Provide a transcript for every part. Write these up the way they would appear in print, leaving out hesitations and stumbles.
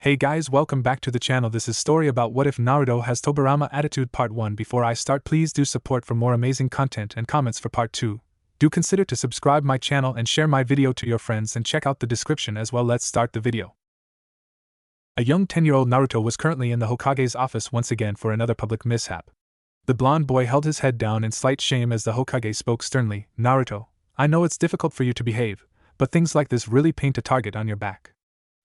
Hey guys, welcome back to the channel. This is story about what if Naruto has Tobirama attitude part 1. Before I start, please do support for more amazing content and comments for part 2. Do consider to subscribe my channel and share my video to your friends and check out the description as well. Let's start the video. A young 10-year-old Naruto was currently in the Hokage's office once again for another public mishap. The blonde boy held his head down in slight shame as the Hokage spoke sternly. Naruto, I know it's difficult for you to behave, but things like this really paint a target on your back.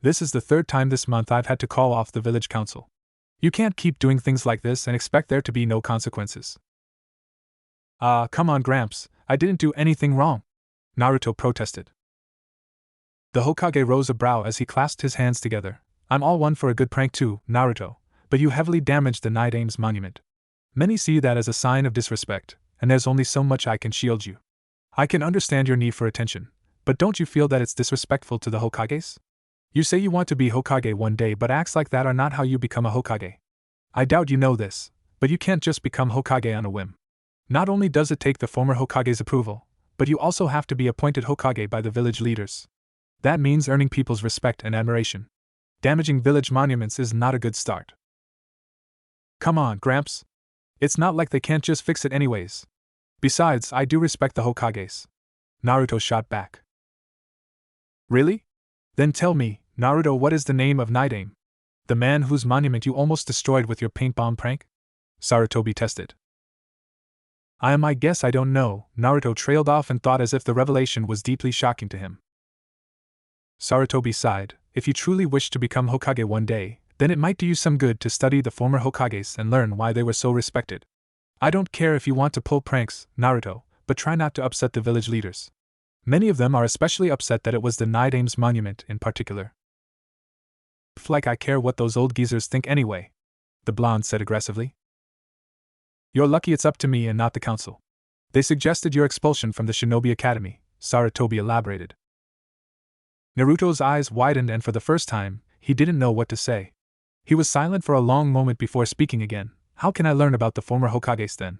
This is the third time this month I've had to call off the village council. You can't keep doing things like this and expect there to be no consequences. Come on, Gramps, I didn't do anything wrong, Naruto protested. The Hokage rose a brow as he clasped his hands together. I'm all one for a good prank too, Naruto, but you heavily damaged the Night Aim's monument. Many see that as a sign of disrespect, and there's only so much I can shield you. I can understand your need for attention, but don't you feel that it's disrespectful to the Hokages? You say you want to be Hokage one day, but acts like that are not how you become a Hokage. I doubt you know this, but you can't just become Hokage on a whim. Not only does it take the former Hokage's approval, but you also have to be appointed Hokage by the village leaders. That means earning people's respect and admiration. Damaging village monuments is not a good start. Come on, Gramps. It's not like they can't just fix it anyways. Besides, I do respect the Hokages. Naruto shot back. Really? Then tell me, Naruto, what is the name of Night Aim? The man whose monument you almost destroyed with your paint bomb prank? Sarutobi tested. I guess I don't know, Naruto trailed off and thought as if the revelation was deeply shocking to him. Sarutobi sighed. If you truly wish to become Hokage one day, then it might do you some good to study the former Hokages and learn why they were so respected. I don't care if you want to pull pranks, Naruto, but try not to upset the village leaders. Many of them are especially upset that it was the Night Aim's monument in particular. Like I care what those old geezers think anyway, the blonde said aggressively. You're lucky it's up to me and not the council. They suggested your expulsion from the Shinobi Academy, Sarutobi elaborated. Naruto's eyes widened and for the first time, he didn't know what to say. He was silent for a long moment before speaking again. How can I learn about the former Hokages then?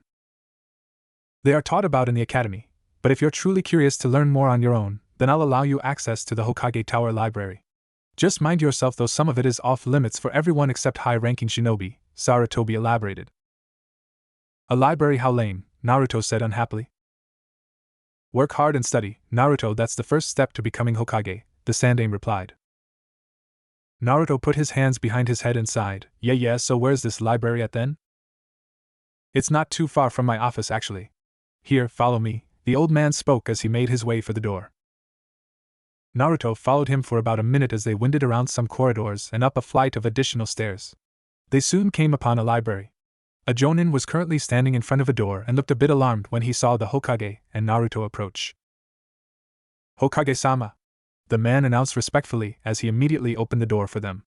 They are taught about in the academy. But if you're truly curious to learn more on your own, then I'll allow you access to the Hokage Tower Library. Just mind yourself though, some of it is off limits for everyone except high-ranking shinobi, Sarutobi elaborated. A library? How lame, Naruto said unhappily. Work hard and study, Naruto, that's the first step to becoming Hokage, the Sandaime replied. Naruto put his hands behind his head and sighed. Yeah, so where's this library at then? It's not too far from my office actually. Here, follow me. The old man spoke as he made his way for the door. Naruto followed him for about a minute as they wended around some corridors and up a flight of additional stairs. They soon came upon a library. A jonin was currently standing in front of a door and looked a bit alarmed when he saw the Hokage and Naruto approach. Hokage-sama, the man announced respectfully as he immediately opened the door for them.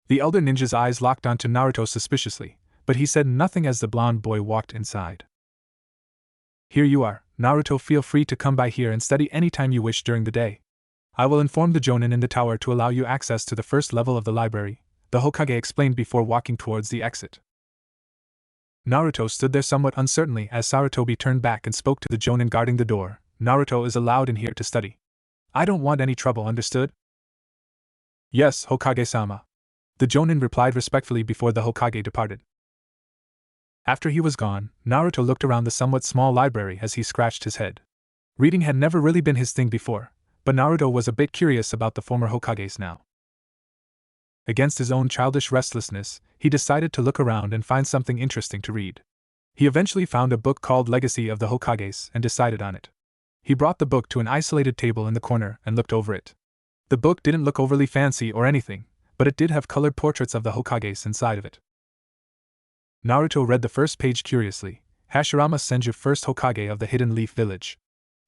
The elder ninja's eyes locked onto Naruto suspiciously, but he said nothing as the blonde boy walked inside. Here you are, Naruto, feel free to come by here and study anytime you wish during the day. I will inform the jonin in the tower to allow you access to the first level of the library, the Hokage explained before walking towards the exit. Naruto stood there somewhat uncertainly as Sarutobi turned back and spoke to the jonin guarding the door. Naruto is allowed in here to study. I don't want any trouble, understood? Yes, Hokage-sama. The jonin replied respectfully before the Hokage departed. After he was gone, Naruto looked around the somewhat small library as he scratched his head. Reading had never really been his thing before, but Naruto was a bit curious about the former Hokages now. Against his own childish restlessness, he decided to look around and find something interesting to read. He eventually found a book called Legacy of the Hokages and decided on it. He brought the book to an isolated table in the corner and looked over it. The book didn't look overly fancy or anything, but it did have colored portraits of the Hokages inside of it. Naruto read the first page curiously. Hashirama Senju, first Hokage of the Hidden Leaf Village.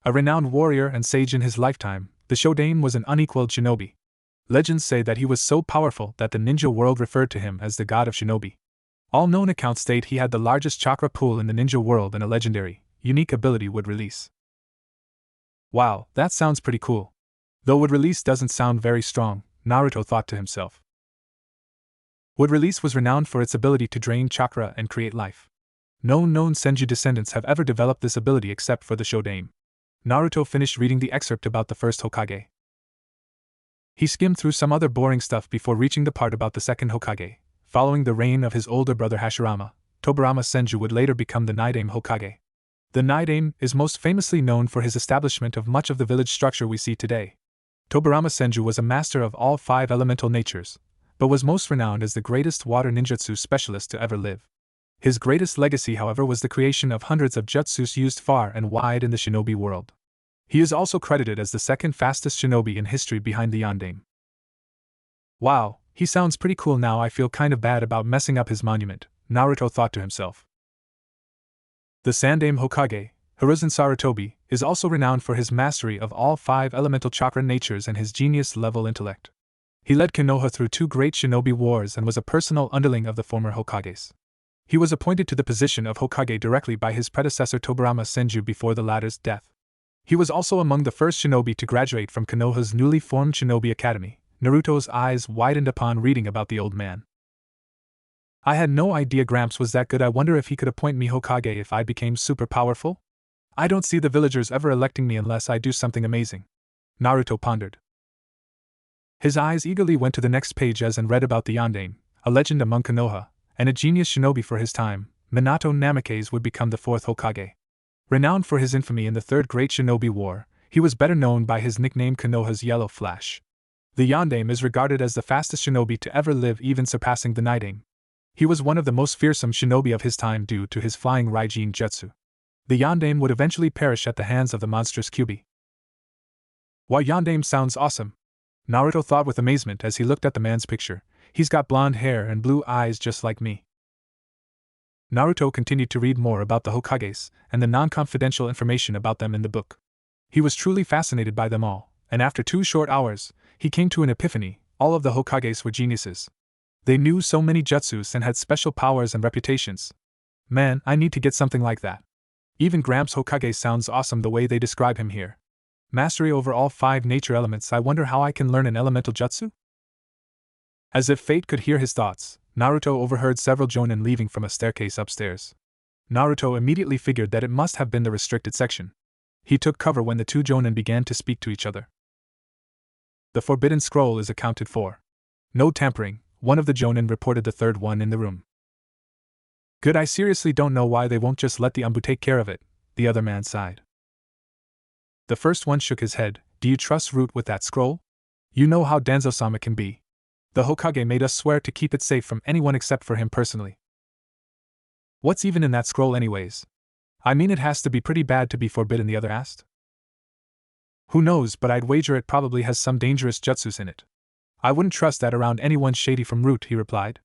A renowned warrior and sage in his lifetime, the Shodaime was an unequaled shinobi. Legends say that he was so powerful that the ninja world referred to him as the god of shinobi. All known accounts state he had the largest chakra pool in the ninja world and a legendary, unique ability would release. Wow, that sounds pretty cool. Though would release doesn't sound very strong, Naruto thought to himself. Wood Release was renowned for its ability to drain chakra and create life. No known Senju descendants have ever developed this ability except for the Shodaime. Naruto finished reading the excerpt about the first Hokage. He skimmed through some other boring stuff before reaching the part about the second Hokage. Following the reign of his older brother Hashirama, Tobirama Senju would later become the Nidaime Hokage. The Nidaime is most famously known for his establishment of much of the village structure we see today. Tobirama Senju was a master of all 5 elemental natures, but was most renowned as the greatest water ninjutsu specialist to ever live. His greatest legacy, however, was the creation of hundreds of jutsus used far and wide in the shinobi world. He is also credited as the second fastest shinobi in history behind the Yondaime. Wow, he sounds pretty cool now. I feel kind of bad about messing up his monument, Naruto thought to himself. The Sandaime Hokage, Hiruzen Sarutobi, is also renowned for his mastery of all 5 elemental chakra natures and his genius-level intellect. He led Konoha through 2 great shinobi wars and was a personal underling of the former Hokages. He was appointed to the position of Hokage directly by his predecessor Tobirama Senju before the latter's death. He was also among the first shinobi to graduate from Konoha's newly formed Shinobi Academy. Naruto's eyes widened upon reading about the old man. I had no idea Gramps was that good. I wonder if he could appoint me Hokage if I became super powerful? I don't see the villagers ever electing me unless I do something amazing, Naruto pondered. His eyes eagerly went to the next page and read about the Yondaime, a legend among Konoha, and a genius shinobi for his time. Minato Namikaze would become the 4th Hokage. Renowned for his infamy in the 3rd Great Shinobi War, he was better known by his nickname Konoha's Yellow Flash. The Yondaime is regarded as the fastest shinobi to ever live, even surpassing the Nidaime. He was one of the most fearsome shinobi of his time due to his flying Raijin Jutsu. The Yondaime would eventually perish at the hands of the monstrous Kyuubi. Wow, Yondaime sounds awesome, Naruto thought with amazement as he looked at the man's picture. He's got blonde hair and blue eyes just like me. Naruto continued to read more about the Hokages and the non-confidential information about them in the book. He was truly fascinated by them all, and after 2 short hours, he came to an epiphany: all of the Hokages were geniuses. They knew so many jutsus and had special powers and reputations. Man, I need to get something like that. Even Gramps Hokage sounds awesome the way they describe him here. Mastery over all 5 nature elements. I wonder how I can learn an elemental jutsu? As if fate could hear his thoughts, Naruto overheard several jonin leaving from a staircase upstairs. Naruto immediately figured that it must have been the restricted section. He took cover when the 2 jonin began to speak to each other. The forbidden scroll is accounted for. No tampering, one of the jonin reported, the 3rd one in the room. Good, I seriously don't know why they won't just let the Anbu take care of it, the other man sighed. The first one shook his head. Do you trust Root with that scroll? You know how Danzo-sama can be. The Hokage made us swear to keep it safe from anyone except for him personally. What's even in that scroll anyways? I mean, it has to be pretty bad to be forbidden, the other asked. Who knows, but I'd wager it probably has some dangerous jutsus in it. I wouldn't trust that around anyone shady from Root, he replied.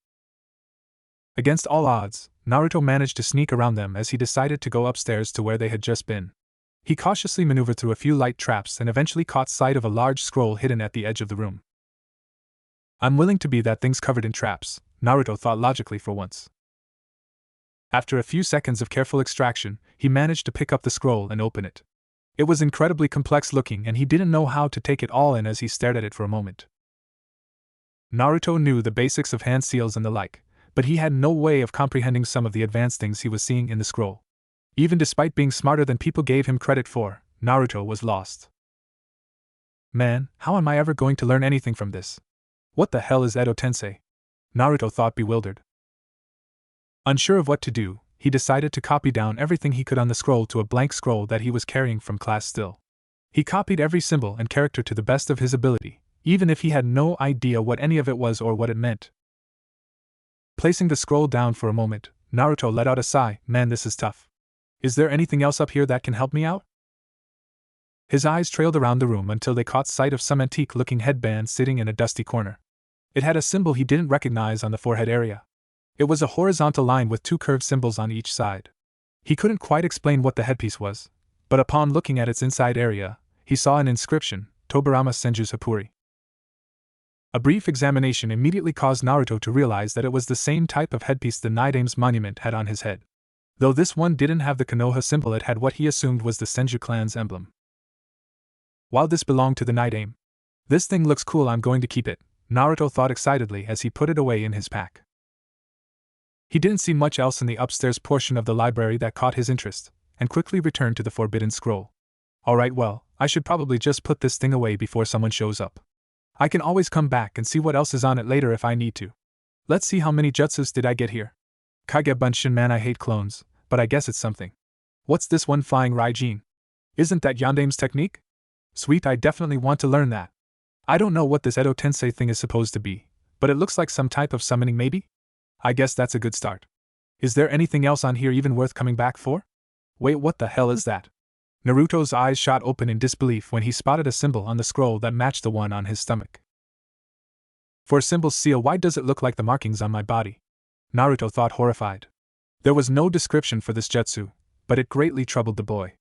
Against all odds, Naruto managed to sneak around them as he decided to go upstairs to where they had just been. He cautiously maneuvered through a few light traps and eventually caught sight of a large scroll hidden at the edge of the room. I'm willing to be that thing's covered in traps, Naruto thought logically for once. After a few seconds of careful extraction, he managed to pick up the scroll and open it. It was incredibly complex looking and he didn't know how to take it all in as he stared at it for a moment. Naruto knew the basics of hand seals and the like, but he had no way of comprehending some of the advanced things he was seeing in the scroll. Even despite being smarter than people gave him credit for, Naruto was lost. Man, how am I ever going to learn anything from this? What the hell is Edo Tensei? Naruto thought, bewildered. Unsure of what to do, he decided to copy down everything he could on the scroll to a blank scroll that he was carrying from class still. He copied every symbol and character to the best of his ability, even if he had no idea what any of it was or what it meant. Placing the scroll down for a moment, Naruto let out a sigh. Man, this is tough. Is there anything else up here that can help me out? His eyes trailed around the room until they caught sight of some antique-looking headband sitting in a dusty corner. It had a symbol he didn't recognize on the forehead area. It was a horizontal line with 2 curved symbols on each side. He couldn't quite explain what the headpiece was, but upon looking at its inside area, he saw an inscription, Tobirama Senju's Happuri. A brief examination immediately caused Naruto to realize that it was the same type of headpiece the Nidaime's monument had on his head. Though this one didn't have the Konoha symbol, it had what he assumed was the Senju clan's emblem. While this belonged to the Nidaime. This thing looks cool, I'm going to keep it, Naruto thought excitedly as he put it away in his pack. He didn't see much else in the upstairs portion of the library that caught his interest, and quickly returned to the forbidden scroll. Alright, well, I should probably just put this thing away before someone shows up. I can always come back and see what else is on it later if I need to. Let's see how many jutsus did I get here. Kage Bunshin, man, I hate clones, but I guess it's something. What's this one flying Raijin? Isn't that Yandame's technique? Sweet, I definitely want to learn that. I don't know what this Edo Tensei thing is supposed to be, but it looks like some type of summoning maybe? I guess that's a good start. Is there anything else on here even worth coming back for? Wait, what the hell is that? Naruto's eyes shot open in disbelief when he spotted a symbol on the scroll that matched the one on his stomach. For a symbol's seal, why does it look like the markings on my body? Naruto thought, horrified. There was no description for this jutsu, but it greatly troubled the boy.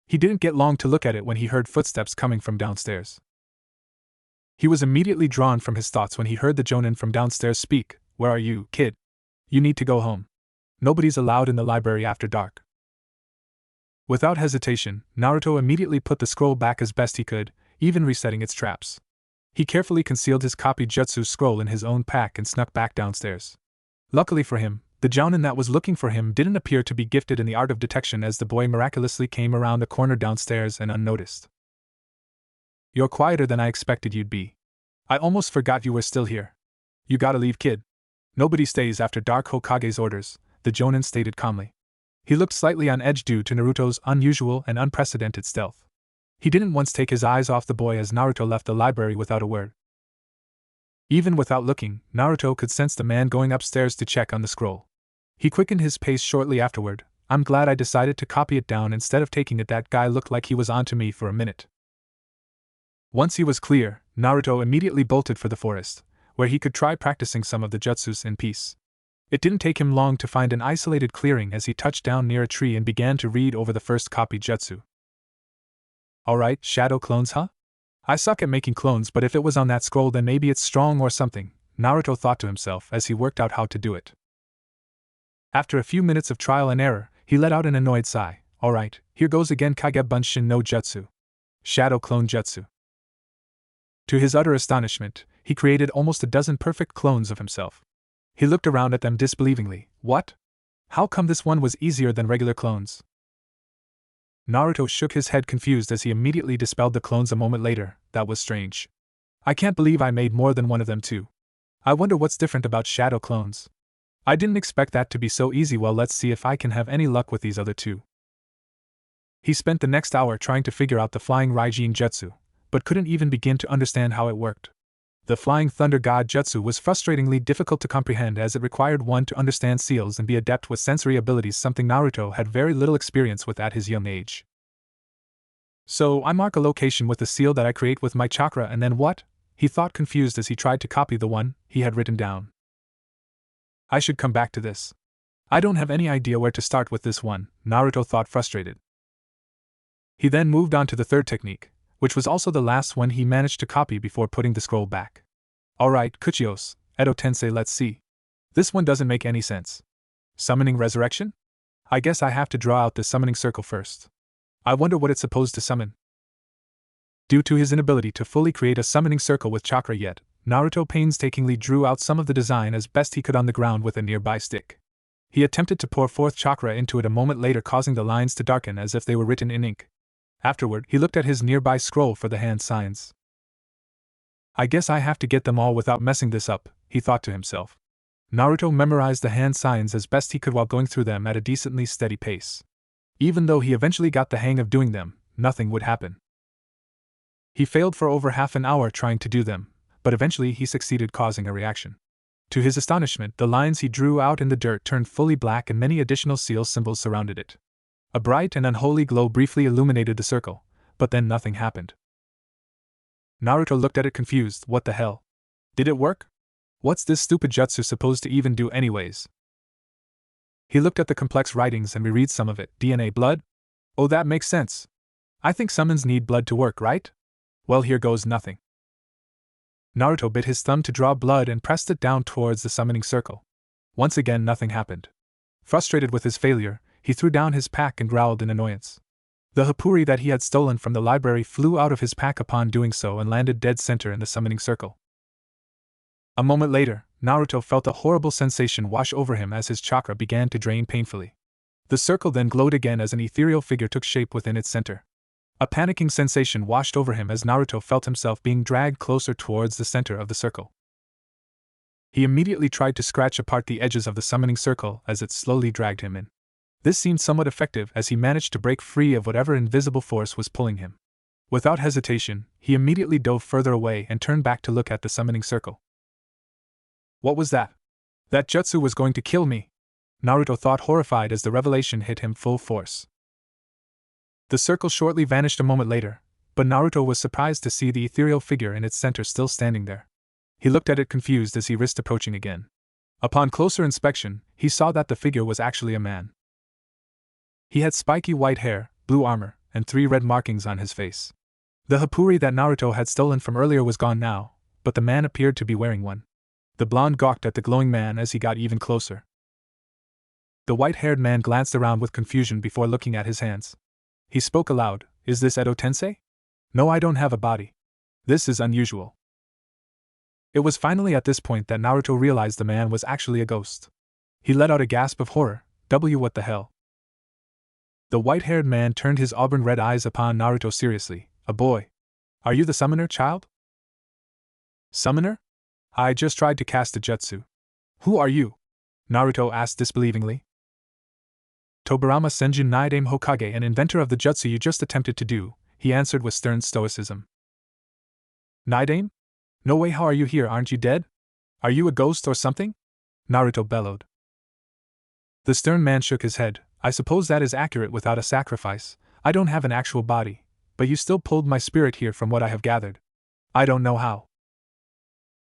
He didn't get long to look at it when he heard footsteps coming from downstairs. He was immediately drawn from his thoughts when he heard the jonin from downstairs speak. Where are you, kid? You need to go home. Nobody's allowed in the library after dark. Without hesitation, Naruto immediately put the scroll back as best he could, even resetting its traps. He carefully concealed his copied jutsu scroll in his own pack and snuck back downstairs. Luckily for him, the jounin that was looking for him didn't appear to be gifted in the art of detection as the boy miraculously came around the corner downstairs and unnoticed. You're quieter than I expected you'd be. I almost forgot you were still here. You gotta leave, kid. Nobody stays after dark, Hokage's orders, the jounin stated calmly. He looked slightly on edge due to Naruto's unusual and unprecedented stealth. He didn't once take his eyes off the boy as Naruto left the library without a word. Even without looking, Naruto could sense the man going upstairs to check on the scroll. He quickened his pace shortly afterward. I'm glad I decided to copy it down instead of taking it. That guy looked like he was onto me for a minute. Once he was clear, Naruto immediately bolted for the forest, where he could try practicing some of the jutsus in peace. It didn't take him long to find an isolated clearing as he touched down near a tree and began to read over the first copied jutsu. Alright, shadow clones, huh? I suck at making clones, but if it was on that scroll then maybe it's strong or something, Naruto thought to himself as he worked out how to do it. After a few minutes of trial and error, he let out an annoyed sigh. Alright, here goes again, Kage Bunshin no Jutsu. Shadow clone jutsu. To his utter astonishment, he created almost a dozen perfect clones of himself. He looked around at them disbelievingly. What? How come this one was easier than regular clones? Naruto shook his head confused as he immediately dispelled the clones a moment later. That was strange. I can't believe I made more than one of them too. I wonder what's different about shadow clones. I didn't expect that to be so easy. Well, let's see if I can have any luck with these other two. He spent the next hour trying to figure out the flying Raijin jutsu, but couldn't even begin to understand how it worked. The flying thunder god jutsu was frustratingly difficult to comprehend as it required one to understand seals and be adept with sensory abilities, something Naruto had very little experience with at his young age. So, I mark a location with the seal that I create with my chakra and then what? He thought, confused as he tried to copy the one he had written down. I should come back to this. I don't have any idea where to start with this one, Naruto thought, frustrated. He then moved on to the third technique, which was also the last one he managed to copy before putting the scroll back. Alright, Kuchios, Edo Tensei, let's see. This one doesn't make any sense. Summoning resurrection? I guess I have to draw out the summoning circle first. I wonder what it's supposed to summon. Due to his inability to fully create a summoning circle with chakra yet, Naruto painstakingly drew out some of the design as best he could on the ground with a nearby stick. He attempted to pour forth chakra into it a moment later, causing the lines to darken as if they were written in ink. Afterward, he looked at his nearby scroll for the hand signs. I guess I have to get them all without messing this up, he thought to himself. Naruto memorized the hand signs as best he could while going through them at a decently steady pace. Even though he eventually got the hang of doing them, nothing would happen. He failed for over half an hour trying to do them, but eventually he succeeded, causing a reaction. To his astonishment, the lines he drew out in the dirt turned fully black and many additional seal symbols surrounded it. A bright and unholy glow briefly illuminated the circle, but then nothing happened. Naruto looked at it confused. What the hell? Did it work? What's this stupid jutsu supposed to even do anyways? He looked at the complex writings and reread some of it. DNA blood? Oh, that makes sense. I think summons need blood to work, right? Well, here goes nothing. Naruto bit his thumb to draw blood and pressed it down towards the summoning circle. Once again, nothing happened. Frustrated with his failure, he threw down his pack and growled in annoyance. The hapuri that he had stolen from the library flew out of his pack upon doing so and landed dead center in the summoning circle. A moment later, Naruto felt a horrible sensation wash over him as his chakra began to drain painfully. The circle then glowed again as an ethereal figure took shape within its center. A panicking sensation washed over him as Naruto felt himself being dragged closer towards the center of the circle. He immediately tried to scratch apart the edges of the summoning circle as it slowly dragged him in. This seemed somewhat effective as he managed to break free of whatever invisible force was pulling him. Without hesitation, he immediately dove further away and turned back to look at the summoning circle. What was that? That jutsu was going to kill me! Naruto thought, horrified as the revelation hit him full force. The circle shortly vanished a moment later, but Naruto was surprised to see the ethereal figure in its center still standing there. He looked at it confused as he risked approaching again. Upon closer inspection, he saw that the figure was actually a man. He had spiky white hair, blue armor, and 3 red markings on his face. The Happuri that Naruto had stolen from earlier was gone now, but the man appeared to be wearing one. The blonde gawked at the glowing man as he got even closer. The white-haired man glanced around with confusion before looking at his hands. He spoke aloud, "Is this Edo-tensei? No, I don't have a body. This is unusual." It was finally at this point that Naruto realized the man was actually a ghost. He let out a gasp of horror. What the hell? The white-haired man turned his auburn-red eyes upon Naruto seriously. "A boy. Are you the summoner, child?" "Summoner? I just tried to cast a jutsu." "Who are you?" Naruto asked disbelievingly. "Tobirama Senjin Naidame Hokage, an inventor of the jutsu you just attempted to do," he answered with stern stoicism. "Naidame? No way, how are you here? Aren't you dead? Are you a ghost or something?" Naruto bellowed. The stern man shook his head. "I suppose that is accurate without a sacrifice. I don't have an actual body, but you still pulled my spirit here from what I have gathered. I don't know how."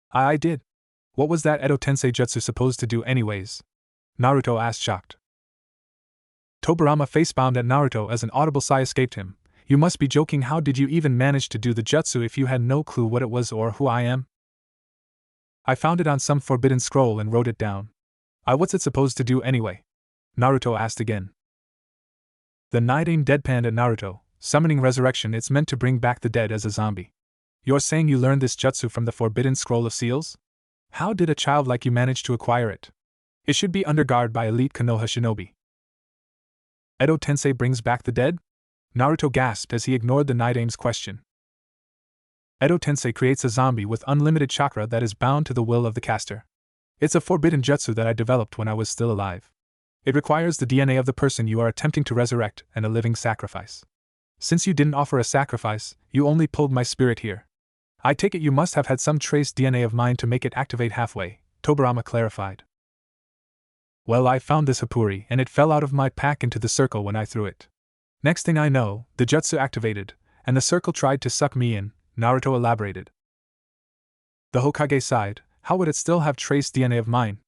I did. What was that Edo-tensei jutsu supposed to do anyways?" Naruto asked, shocked. Tobirama facepalmed at Naruto as an audible sigh escaped him. "You must be joking. How did you even manage to do the jutsu if you had no clue what it was or who I am?" "I found it on some forbidden scroll and wrote it down." What's it supposed to do anyway?" Naruto asked again. The Naidame deadpanned at Naruto. "Summoning resurrection, it's meant to bring back the dead as a zombie." "You're saying you learned this jutsu from the forbidden scroll of seals? How did a child like you manage to acquire it? It should be under guard by elite Konoha shinobi." "Edo-tensei brings back the dead?" Naruto gasped as he ignored the Naidame's question. "Edo-tensei creates a zombie with unlimited chakra that is bound to the will of the caster. It's a forbidden jutsu that I developed when I was still alive. It requires the DNA of the person you are attempting to resurrect and a living sacrifice. Since you didn't offer a sacrifice, you only pulled my spirit here. I take it you must have had some trace DNA of mine to make it activate halfway," Tobirama clarified. "Well, I found this Happuri and it fell out of my pack into the circle when I threw it. Next thing I know, the jutsu activated, and the circle tried to suck me in," Naruto elaborated. The Hokage sighed. "How would it still have trace DNA of mine?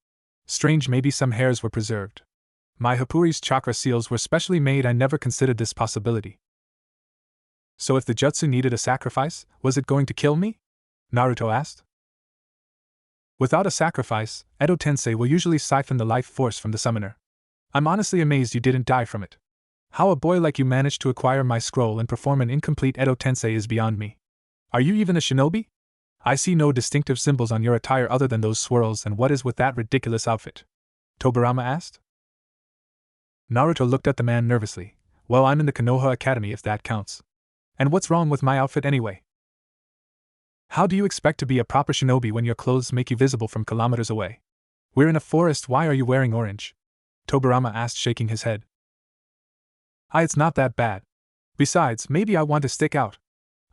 Strange, maybe some hairs were preserved. My Happuri's chakra seals were specially made. I never considered this possibility." "So if the jutsu needed a sacrifice, was it going to kill me?" Naruto asked. "Without a sacrifice, Edo-tensei will usually siphon the life force from the summoner. I'm honestly amazed you didn't die from it. How a boy like you managed to acquire my scroll and perform an incomplete Edo-tensei is beyond me. Are you even a shinobi? I see no distinctive symbols on your attire other than those swirls, and what is with that ridiculous outfit?" Tobirama asked. Naruto looked at the man nervously. "Well, I'm in the Konoha Academy if that counts. And what's wrong with my outfit anyway? How do you expect to be a proper shinobi when your clothes make you visible from kilometers away? We're in a forest, why are you wearing orange?" Tobirama asked, shaking his head. It's not that bad. Besides, maybe I want to stick out.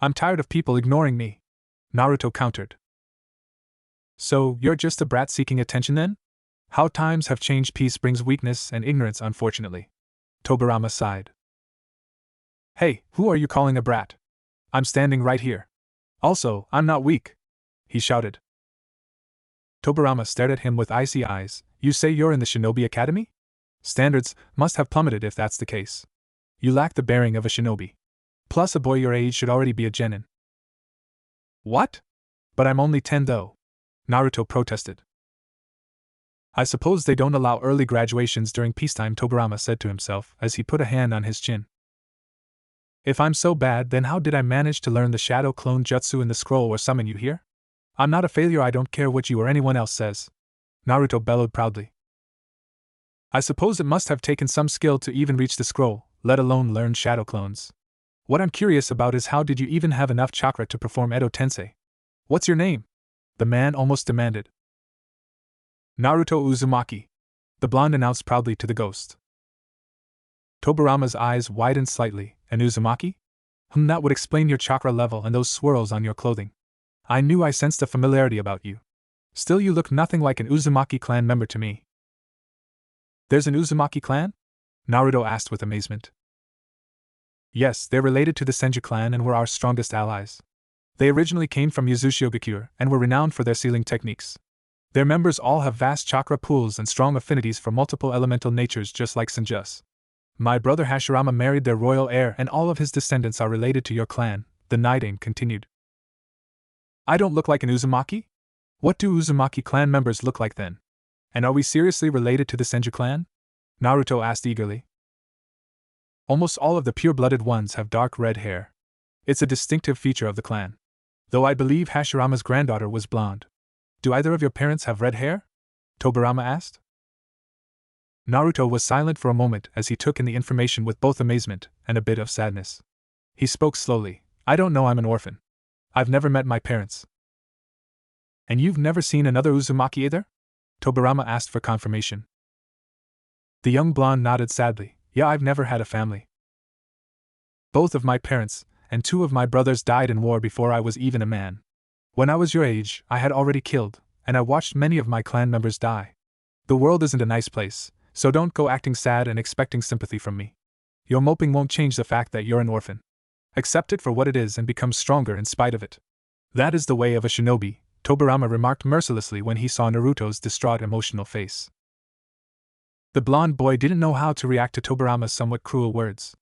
I'm tired of people ignoring me," Naruto countered. "So, you're just a brat seeking attention then? How times have changed. Peace brings weakness and ignorance, unfortunately." Tobirama sighed. "Hey, who are you calling a brat? I'm standing right here. Also, I'm not weak," he shouted. Tobirama stared at him with icy eyes. "You say you're in the Shinobi Academy? Standards must have plummeted if that's the case. You lack the bearing of a shinobi. Plus, a boy your age should already be a genin." "What? But I'm only 10 though," Naruto protested. "I suppose they don't allow early graduations during peacetime," Tobirama said to himself as he put a hand on his chin. "If I'm so bad, then how did I manage to learn the shadow clone jutsu in the scroll or summon you here? I'm not a failure, I don't care what you or anyone else says," Naruto bellowed proudly. "I suppose it must have taken some skill to even reach the scroll, let alone learn shadow clones. What I'm curious about is how did you even have enough chakra to perform Edo Tensei? What's your name? The man almost demanded. Naruto Uzumaki, the blonde announced proudly to the ghost. Tobirama's eyes widened slightly. And Uzumaki? That would explain your chakra level and those swirls on your clothing. I knew I sensed a familiarity about you. Still, you look nothing like an Uzumaki clan member to me. There's an Uzumaki clan? Naruto asked with amazement. Yes, they're related to the Senju clan and were our strongest allies. They originally came from Yuzushiogakure and were renowned for their sealing techniques. Their members all have vast chakra pools and strong affinities for multiple elemental natures just like Senjus. My brother Hashirama married their royal heir and all of his descendants are related to your clan, the Night Aim continued. I don't look like an Uzumaki? What do Uzumaki clan members look like then? And are we seriously related to the Senju clan? Naruto asked eagerly. Almost all of the pure-blooded ones have dark red hair. It's a distinctive feature of the clan. Though I believe Hashirama's granddaughter was blonde. Do either of your parents have red hair? Tobirama asked. Naruto was silent for a moment as he took in the information with both amazement and a bit of sadness. He spoke slowly. I don't know, I'm an orphan. I've never met my parents. And you've never seen another Uzumaki either? Tobirama asked for confirmation. The young blonde nodded sadly. Yeah, I've never had a family. Both of my parents and 2 of my brothers died in war before I was even a man. When I was your age, I had already killed, and I watched many of my clan members die. The world isn't a nice place, so don't go acting sad and expecting sympathy from me. Your moping won't change the fact that you're an orphan. Accept it for what it is and become stronger in spite of it. That is the way of a shinobi, Tobirama remarked mercilessly when he saw Naruto's distraught emotional face. The blonde boy didn't know how to react to Tobirama's somewhat cruel words.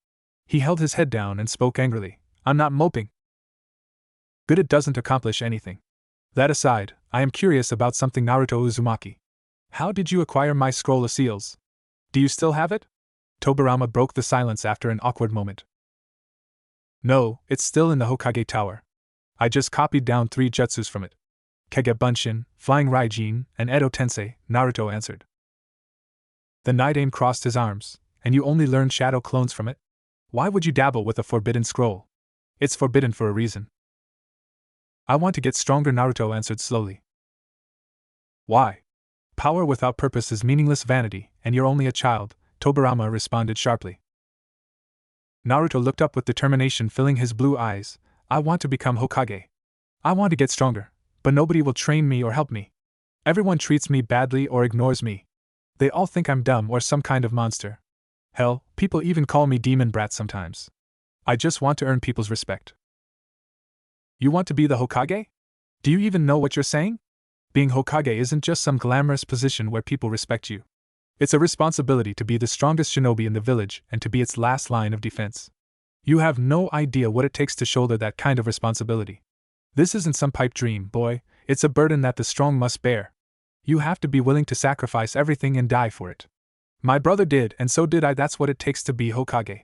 He held his head down and spoke angrily. I'm not moping. Good, it doesn't accomplish anything. That aside, I am curious about something, Naruto Uzumaki. How did you acquire my scroll of seals? Do you still have it? Tobirama broke the silence after an awkward moment. No, it's still in the Hokage Tower. I just copied down 3 jutsus from it. Kage Bunshin, Flying Raijin, and Edo Tensei, Naruto answered. The Night Aim crossed his arms. And you only learned shadow clones from it? Why would you dabble with a forbidden scroll? It's forbidden for a reason. I want to get stronger, Naruto answered slowly. Why? Power without purpose is meaningless vanity, and you're only a child, Tobirama responded sharply. Naruto looked up with determination filling his blue eyes. I want to become Hokage. I want to get stronger, but nobody will train me or help me. Everyone treats me badly or ignores me. They all think I'm dumb or some kind of monster. Hell, people even call me demon brat sometimes. I just want to earn people's respect. You want to be the Hokage? Do you even know what you're saying? Being Hokage isn't just some glamorous position where people respect you. It's a responsibility to be the strongest shinobi in the village and to be its last line of defense. You have no idea what it takes to shoulder that kind of responsibility. This isn't some pipe dream, boy, it's a burden that the strong must bear. You have to be willing to sacrifice everything and die for it. My brother did, and so did I. That's what it takes to be Hokage.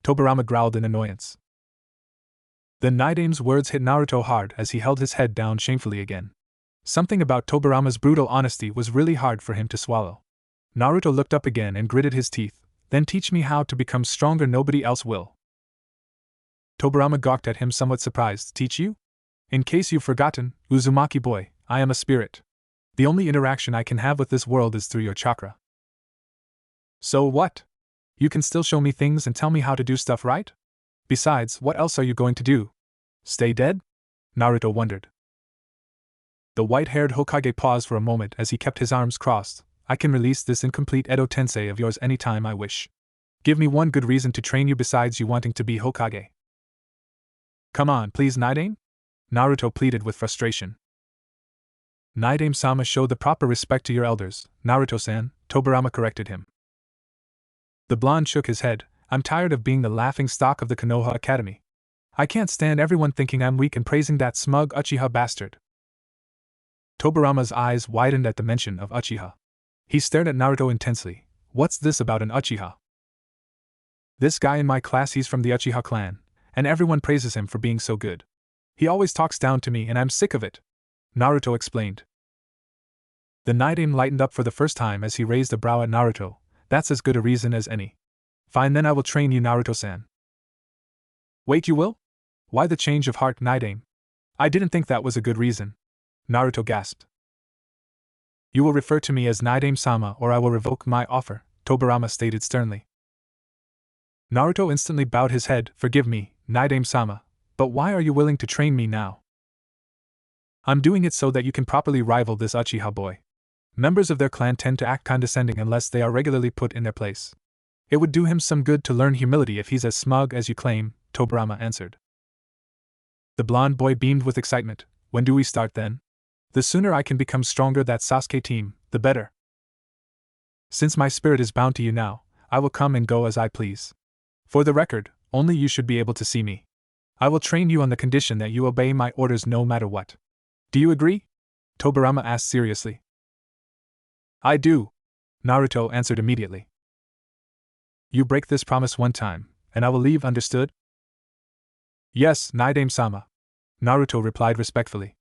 Tobirama growled in annoyance. The Night Aim's words hit Naruto hard as he held his head down shamefully again. Something about Tobirama's brutal honesty was really hard for him to swallow. Naruto looked up again and gritted his teeth. Then teach me how to become stronger, nobody else will. Tobirama gawked at him somewhat surprised. Teach you? In case you've forgotten, Uzumaki boy, I am a spirit. The only interaction I can have with this world is through your chakra. So what? You can still show me things and tell me how to do stuff, right? Besides, what else are you going to do? Stay dead? Naruto wondered. The white-haired Hokage paused for a moment as he kept his arms crossed. I can release this incomplete Edo Tensei of yours anytime I wish. Give me one good reason to train you besides you wanting to be Hokage. Come on, please, Night Aim? Naruto pleaded with frustration. Night Aim-sama, show the proper respect to your elders, Naruto-san, Tobirama corrected him. The blonde shook his head. I'm tired of being the laughing stock of the Konoha Academy. I can't stand everyone thinking I'm weak and praising that smug Uchiha bastard. Tobirama's eyes widened at the mention of Uchiha. He stared at Naruto intensely. What's this about an Uchiha? This guy in my class, he's from the Uchiha clan, and everyone praises him for being so good. He always talks down to me and I'm sick of it, Naruto explained. The Night Aim lightened up for the first time as he raised a brow at Naruto. That's as good a reason as any. Fine, then I will train you, Naruto-san. Wait, you will? Why the change of heart, Naidame? I didn't think that was a good reason. Naruto gasped. You will refer to me as Naidame-sama or I will revoke my offer, Tobirama stated sternly. Naruto instantly bowed his head. Forgive me, Naidame-sama, but why are you willing to train me now? I'm doing it so that you can properly rival this Uchiha boy. Members of their clan tend to act condescending unless they are regularly put in their place. It would do him some good to learn humility if he's as smug as you claim, Tobirama answered. The blonde boy beamed with excitement. When do we start then? The sooner I can become stronger that Sasuke team, the better. Since my spirit is bound to you now, I will come and go as I please. For the record, only you should be able to see me. I will train you on the condition that you obey my orders no matter what. Do you agree? Tobirama asked seriously. I do, Naruto answered immediately. You break this promise one time, and I will leave, understood? Yes, Naidame-sama, Naruto replied respectfully.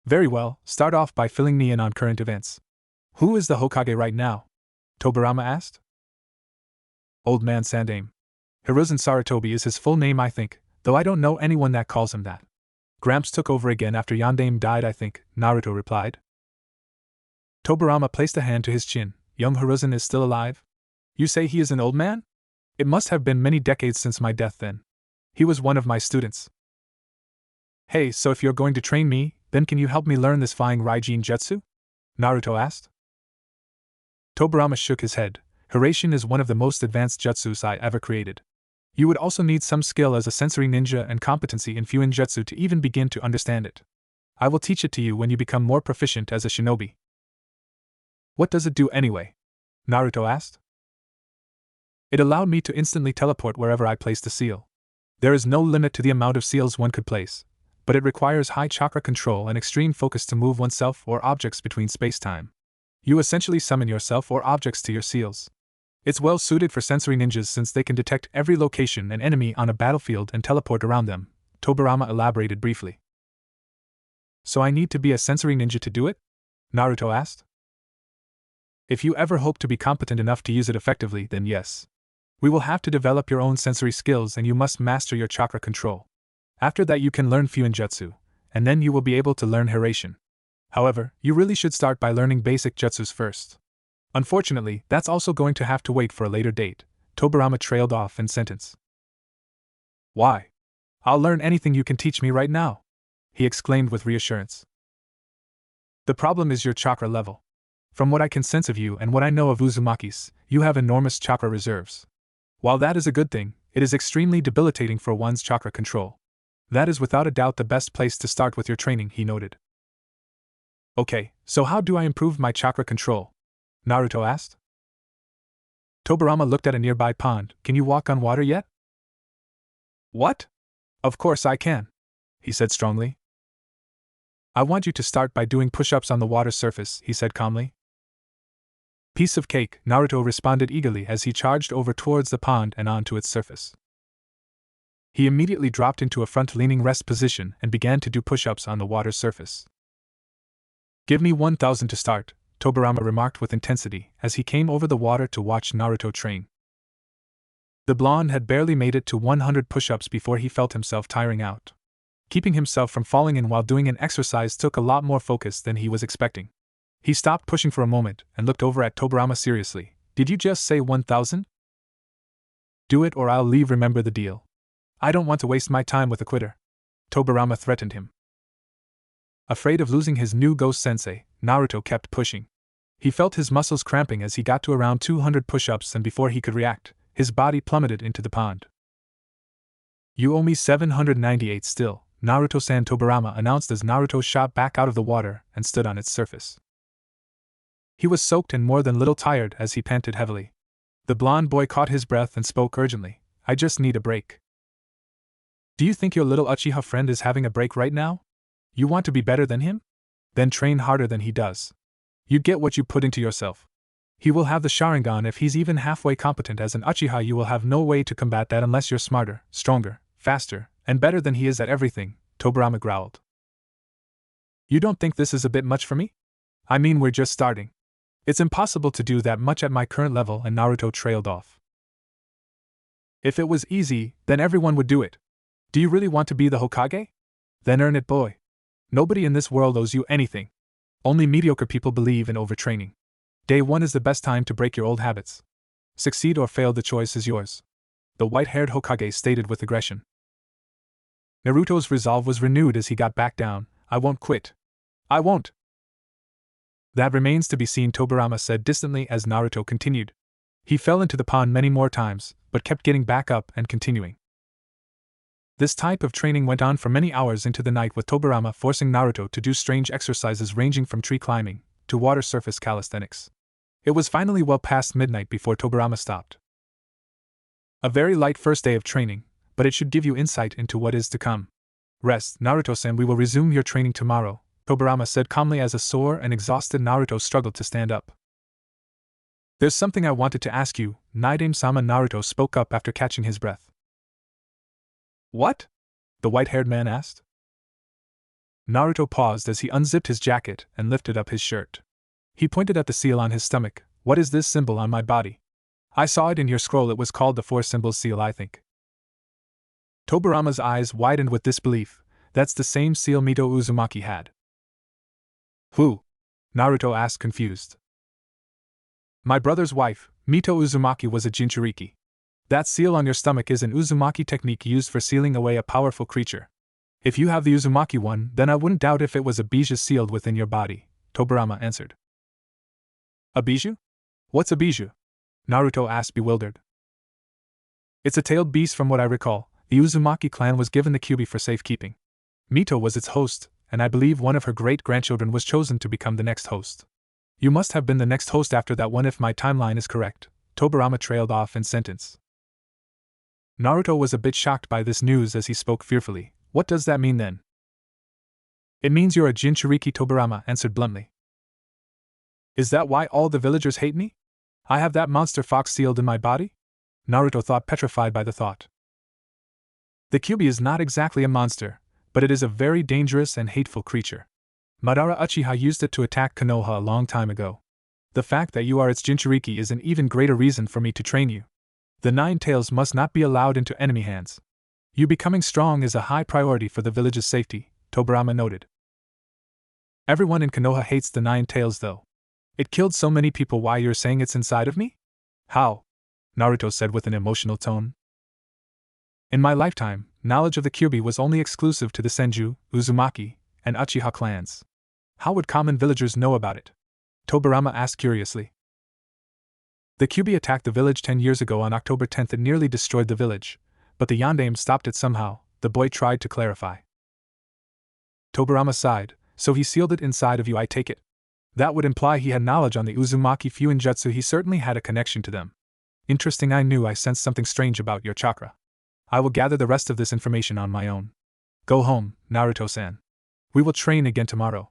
Very well, start off by filling me in on current events. Who is the Hokage right now? Tobirama asked. Old Man Sandaime. Hiruzen Sarutobi is his full name, I think, though I don't know anyone that calls him that. Gramps took over again after Yondaime died, I think, Naruto replied. Tobirama placed a hand to his chin. Young Hiruzen is still alive? You say he is an old man? It must have been many decades since my death then. He was one of my students. Hey, so if you're going to train me, then can you help me learn this flying Raijin Jutsu? Naruto asked. Tobirama shook his head. Hiraishin is one of the most advanced jutsus I ever created. You would also need some skill as a sensory ninja and competency in Fuin Jutsu to even begin to understand it. I will teach it to you when you become more proficient as a shinobi. What does it do anyway? Naruto asked. It allowed me to instantly teleport wherever I placed a seal. There is no limit to the amount of seals one could place, but it requires high chakra control and extreme focus to move oneself or objects between space-time. You essentially summon yourself or objects to your seals. It's well suited for sensory ninjas since they can detect every location and enemy on a battlefield and teleport around them, Tobirama elaborated briefly. So I need to be a sensory ninja to do it? Naruto asked. If you ever hope to be competent enough to use it effectively, then yes. We will have to develop your own sensory skills and you must master your chakra control. After that you can learn Fuin Jutsu, and then you will be able to learn Hiraishin. However, you really should start by learning basic jutsus first. Unfortunately, that's also going to have to wait for a later date, Tobirama trailed off in sentence. Why? I'll learn anything you can teach me right now, he exclaimed with reassurance. The problem is your chakra level. From what I can sense of you and what I know of Uzumaki's, you have enormous chakra reserves. While that is a good thing, it is extremely debilitating for one's chakra control. That is without a doubt the best place to start with your training, he noted. Okay, so how do I improve my chakra control? Naruto asked. Tobirama looked at a nearby pond. Can you walk on water yet? What? Of course I can, he said strongly. I want you to start by doing push-ups on the water surface, he said calmly. Piece of cake, Naruto responded eagerly as he charged over towards the pond and onto its surface. He immediately dropped into a front-leaning rest position and began to do push-ups on the water's surface. Give me 1,000 to start, Tobirama remarked with intensity as he came over the water to watch Naruto train. The blonde had barely made it to 100 push-ups before he felt himself tiring out. Keeping himself from falling in while doing an exercise took a lot more focus than he was expecting. He stopped pushing for a moment and looked over at Tobirama seriously. Did you just say 1,000? Do it or I'll leave, remember the deal. I don't want to waste my time with a quitter. Tobirama threatened him. Afraid of losing his new ghost sensei, Naruto kept pushing. He felt his muscles cramping as he got to around 200 push-ups and before he could react, his body plummeted into the pond. You owe me 798 still, Naruto-san, Tobirama announced as Naruto shot back out of the water and stood on its surface. He was soaked and more than little tired as he panted heavily. The blonde boy caught his breath and spoke urgently. I just need a break. Do you think your little Uchiha friend is having a break right now? You want to be better than him? Then train harder than he does. You get what you put into yourself. He will have the Sharingan if he's even halfway competent as an Uchiha. You will have no way to combat that unless you're smarter, stronger, faster, and better than he is at everything, Tobirama growled. You don't think this is a bit much for me? I mean, we're just starting. It's impossible to do that much at my current level, and Naruto trailed off. If it was easy, then everyone would do it. Do you really want to be the Hokage? Then earn it, boy. Nobody in this world owes you anything. Only mediocre people believe in overtraining. Day 1 is the best time to break your old habits. Succeed or fail, the choice is yours. The white-haired Hokage stated with aggression. Naruto's resolve was renewed as he got back down. I won't quit. I won't. That remains to be seen, Tobirama said distantly as Naruto continued. He fell into the pond many more times, but kept getting back up and continuing. This type of training went on for many hours into the night, with Tobirama forcing Naruto to do strange exercises ranging from tree climbing to water surface calisthenics. It was finally well past midnight before Tobirama stopped. A very light first day of training, but it should give you insight into what is to come. Rest, Naruto-san, we will resume your training tomorrow, Tobirama said calmly as a sore and exhausted Naruto struggled to stand up. There's something I wanted to ask you, Naidame-sama, Naruto spoke up after catching his breath. What? The white-haired man asked. Naruto paused as he unzipped his jacket and lifted up his shirt. He pointed at the seal on his stomach. What is this symbol on my body? I saw it in your scroll. It was called the Four Symbols seal, I think. Tobirama's eyes widened with disbelief. That's the same seal Mito Uzumaki had. Who? Naruto asked, confused. My brother's wife, Mito Uzumaki, was a Jinchuriki. That seal on your stomach is an Uzumaki technique used for sealing away a powerful creature. If you have the Uzumaki one, then I wouldn't doubt if it was a bijou sealed within your body, Tobirama answered. A bijou? What's a bijou? Naruto asked, bewildered. It's a tailed beast from what I recall. The Uzumaki clan was given the kyubi for safekeeping. Mito was its host, and I believe one of her great-grandchildren was chosen to become the next host. You must have been the next host after that one if my timeline is correct, Tobirama trailed off in sentence. Naruto was a bit shocked by this news as he spoke fearfully. What does that mean then? It means you're a Jinchuriki, Tobirama answered bluntly. Is that why all the villagers hate me? I have that monster fox sealed in my body? Naruto thought, petrified by the thought. The kyubi is not exactly a monster, but it is a very dangerous and hateful creature. Madara Uchiha used it to attack Konoha a long time ago. The fact that you are its Jinchuriki is an even greater reason for me to train you. The 9 tails must not be allowed into enemy hands. You becoming strong is a high priority for the village's safety, Tobirama noted. Everyone in Konoha hates the 9 tails though. It killed so many people. Why, you're saying it's inside of me? How? Naruto said with an emotional tone. In my lifetime, knowledge of the kyubi was only exclusive to the Senju, Uzumaki, and Uchiha clans. How would common villagers know about it? Tobirama asked curiously. The kyubi attacked the village 10 years ago on October 10th. It nearly destroyed the village, but the Yondaime stopped it somehow, the boy tried to clarify. Tobirama sighed. So he sealed it inside of you, I take it. That would imply he had knowledge on the Uzumaki Fuinjutsu. He certainly had a connection to them. Interesting. I sensed something strange about your chakra. I will gather the rest of this information on my own. Go home, Naruto-san. We will train again tomorrow.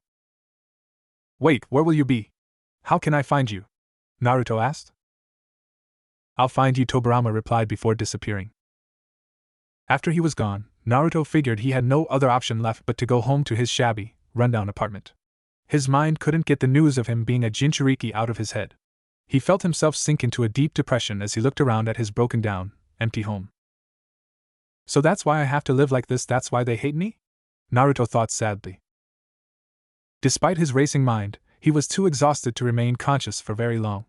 Wait, where will you be? How can I find you? Naruto asked. I'll find you, Tobirama replied before disappearing. After he was gone, Naruto figured he had no other option left but to go home to his shabby, rundown apartment. His mind couldn't get the news of him being a Jinchuriki out of his head. He felt himself sink into a deep depression as he looked around at his broken-down, empty home. So that's why I have to live like this, that's why they hate me? Naruto thought sadly. Despite his racing mind, he was too exhausted to remain conscious for very long.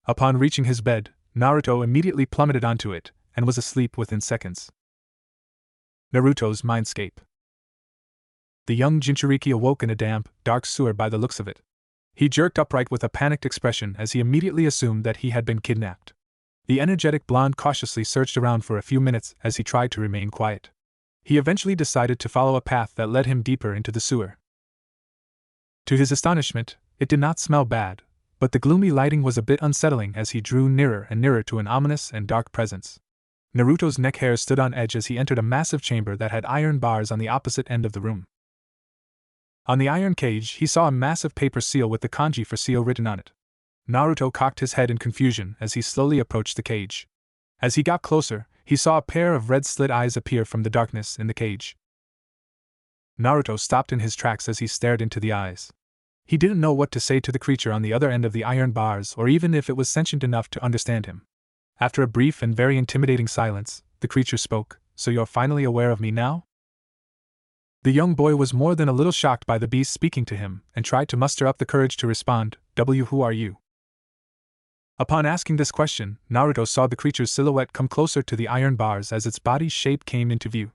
Upon reaching his bed, Naruto immediately plummeted onto it, and was asleep within seconds. Naruto's mindscape. The young Jinchuriki awoke in a damp, dark sewer by the looks of it. He jerked upright with a panicked expression as he immediately assumed that he had been kidnapped. The energetic blonde cautiously searched around for a few minutes as he tried to remain quiet. He eventually decided to follow a path that led him deeper into the sewer. To his astonishment, it did not smell bad, but the gloomy lighting was a bit unsettling as he drew nearer and nearer to an ominous and dark presence. Naruto's neck hairs stood on edge as he entered a massive chamber that had iron bars on the opposite end of the room. On the iron cage, he saw a massive paper seal with the kanji for seal written on it. Naruto cocked his head in confusion as he slowly approached the cage. As he got closer, he saw a pair of red slit eyes appear from the darkness in the cage. Naruto stopped in his tracks as he stared into the eyes. He didn't know what to say to the creature on the other end of the iron bars or even if it was sentient enough to understand him. After a brief and very intimidating silence, the creature spoke, so you're finally aware of me now? The young boy was more than a little shocked by the beast speaking to him, and tried to muster up the courage to respond, Who are you? Upon asking this question, Naruto saw the creature's silhouette come closer to the iron bars as its body's shape came into view.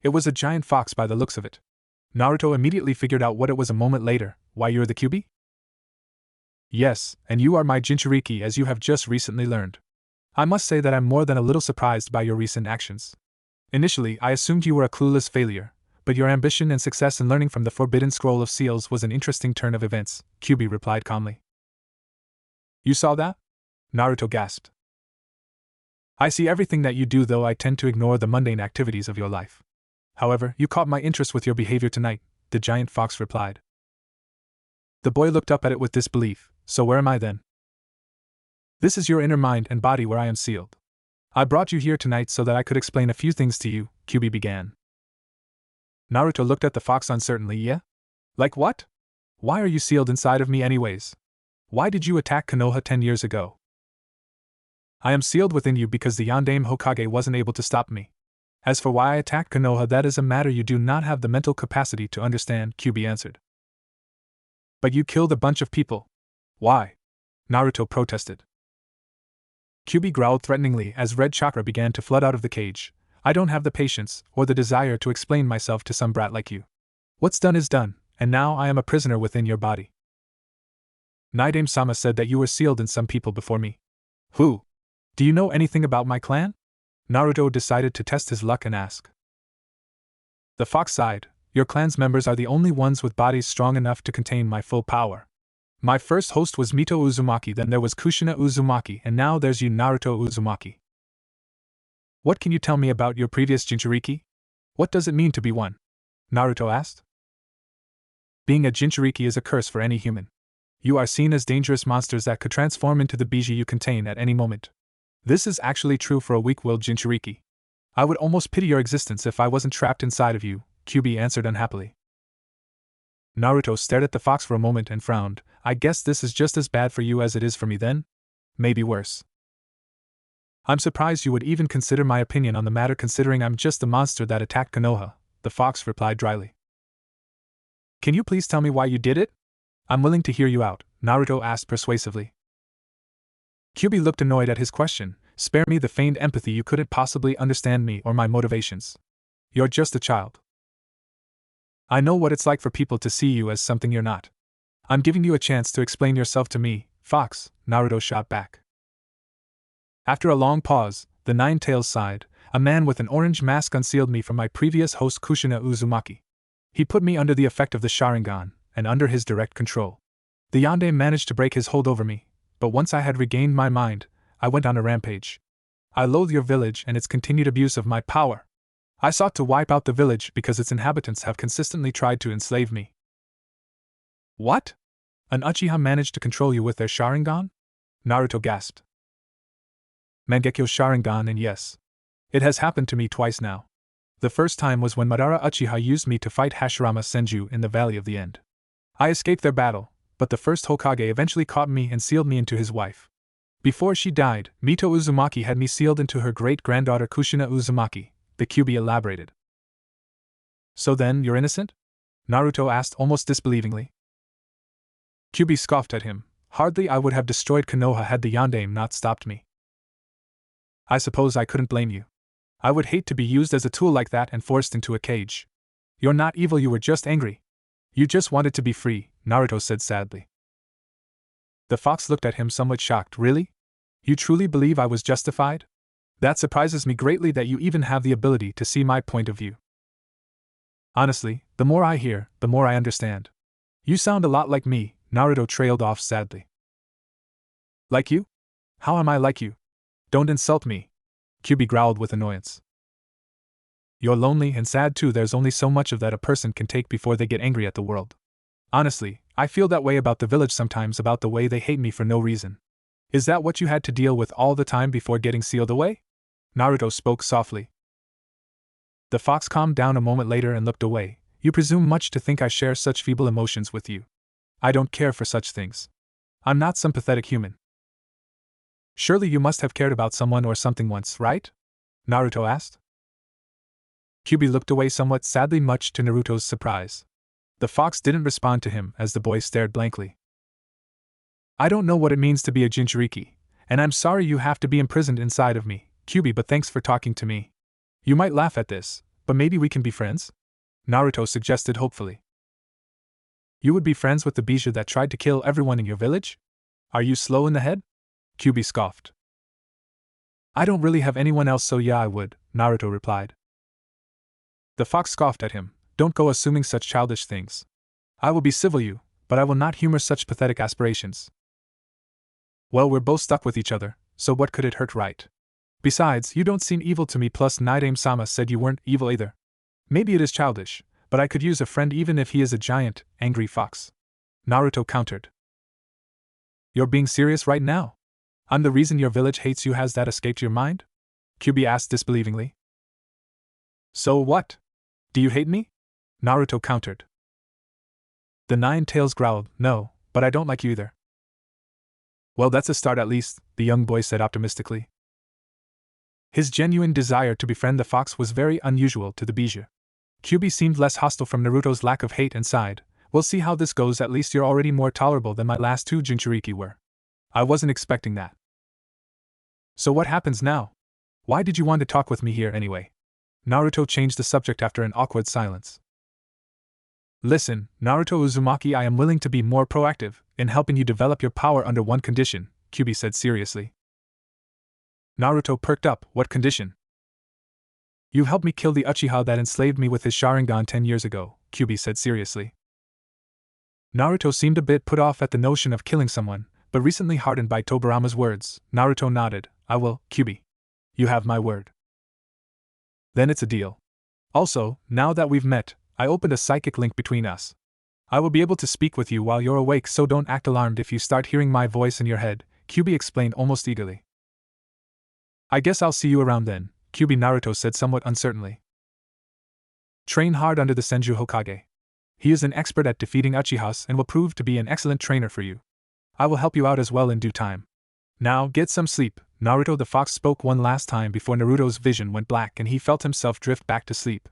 It was a giant fox by the looks of it. Naruto immediately figured out what it was a moment later. Why, you're the Kyuubi? Yes, and you are my Jinchuriki, as you have just recently learned. I must say that I'm more than a little surprised by your recent actions. Initially, I assumed you were a clueless failure, but your ambition and success in learning from the Forbidden Scroll of Seals was an interesting turn of events, Kyuubi replied calmly. You saw that? Naruto gasped. I see everything that you do, though I tend to ignore the mundane activities of your life. However, you caught my interest with your behavior tonight, the giant fox replied. The boy looked up at it with disbelief. So where am I then? This is your inner mind and body where I am sealed. I brought you here tonight so that I could explain a few things to you, Kyuubi began. Naruto looked at the fox uncertainly. Yeah? Like what? Why are you sealed inside of me anyways? Why did you attack Konoha 10 years ago? I am sealed within you because the Yondaime Hokage wasn't able to stop me. As for why I attacked Konoha, that is a matter you do not have the mental capacity to understand, Kyuubi answered. But you killed a bunch of people. Why? Naruto protested. Kyuubi growled threateningly as red chakra began to flood out of the cage. I don't have the patience or the desire to explain myself to some brat like you. What's done is done, and now I am a prisoner within your body. Naidame-sama said that you were sealed in some people before me. Who? Do you know anything about my clan? Naruto decided to test his luck and ask. The fox sighed. Your clan's members are the only ones with bodies strong enough to contain my full power. My first host was Mito Uzumaki, then there was Kushina Uzumaki, and now there's you, Naruto Uzumaki. What can you tell me about your previous Jinchuriki? What does it mean to be one? Naruto asked. Being a Jinchuriki is a curse for any human. You are seen as dangerous monsters that could transform into the Biji you contain at any moment. This is actually true for a weak-willed Jinchuriki. I would almost pity your existence if I wasn't trapped inside of you, Kyuubi answered unhappily. Naruto stared at the fox for a moment and frowned. I guess this is just as bad for you as it is for me then? Maybe worse. I'm surprised you would even consider my opinion on the matter, considering I'm just the monster that attacked Konoha, the fox replied dryly. Can you please tell me why you did it? I'm willing to hear you out, Naruto asked persuasively. Kyuubi looked annoyed at his question. Spare me the feigned empathy, you couldn't possibly understand me or my motivations. You're just a child. I know what it's like for people to see you as something you're not. I'm giving you a chance to explain yourself to me, fox, Naruto shot back. After a long pause, the Nine-Tails sighed. A man with an orange mask unsealed me from my previous host Kushina Uzumaki. He put me under the effect of the Sharingan, and under his direct control. The Yondaime managed to break his hold over me, but once I had regained my mind, I went on a rampage. I loathe your village and its continued abuse of my power. I sought to wipe out the village because its inhabitants have consistently tried to enslave me. What? An Uchiha managed to control you with their Sharingan? Naruto gasped. Mangekyo Sharingan, and yes. It has happened to me twice now. The first time was when Madara Uchiha used me to fight Hashirama Senju in the Valley of the End. I escaped their battle, but the first Hokage eventually caught me and sealed me into his wife. Before she died, Mito Uzumaki had me sealed into her great-granddaughter Kushina Uzumaki, the Kyuubi elaborated. So then, you're innocent? Naruto asked almost disbelievingly. Kyuubi scoffed at him. Hardly I would have destroyed Konoha had the Yondaime not stopped me. I suppose I couldn't blame you. I would hate to be used as a tool like that and forced into a cage. You're not evil, you were just angry. You just wanted to be free, Naruto said sadly. The fox looked at him somewhat shocked. Really? You truly believe I was justified? That surprises me greatly that you even have the ability to see my point of view. Honestly, the more I hear, the more I understand. You sound a lot like me, Naruto trailed off sadly. Like you? How am I like you? Don't insult me, Kyuubi growled with annoyance. You're lonely and sad too. There's only so much of that a person can take before they get angry at the world. Honestly, I feel that way about the village sometimes, about the way they hate me for no reason. Is that what you had to deal with all the time before getting sealed away? Naruto spoke softly. The fox calmed down a moment later and looked away. You presume much to think I share such feeble emotions with you. I don't care for such things. I'm not some pathetic human. Surely you must have cared about someone or something once, right? Naruto asked. Kyubi looked away somewhat sadly, much to Naruto's surprise. The fox didn't respond to him as the boy stared blankly. I don't know what it means to be a Jinchuriki, and I'm sorry you have to be imprisoned inside of me, Kyubi, but thanks for talking to me. You might laugh at this, but maybe we can be friends? Naruto suggested hopefully. You would be friends with the Bijou that tried to kill everyone in your village? Are you slow in the head? Kyubi scoffed. I don't really have anyone else, so yeah, I would, Naruto replied. The fox scoffed at him. Don't go assuming such childish things. I will be civil you, but I will not humor such pathetic aspirations. Well, we're both stuck with each other, so what could it hurt, right? Besides, you don't seem evil to me, plus Naidame-sama said you weren't evil either. Maybe it is childish, but I could use a friend even if he is a giant, angry fox. Naruto countered. You're being serious right now? I'm the reason your village hates you, has that escaped your mind? Kyubi asked disbelievingly. So what? Do you hate me? Naruto countered. The Nine-Tails growled, no, but I don't like you either. Well, that's a start at least, the young boy said optimistically. His genuine desire to befriend the fox was very unusual to the Bijou. Kyubi seemed less hostile from Naruto's lack of hate and sighed, we'll see how this goes, at least you're already more tolerable than my last two Jinchuriki were. I wasn't expecting that. So what happens now? Why did you want to talk with me here anyway? Naruto changed the subject after an awkward silence. Listen, Naruto Uzumaki, I am willing to be more proactive in helping you develop your power under one condition, Kyubi said seriously. Naruto perked up, what condition? You helped me kill the Uchiha that enslaved me with his Sharingan 10 years ago, Kyubi said seriously. Naruto seemed a bit put off at the notion of killing someone, but recently hardened by Tobirama's words. Naruto nodded, I will, Kyubi. You have my word. Then it's a deal. Also, now that we've met, I opened a psychic link between us. I will be able to speak with you while you're awake, so don't act alarmed if you start hearing my voice in your head, Kyubi explained almost eagerly. I guess I'll see you around then, Kyubi, Naruto said somewhat uncertainly. Train hard under the Senju Hokage. He is an expert at defeating Uchihas and will prove to be an excellent trainer for you. I will help you out as well in due time. Now, get some sleep. Naruto the fox spoke one last time before Naruto's vision went black and he felt himself drift back to sleep.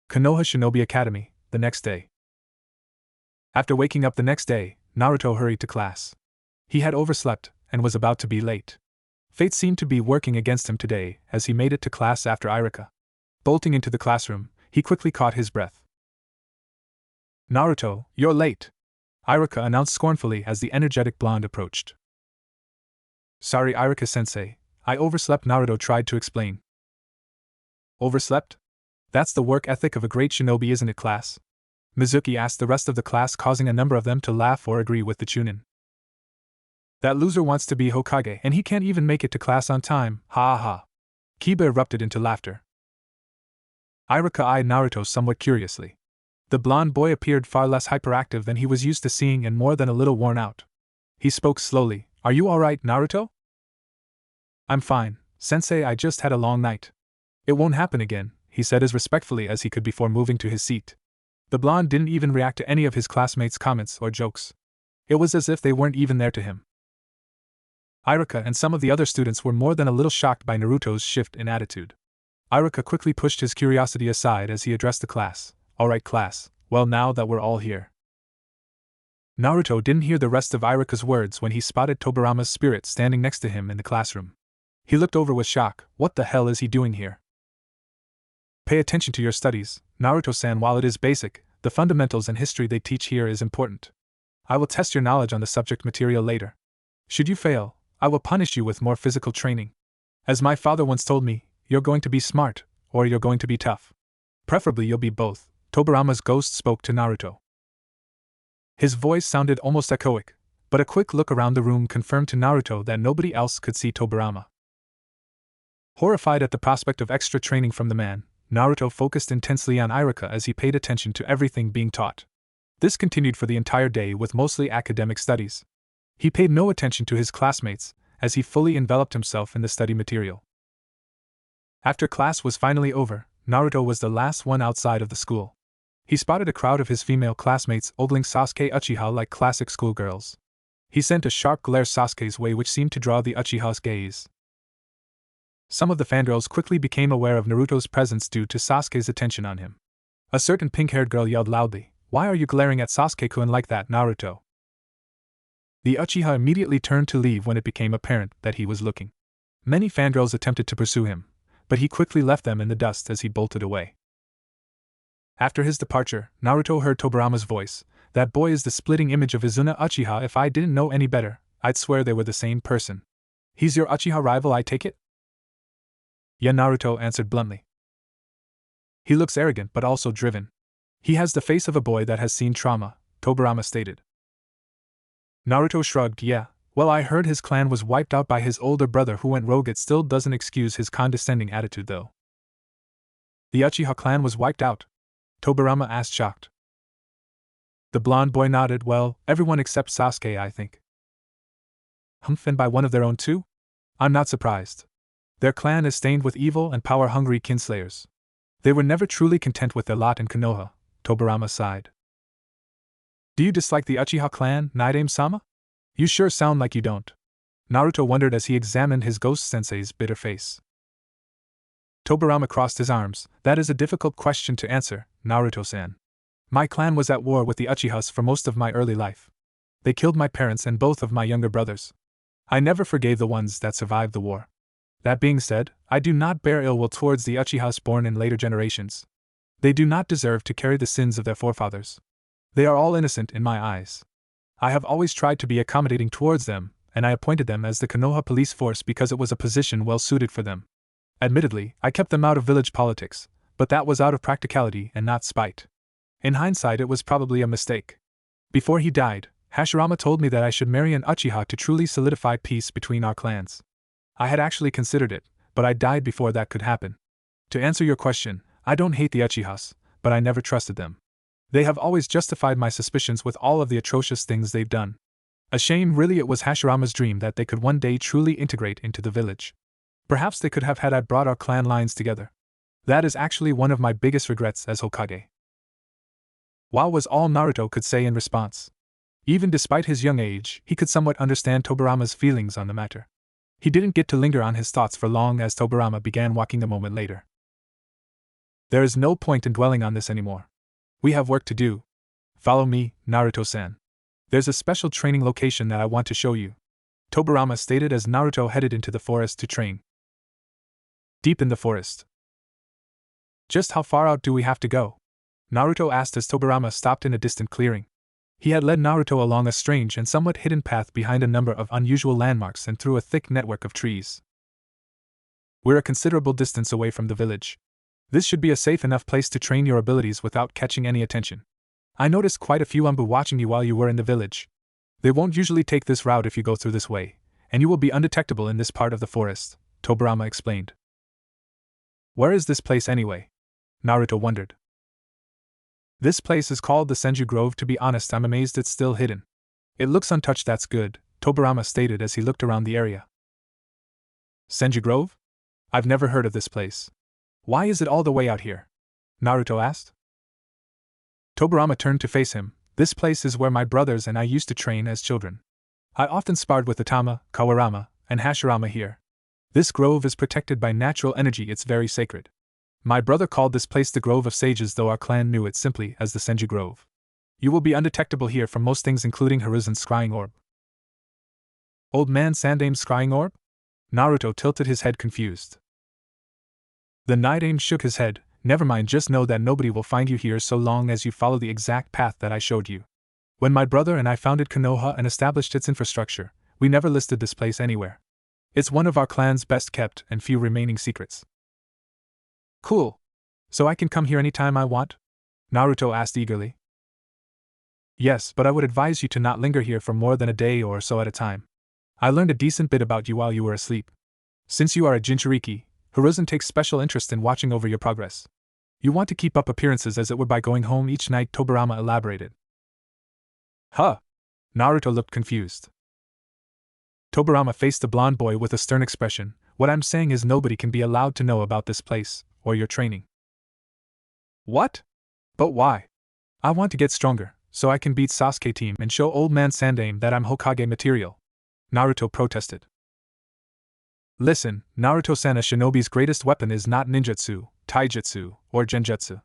Konoha Shinobi Academy, the next day. After waking up the next day, Naruto hurried to class. He had overslept and was about to be late. Fate seemed to be working against him today as he made it to class after Irika. Bolting into the classroom, he quickly caught his breath. Naruto, you're late, Irika announced scornfully as the energetic blonde approached. Sorry, Irika-sensei, I overslept, Naruto tried to explain. Overslept? That's the work ethic of a great shinobi, isn't it, class? Mizuki asked the rest of the class, causing a number of them to laugh or agree with the Chunin. That loser wants to be Hokage and he can't even make it to class on time, ha ha. Kiba erupted into laughter. Irika eyed Naruto somewhat curiously. The blonde boy appeared far less hyperactive than he was used to seeing and more than a little worn out. He spoke slowly. Are you alright, Naruto? I'm fine, sensei, I just had a long night. It won't happen again, he said as respectfully as he could before moving to his seat. The blonde didn't even react to any of his classmates' comments or jokes. It was as if they weren't even there to him. Irika and some of the other students were more than a little shocked by Naruto's shift in attitude. Irika quickly pushed his curiosity aside as he addressed the class. Alright, class, well, now that we're all here. Naruto didn't hear the rest of Irika's words when he spotted Tobirama's spirit standing next to him in the classroom. He looked over with shock. What the hell is he doing here? Pay attention to your studies, Naruto-san. While it is basic, the fundamentals and history they teach here is important. I will test your knowledge on the subject material later. Should you fail, I will punish you with more physical training. As my father once told me, you're going to be smart, or you're going to be tough. Preferably you'll be both, Tobirama's ghost spoke to Naruto. His voice sounded almost echoic, but a quick look around the room confirmed to Naruto that nobody else could see Tobirama. Horrified at the prospect of extra training from the man, Naruto focused intensely on Irika as he paid attention to everything being taught. This continued for the entire day with mostly academic studies. He paid no attention to his classmates, as he fully enveloped himself in the study material. After class was finally over, Naruto was the last one outside of the school. He spotted a crowd of his female classmates ogling Sasuke Uchiha like classic schoolgirls. He sent a sharp glare Sasuke's way which seemed to draw the Uchiha's gaze. Some of the fangirls quickly became aware of Naruto's presence due to Sasuke's attention on him. A certain pink-haired girl yelled loudly, "Why are you glaring at Sasuke-kun like that, Naruto?" The Uchiha immediately turned to leave when it became apparent that he was looking. Many fangirls attempted to pursue him, but he quickly left them in the dust as he bolted away. After his departure, Naruto heard Tobirama's voice. "That boy is the splitting image of Izuna Uchiha. If I didn't know any better, I'd swear they were the same person. He's your Uchiha rival, I take it?" Yeah, Naruto answered bluntly. "He looks arrogant but also driven. He has the face of a boy that has seen trauma," Tobirama stated. Naruto shrugged. "Yeah, well, I heard his clan was wiped out by his older brother who went rogue. It still doesn't excuse his condescending attitude though." "The Uchiha clan was wiped out?" Tobirama asked, shocked. The blonde boy nodded. "Well, everyone except Sasuke, I think." "Humph, and by one of their own too? I'm not surprised. Their clan is stained with evil and power-hungry kinslayers. They were never truly content with their lot in Konoha," Tobirama sighed. "Do you dislike the Uchiha clan, Naidame-sama? You sure sound like you don't," Naruto wondered as he examined his ghost sensei's bitter face. Tobirama crossed his arms. "That is a difficult question to answer, Naruto-san. My clan was at war with the Uchihas for most of my early life. They killed my parents and both of my younger brothers. I never forgave the ones that survived the war. That being said, I do not bear ill will towards the Uchihas born in later generations. They do not deserve to carry the sins of their forefathers. They are all innocent in my eyes. I have always tried to be accommodating towards them, and I appointed them as the Konoha police force because it was a position well suited for them. Admittedly, I kept them out of village politics, but that was out of practicality and not spite. In hindsight, it was probably a mistake. Before he died, Hashirama told me that I should marry an Uchiha to truly solidify peace between our clans. I had actually considered it, but I died before that could happen. To answer your question, I don't hate the Uchihas, but I never trusted them. They have always justified my suspicions with all of the atrocious things they've done. A shame, really. It was Hashirama's dream that they could one day truly integrate into the village. Perhaps they could have had I brought our clan lines together. That is actually one of my biggest regrets as Hokage." Wow was all Naruto could say in response. Even despite his young age, he could somewhat understand Tobirama's feelings on the matter. He didn't get to linger on his thoughts for long as Tobirama began walking a moment later. "There is no point in dwelling on this anymore. We have work to do. Follow me, Naruto-san. There's a special training location that I want to show you," Tobirama stated as Naruto headed into the forest to train. Deep in the forest. "Just how far out do we have to go?" Naruto asked as Tobirama stopped in a distant clearing. He had led Naruto along a strange and somewhat hidden path behind a number of unusual landmarks and through a thick network of trees. "We're a considerable distance away from the village. This should be a safe enough place to train your abilities without catching any attention. I noticed quite a few Umbu watching you while you were in the village. They won't usually take this route if you go through this way, and you will be undetectable in this part of the forest," Tobirama explained. "Where is this place anyway?" Naruto wondered. "This place is called the Senju Grove. To be honest, I'm amazed it's still hidden. It looks untouched." "That's good," Tobirama stated as he looked around the area. "Senju Grove? I've never heard of this place. Why is it all the way out here?" Naruto asked. Tobirama turned to face him. "This place is where my brothers and I used to train as children. I often sparred with Itama, Kawurama, and Hashirama here. This grove is protected by natural energy. It's very sacred. My brother called this place the Grove of Sages, though our clan knew it simply as the Senju Grove. You will be undetectable here from most things, including Hiruzen's scrying orb." "Old Man Sandame's scrying orb?" Naruto tilted his head confused. The Naidame shook his head. "Never mind, just know that nobody will find you here so long as you follow the exact path that I showed you. When my brother and I founded Konoha and established its infrastructure, we never listed this place anywhere. It's one of our clan's best kept and few remaining secrets." "Cool. So I can come here anytime I want?" Naruto asked eagerly. "Yes, but I would advise you to not linger here for more than a day or so at a time. I learned a decent bit about you while you were asleep. Since you are a Jinchuriki, Hiruzen takes special interest in watching over your progress. You want to keep up appearances as it were by going home each night," Tobirama elaborated. "Huh?" Naruto looked confused. Tobirama faced the blonde boy with a stern expression. "What I'm saying is nobody can be allowed to know about this place, or your training." "What? But why?" "I want to get stronger, so I can beat Sasuke team and show Old Man Sandame that I'm Hokage material," Naruto protested. Listen, Naruto-san, a shinobi's greatest weapon is not ninjutsu, taijutsu, or genjutsu.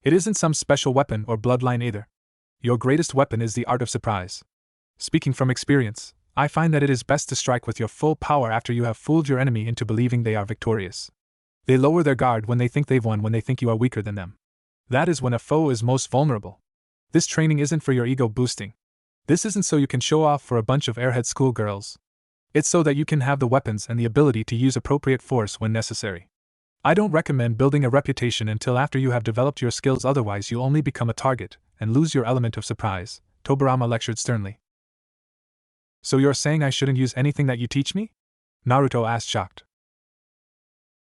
It isn't some special weapon or bloodline either. Your greatest weapon is the art of surprise. Speaking from experience, I find that it is best to strike with your full power after you have fooled your enemy into believing they are victorious. They lower their guard when they think they've won, when they think you are weaker than them. That is when a foe is most vulnerable. This training isn't for your ego boosting. This isn't so you can show off for a bunch of airhead schoolgirls. It's so that you can have the weapons and the ability to use appropriate force when necessary. I don't recommend building a reputation until after you have developed your skills, otherwise you'll only become a target and lose your element of surprise, Tobirama lectured sternly. So you're saying I shouldn't use anything that you teach me? Naruto asked, shocked.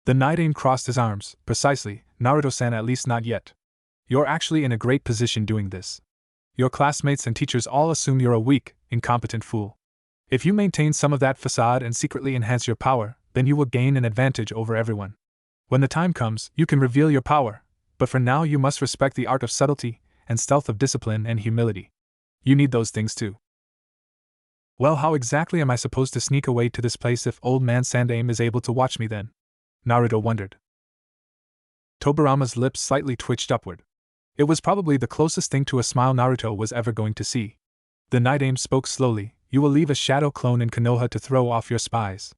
The Nidaime crossed his arms. Precisely, Naruto-san, at least not yet. You're actually in a great position doing this. Your classmates and teachers all assume you're a weak, incompetent fool. If you maintain some of that facade and secretly enhance your power, then you will gain an advantage over everyone. When the time comes, you can reveal your power, but for now you must respect the art of subtlety and stealth, of discipline and humility. You need those things too. Well, how exactly am I supposed to sneak away to this place if old man Sandaime is able to watch me then? Naruto wondered. Tobirama's lips slightly twitched upward. It was probably the closest thing to a smile Naruto was ever going to see. The Nidaime spoke slowly. You will leave a shadow clone in Konoha to throw off your spies.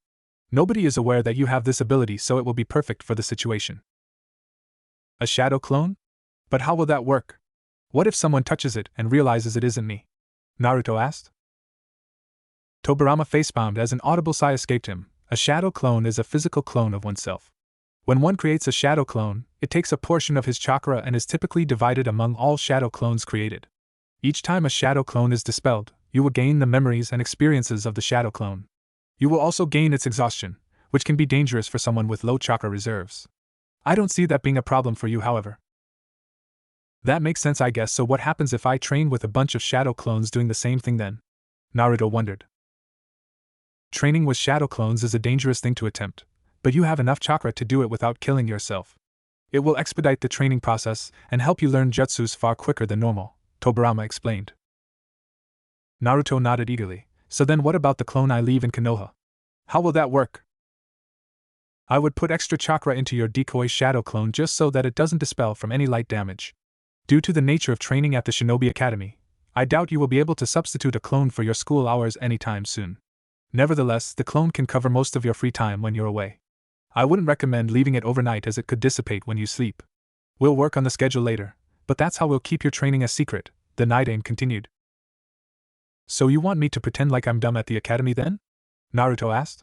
Nobody is aware that you have this ability, so it will be perfect for the situation. A shadow clone? But how will that work? What if someone touches it and realizes it isn't me? Naruto asked. Tobirama facepalmed as an audible sigh escaped him. A shadow clone is a physical clone of oneself. When one creates a shadow clone, it takes a portion of his chakra and is typically divided among all shadow clones created. Each time a shadow clone is dispelled, you will gain the memories and experiences of the shadow clone. You will also gain its exhaustion, which can be dangerous for someone with low chakra reserves. I don't see that being a problem for you, however. That makes sense, I guess. So what happens if I train with a bunch of shadow clones doing the same thing then? Naruto wondered. Training with shadow clones is a dangerous thing to attempt, but you have enough chakra to do it without killing yourself. It will expedite the training process and help you learn jutsus far quicker than normal, Tobirama explained. Naruto nodded eagerly. So then what about the clone I leave in Konoha? How will that work? I would put extra chakra into your decoy shadow clone just so that it doesn't dispel from any light damage. Due to the nature of training at the Shinobi Academy, I doubt you will be able to substitute a clone for your school hours anytime soon. Nevertheless, the clone can cover most of your free time when you're away. I wouldn't recommend leaving it overnight as it could dissipate when you sleep. We'll work on the schedule later, but that's how we'll keep your training a secret, the Nidaime continued. So you want me to pretend like I'm dumb at the academy then? Naruto asked.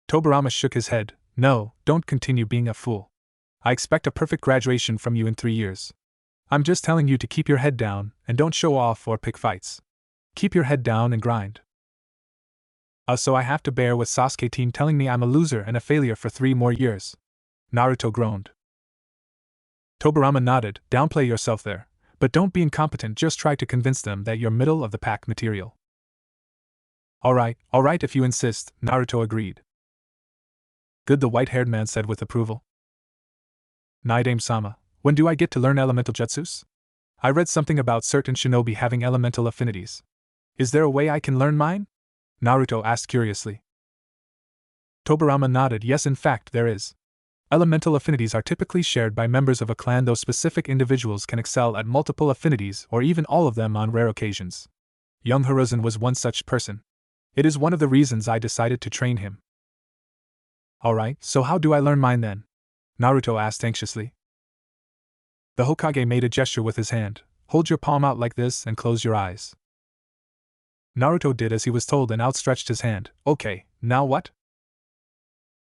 Tobirama shook his head. No, don't continue being a fool. I expect a perfect graduation from you in 3 years. I'm just telling you to keep your head down and don't show off or pick fights. Keep your head down and grind. So I have to bear with Sasuke team telling me I'm a loser and a failure for 3 more years. Naruto groaned. Tobirama nodded. Downplay yourself there. But don't be incompetent, just try to convince them that you're middle-of-the-pack material. Alright, if you insist, Naruto agreed. Good, the white-haired man said with approval. Nidaime-sama, when do I get to learn elemental jutsus? I read something about certain shinobi having elemental affinities. Is there a way I can learn mine? Naruto asked curiously. Tobirama nodded. Yes, in fact, there is. Elemental affinities are typically shared by members of a clan, though specific individuals can excel at multiple affinities or even all of them on rare occasions. Young Hiruzen was one such person. It is one of the reasons I decided to train him. Alright, so how do I learn mine then? Naruto asked anxiously. The Hokage made a gesture with his hand. Hold your palm out like this and close your eyes. Naruto did as he was told and outstretched his hand. Okay, now what?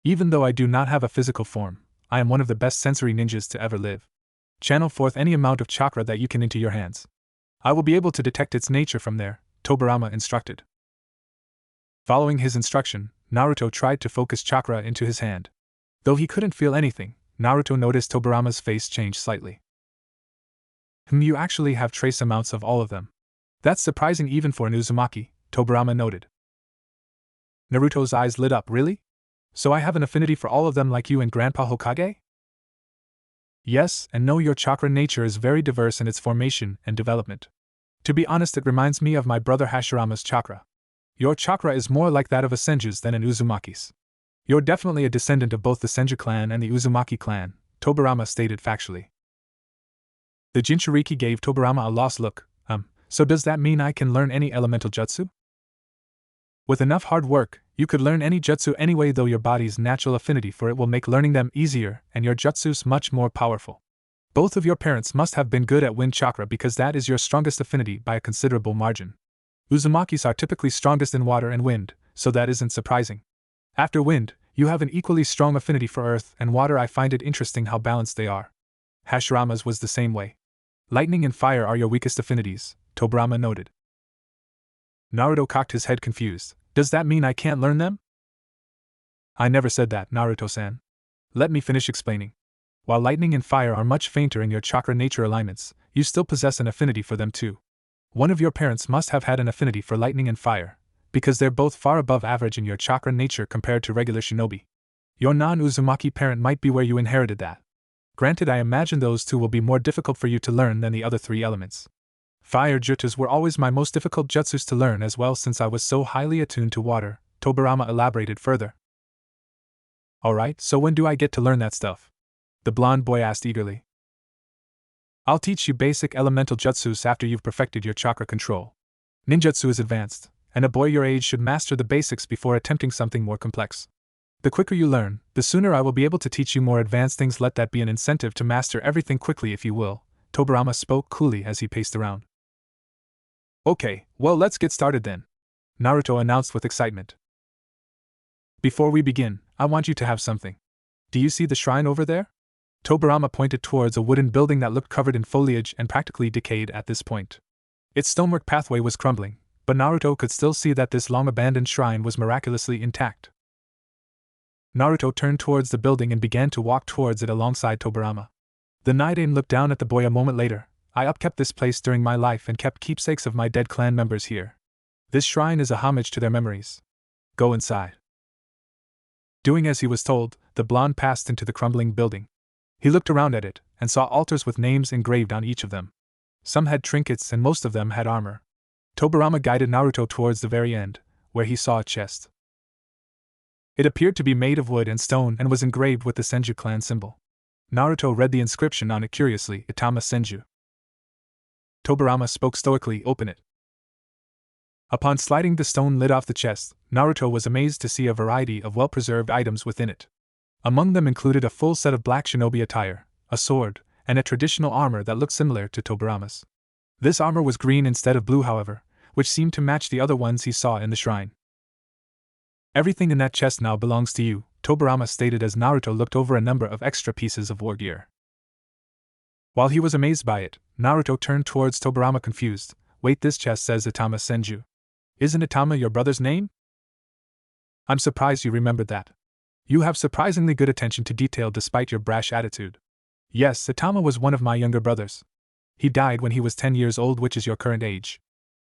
Even though I do not have a physical form, I am one of the best sensory ninjas to ever live. Channel forth any amount of chakra that you can into your hands. I will be able to detect its nature from there, Tobirama instructed. Following his instruction, Naruto tried to focus chakra into his hand. Though he couldn't feel anything, Naruto noticed Tobirama's face change slightly. You actually have trace amounts of all of them. That's surprising even for an Uzumaki, Tobirama noted. Naruto's eyes lit up. Really? So I have an affinity for all of them like you and Grandpa Hokage? Yes, and no, your chakra nature is very diverse in its formation and development. To be honest, it reminds me of my brother Hashirama's chakra. Your chakra is more like that of a Senju's than an Uzumaki's. You're definitely a descendant of both the Senju clan and the Uzumaki clan, Tobirama stated factually. The Jinchuriki gave Tobirama a lost look. So does that mean I can learn any elemental jutsu? With enough hard work, you could learn any jutsu anyway, though your body's natural affinity for it will make learning them easier and your jutsus much more powerful. Both of your parents must have been good at wind chakra because that is your strongest affinity by a considerable margin. Uzumakis are typically strongest in water and wind, so that isn't surprising. After wind, you have an equally strong affinity for earth and water. I find it interesting how balanced they are. Hashirama's was the same way. Lightning and fire are your weakest affinities, Tobirama noted. Naruto cocked his head confused. Does that mean I can't learn them? I never said that, Naruto-san. Let me finish explaining. While lightning and fire are much fainter in your chakra nature alignments, you still possess an affinity for them too. One of your parents must have had an affinity for lightning and fire, because they're both far above average in your chakra nature compared to regular shinobi. Your non-Uzumaki parent might be where you inherited that. Granted, I imagine those two will be more difficult for you to learn than the other three elements. Fire jutsus were always my most difficult jutsus to learn as well since I was so highly attuned to water, Tobirama elaborated further. Alright, so when do I get to learn that stuff? The blonde boy asked eagerly. I'll teach you basic elemental jutsus after you've perfected your chakra control. Ninjutsu is advanced, and a boy your age should master the basics before attempting something more complex. The quicker you learn, the sooner I will be able to teach you more advanced things. Let that be an incentive to master everything quickly if you will, Tobirama spoke coolly as he paced around. Okay, well let's get started then, Naruto announced with excitement. Before we begin, I want you to have something. Do you see the shrine over there? Tobirama pointed towards a wooden building that looked covered in foliage and practically decayed at this point. Its stonework pathway was crumbling, but Naruto could still see that this long-abandoned shrine was miraculously intact. Naruto turned towards the building and began to walk towards it alongside Tobirama. The Nidaime looked down at the boy a moment later. I upkept this place during my life and kept keepsakes of my dead clan members here. This shrine is a homage to their memories. Go inside. Doing as he was told, the blonde passed into the crumbling building. He looked around at it, and saw altars with names engraved on each of them. Some had trinkets and most of them had armor. Tobirama guided Naruto towards the very end, where he saw a chest. It appeared to be made of wood and stone and was engraved with the Senju clan symbol. Naruto read the inscription on it curiously, Itama Senju. Tobirama spoke stoically, open it. Upon sliding the stone lid off the chest, Naruto was amazed to see a variety of well-preserved items within it. Among them included a full set of black shinobi attire, a sword, and a traditional armor that looked similar to Tobirama's. This armor was green instead of blue, however, which seemed to match the other ones he saw in the shrine. Everything in that chest now belongs to you, Tobirama stated as Naruto looked over a number of extra pieces of war gear. While he was amazed by it, Naruto turned towards Tobirama confused. Wait, this chest says Itama Senju. Isn't Itama your brother's name? I'm surprised you remembered that. You have surprisingly good attention to detail despite your brash attitude. Yes, Itama was one of my younger brothers. He died when he was 10 years old, which is your current age.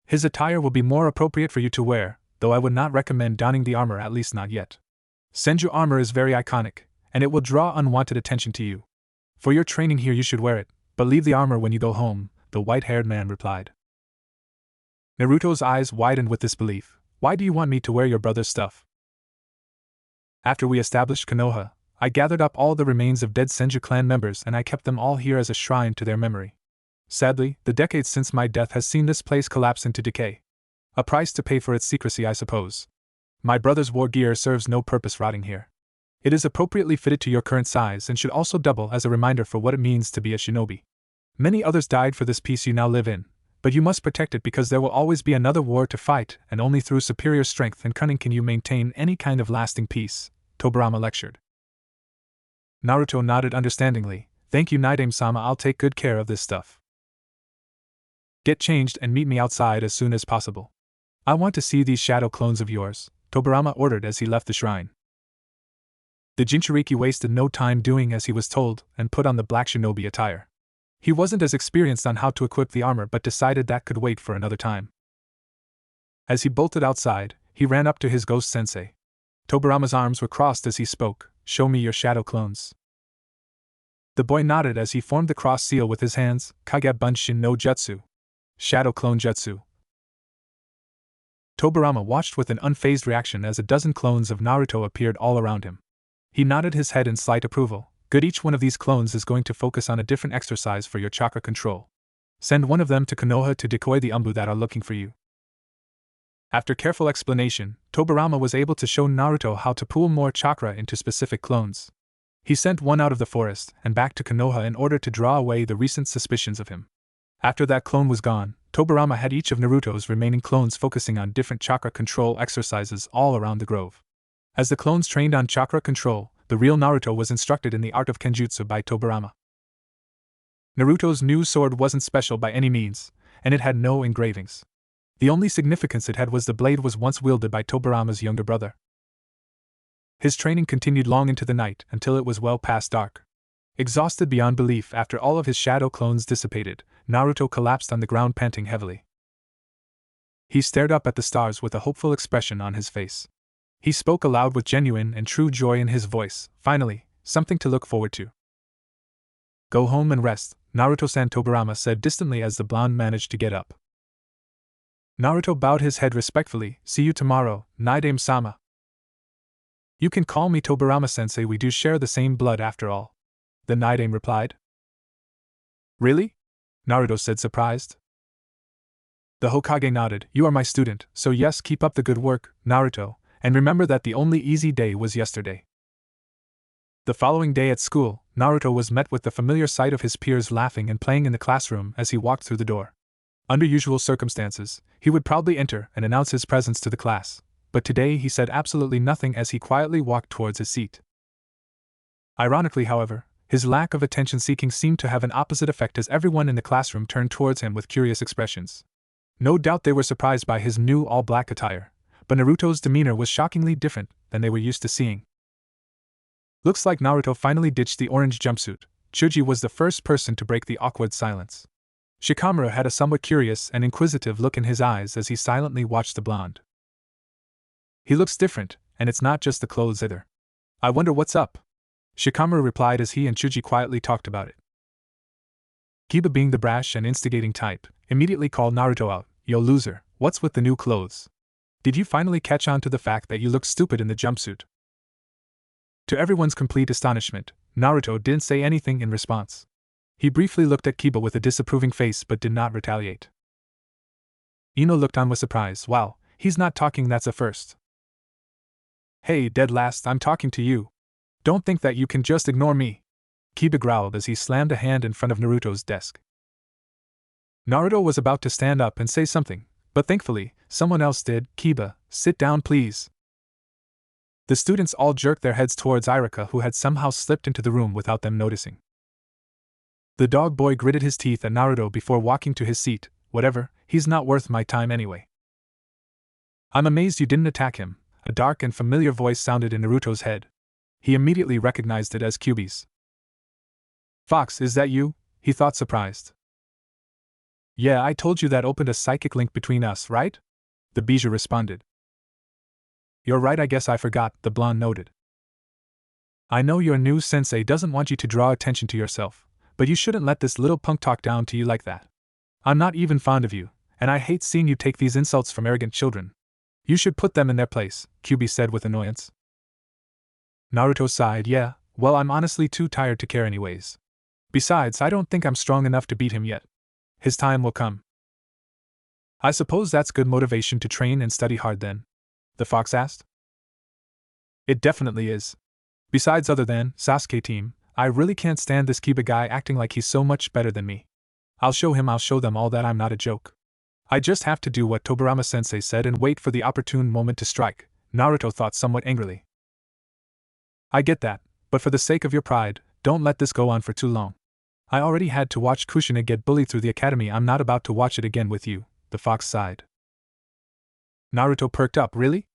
His attire will be more appropriate for you to wear, though I would not recommend donning the armor, at least not yet. Senju armor is very iconic, and it will draw unwanted attention to you. For your training here you should wear it, but leave the armor when you go home, the white-haired man replied. Naruto's eyes widened with disbelief. Why do you want me to wear your brother's stuff? After we established Konoha, I gathered up all the remains of dead Senju clan members and I kept them all here as a shrine to their memory. Sadly, the decades since my death has seen this place collapse into decay. A price to pay for its secrecy, I suppose. My brother's war gear serves no purpose rotting here. It is appropriately fitted to your current size and should also double as a reminder for what it means to be a shinobi. Many others died for this peace you now live in, but you must protect it because there will always be another war to fight, and only through superior strength and cunning can you maintain any kind of lasting peace, Tobirama lectured. Naruto nodded understandingly. Thank you, Nidaime-sama, I'll take good care of this stuff. Get changed and meet me outside as soon as possible. I want to see these shadow clones of yours, Tobirama ordered as he left the shrine. The Jinchuriki wasted no time doing as he was told and put on the black shinobi attire. He wasn't as experienced on how to equip the armor but decided that could wait for another time. As he bolted outside, he ran up to his ghost sensei. Tobirama's arms were crossed as he spoke, show me your shadow clones. The boy nodded as he formed the cross seal with his hands, Kage Bunshin no Jutsu. Shadow clone jutsu. Tobirama watched with an unfazed reaction as a dozen clones of Naruto appeared all around him. He nodded his head in slight approval. Good, each one of these clones is going to focus on a different exercise for your chakra control. Send one of them to Konoha to decoy the Umbu that are looking for you. After careful explanation, Tobirama was able to show Naruto how to pool more chakra into specific clones. He sent one out of the forest and back to Konoha in order to draw away the recent suspicions of him. After that clone was gone, Tobirama had each of Naruto's remaining clones focusing on different chakra control exercises all around the grove. As the clones trained on chakra control, the real Naruto was instructed in the art of Kenjutsu by Tobirama. Naruto's new sword wasn't special by any means, and it had no engravings. The only significance it had was the blade was once wielded by Tobirama's younger brother. His training continued long into the night until it was well past dark. Exhausted beyond belief after all of his shadow clones dissipated, Naruto collapsed on the ground panting heavily. He stared up at the stars with a hopeful expression on his face. He spoke aloud with genuine and true joy in his voice. Finally, something to look forward to. Go home and rest, Naruto-san, Tobirama said distantly as the blonde managed to get up. Naruto bowed his head respectfully. See you tomorrow, Naidame-sama. You can call me Tobirama-sensei, we do share the same blood after all. The Naidame replied. Really? Naruto said, surprised. The Hokage nodded. You are my student, so yes, keep up the good work, Naruto, and remember that the only easy day was yesterday. The following day at school, Naruto was met with the familiar sight of his peers laughing and playing in the classroom as he walked through the door. Under usual circumstances, he would probably enter and announce his presence to the class, but today he said absolutely nothing as he quietly walked towards his seat. Ironically, however, his lack of attention-seeking seemed to have an opposite effect as everyone in the classroom turned towards him with curious expressions. No doubt they were surprised by his new all-black attire, but Naruto's demeanor was shockingly different than they were used to seeing. Looks like Naruto finally ditched the orange jumpsuit. Chuji was the first person to break the awkward silence. Shikamaru had a somewhat curious and inquisitive look in his eyes as he silently watched the blonde. He looks different, and it's not just the clothes either. I wonder what's up? Shikamaru replied as he and Chuji quietly talked about it. Kiba, being the brash and instigating type, immediately called Naruto out. Yo loser, what's with the new clothes? Did you finally catch on to the fact that you look stupid in the jumpsuit? To everyone's complete astonishment, Naruto didn't say anything in response. He briefly looked at Kiba with a disapproving face but did not retaliate. Ino looked on with surprise. Wow, he's not talking, that's a first. Hey, dead last, I'm talking to you. Don't think that you can just ignore me. Kiba growled as he slammed a hand in front of Naruto's desk. Naruto was about to stand up and say something, but thankfully, someone else did. Kiba, sit down please. The students all jerked their heads towards Irika, who had somehow slipped into the room without them noticing. The dog boy gritted his teeth at Naruto before walking to his seat. Whatever, he's not worth my time anyway. I'm amazed you didn't attack him. A dark and familiar voice sounded in Naruto's head. He immediately recognized it as Kyuubi's. Fox, is that you? He thought, surprised. Yeah, I told you that opened a psychic link between us, right? The Bijou responded. You're right, I guess I forgot, the blonde noted. I know your new sensei doesn't want you to draw attention to yourself, but you shouldn't let this little punk talk down to you like that. I'm not even fond of you, and I hate seeing you take these insults from arrogant children. You should put them in their place, Kyuubi said with annoyance. Naruto sighed. Yeah, well, I'm honestly too tired to care anyways. Besides, I don't think I'm strong enough to beat him yet. His time will come. I suppose that's good motivation to train and study hard then? The fox asked. It definitely is. Besides, other than Sasuke team, I really can't stand this Kiba guy acting like he's so much better than me. I'll show them all that I'm not a joke. I just have to do what Tobirama-sensei said and wait for the opportune moment to strike, Naruto thought somewhat angrily. I get that, but for the sake of your pride, don't let this go on for too long. I already had to watch Kushina get bullied through the academy, I'm not about to watch it again with you, the fox sighed. Naruto perked up. Really?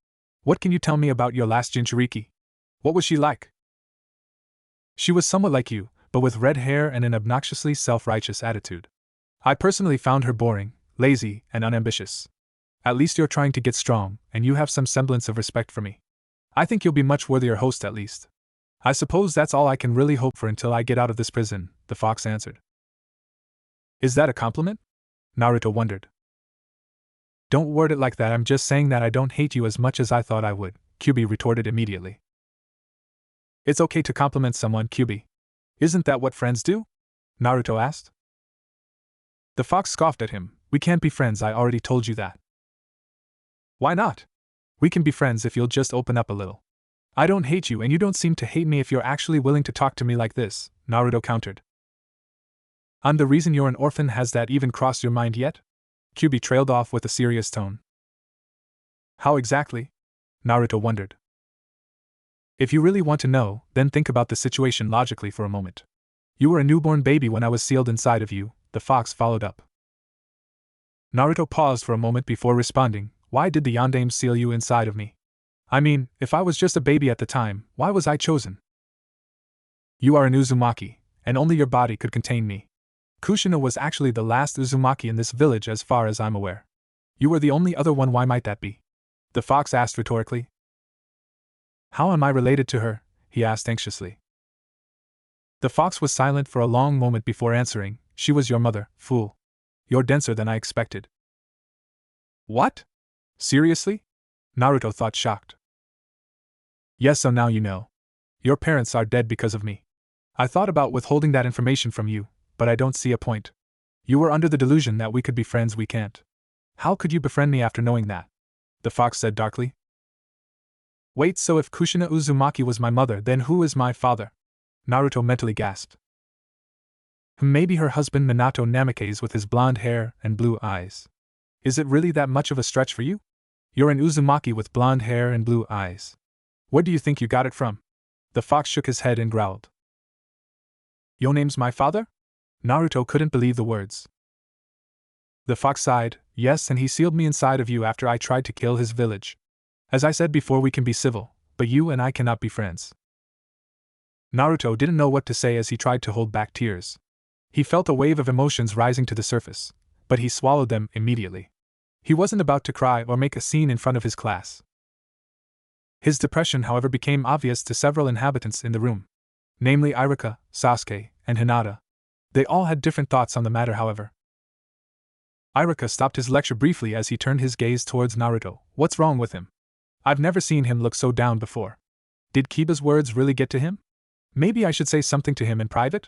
What can you tell me about your last Jinchuriki? What was she like? She was somewhat like you, but with red hair and an obnoxiously self-righteous attitude. I personally found her boring, lazy, and unambitious. At least you're trying to get strong, and you have some semblance of respect for me. I think you'll be much worthier host at least. I suppose that's all I can really hope for until I get out of this prison, the fox answered. Is that a compliment? Naruto wondered. Don't word it like that, I'm just saying that I don't hate you as much as I thought I would, Kyubi retorted immediately. It's okay to compliment someone, Kyubi. Isn't that what friends do? Naruto asked. The fox scoffed at him. We can't be friends, I already told you that. Why not? We can be friends if you'll just open up a little. I don't hate you and you don't seem to hate me if you're actually willing to talk to me like this, Naruto countered. I'm the reason you're an orphan, has that even crossed your mind yet? Kyubi trailed off with a serious tone. How exactly? Naruto wondered. If you really want to know, then think about the situation logically for a moment. You were a newborn baby when I was sealed inside of you, the fox followed up. Naruto paused for a moment before responding. Why did the Yondaime seal you inside of me? I mean, if I was just a baby at the time, why was I chosen? You are an Uzumaki, and only your body could contain me. Kushina was actually the last Uzumaki in this village as far as I'm aware. You were the only other one, why might that be? The fox asked rhetorically. How am I related to her? He asked anxiously. The fox was silent for a long moment before answering. She was your mother, fool. You're denser than I expected. What? Seriously? Naruto thought, shocked. Yes, so now you know. Your parents are dead because of me. I thought about withholding that information from you, but I don't see a point. You were under the delusion that we could be friends, we can't. How could you befriend me after knowing that? The fox said darkly. Wait, so if Kushina Uzumaki was my mother, then who is my father? Naruto mentally gasped. Maybe her husband Minato Namikaze with his blonde hair and blue eyes. Is it really that much of a stretch for you? You're an Uzumaki with blonde hair and blue eyes. Where do you think you got it from? The fox shook his head and growled. Your name's my father? Naruto couldn't believe the words. The fox sighed. Yes, and he sealed me inside of you after I tried to kill his village. As I said before, we can be civil, but you and I cannot be friends. Naruto didn't know what to say as he tried to hold back tears. He felt a wave of emotions rising to the surface, but he swallowed them immediately. He wasn't about to cry or make a scene in front of his class. His depression, however, became obvious to several inhabitants in the room, namely Iruka, Sasuke, and Hinata. They all had different thoughts on the matter, however. Iruka stopped his lecture briefly as he turned his gaze towards Naruto. What's wrong with him? I've never seen him look so down before. Did Kiba's words really get to him? Maybe I should say something to him in private?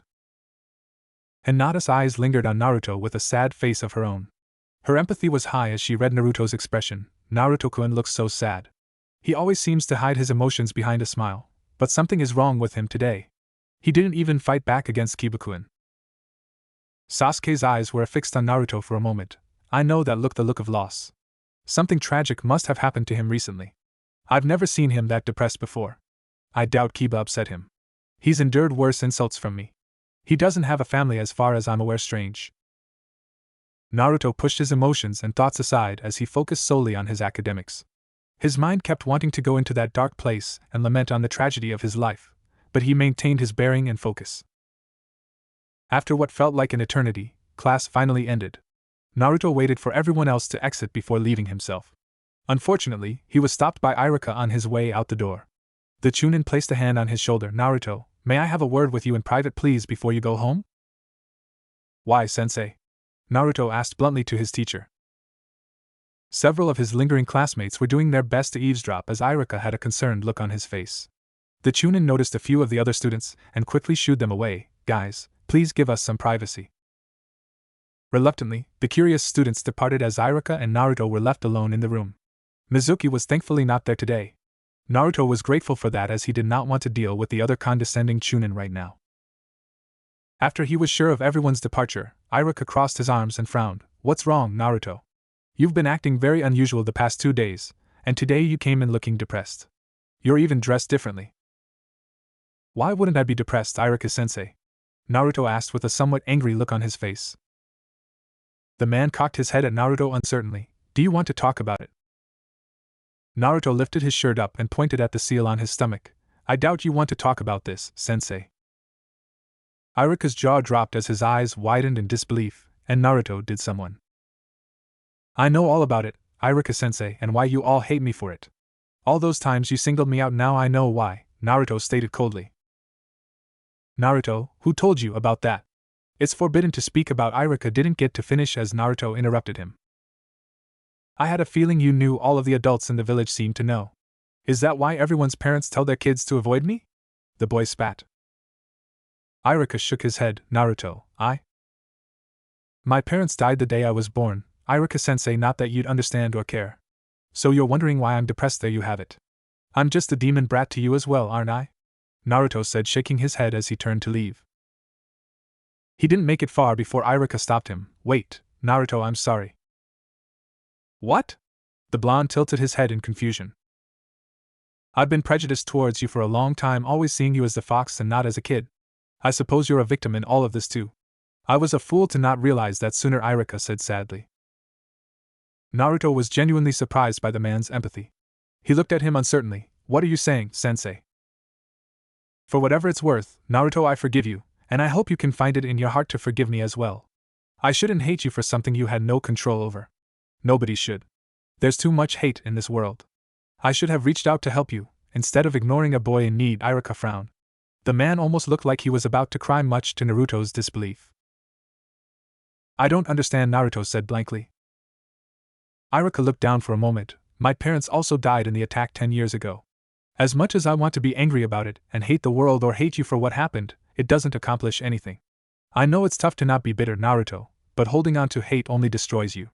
Hinata's eyes lingered on Naruto with a sad face of her own. Her empathy was high as she read Naruto's expression. Naruto-kun looks so sad. He always seems to hide his emotions behind a smile, but something is wrong with him today. He didn't even fight back against Kiba-kun. Sasuke's eyes were fixed on Naruto for a moment. I know that look, the look of loss. Something tragic must have happened to him recently. I've never seen him that depressed before. I doubt Kiba upset him. He's endured worse insults from me. He doesn't have a family as far as I'm aware. Strange. Naruto pushed his emotions and thoughts aside as he focused solely on his academics. His mind kept wanting to go into that dark place and lament on the tragedy of his life, but he maintained his bearing and focus. After what felt like an eternity, class finally ended. Naruto waited for everyone else to exit before leaving himself. Unfortunately, he was stopped by Iruka on his way out the door. The Chunin placed a hand on his shoulder. Naruto, may I have a word with you in private, please, before you go home? Why, sensei? Naruto asked bluntly to his teacher. Several of his lingering classmates were doing their best to eavesdrop as Iruka had a concerned look on his face. The Chunin noticed a few of the other students and quickly shooed them away. Guys, please give us some privacy. Reluctantly, the curious students departed as Iruka and Naruto were left alone in the room. Mizuki was thankfully not there today. Naruto was grateful for that as he did not want to deal with the other condescending Chunin right now. After he was sure of everyone's departure, Iruka crossed his arms and frowned. What's wrong, Naruto? You've been acting very unusual the past 2 days, and today you came in looking depressed. You're even dressed differently. Why wouldn't I be depressed, Iruka-sensei? Naruto asked with a somewhat angry look on his face. The man cocked his head at Naruto uncertainly. Do you want to talk about it? Naruto lifted his shirt up and pointed at the seal on his stomach. I doubt you want to talk about this, sensei. Iruka's jaw dropped as his eyes widened in disbelief, and Naruto did someone. I know all about it, Iruka-sensei, and why you all hate me for it. All those times you singled me out, now I know why, Naruto stated coldly. Naruto, who told you about that? It's forbidden to speak about. Iruka didn't get to finish as Naruto interrupted him. I had a feeling you knew all of the adults in the village seemed to know. Is that why everyone's parents tell their kids to avoid me? The boy spat. Irika shook his head. Naruto, My parents died the day I was born, Irika-sensei, not that you'd understand or care. So you're wondering why I'm depressed. There you have it. I'm just a demon brat to you as well, aren't I? Naruto said, shaking his head as he turned to leave. He didn't make it far before Irika stopped him. Wait, Naruto, I'm sorry. What? The blonde tilted his head in confusion. I've been prejudiced towards you for a long time, always seeing you as the fox and not as a kid. I suppose you're a victim in all of this too. I was a fool to not realize that sooner, Irika said sadly. Naruto was genuinely surprised by the man's empathy. He looked at him uncertainly. What are you saying, sensei? For whatever it's worth, Naruto, I forgive you, and I hope you can find it in your heart to forgive me as well. I shouldn't hate you for something you had no control over. Nobody should. There's too much hate in this world. I should have reached out to help you, instead of ignoring a boy in need. Irika frowned. The man almost looked like he was about to cry, much to Naruto's disbelief. I don't understand, Naruto said blankly. Irika looked down for a moment. My parents also died in the attack 10 years ago. As much as I want to be angry about it and hate the world or hate you for what happened, it doesn't accomplish anything. I know it's tough to not be bitter, Naruto, but holding on to hate only destroys you.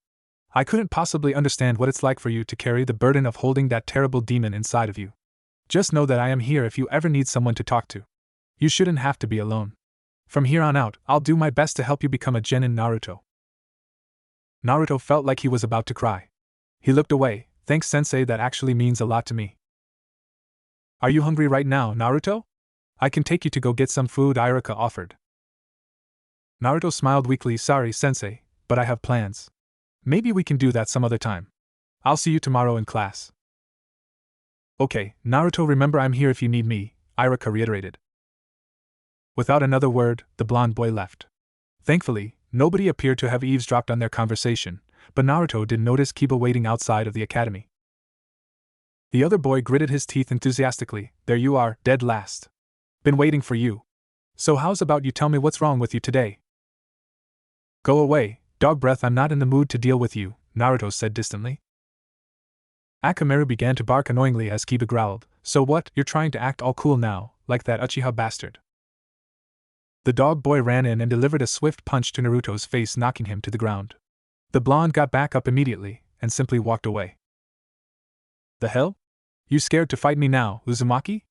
I couldn't possibly understand what it's like for you to carry the burden of holding that terrible demon inside of you. Just know that I am here if you ever need someone to talk to. You shouldn't have to be alone. From here on out, I'll do my best to help you become a genin, Naruto. Naruto felt like he was about to cry. He looked away. Thanks, sensei, that actually means a lot to me. Are you hungry right now, Naruto? I can take you to go get some food, Irika offered. Naruto smiled weakly. Sorry, sensei, but I have plans. Maybe we can do that some other time. I'll see you tomorrow in class. Okay, Naruto, remember I'm here if you need me, Irika reiterated. Without another word, the blonde boy left. Thankfully, nobody appeared to have eavesdropped on their conversation, but Naruto did notice Kiba waiting outside of the academy. The other boy gritted his teeth enthusiastically. There you are, dead last. Been waiting for you. So how's about you tell me what's wrong with you today? Go away, dog breath, I'm not in the mood to deal with you, Naruto said distantly. Akamaru began to bark annoyingly as Kiba growled. So what, you're trying to act all cool now, like that Uchiha bastard? The dog boy ran in and delivered a swift punch to Naruto's face, knocking him to the ground. The blonde got back up immediately, and simply walked away. The hell? You scared to fight me now, Uzumaki?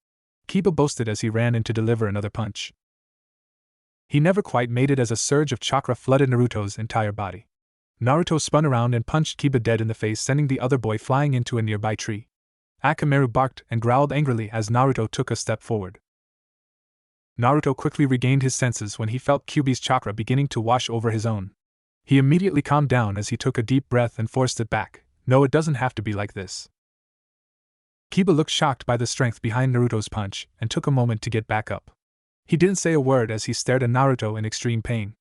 Kiba boasted as he ran in to deliver another punch. He never quite made it as a surge of chakra flooded Naruto's entire body. Naruto spun around and punched Kiba dead in the face, sending the other boy flying into a nearby tree. Akamaru barked and growled angrily as Naruto took a step forward. Naruto quickly regained his senses when he felt Kyuubi's chakra beginning to wash over his own. He immediately calmed down as he took a deep breath and forced it back. No, it doesn't have to be like this. Kiba looked shocked by the strength behind Naruto's punch and took a moment to get back up. He didn't say a word as he stared at Naruto in extreme pain.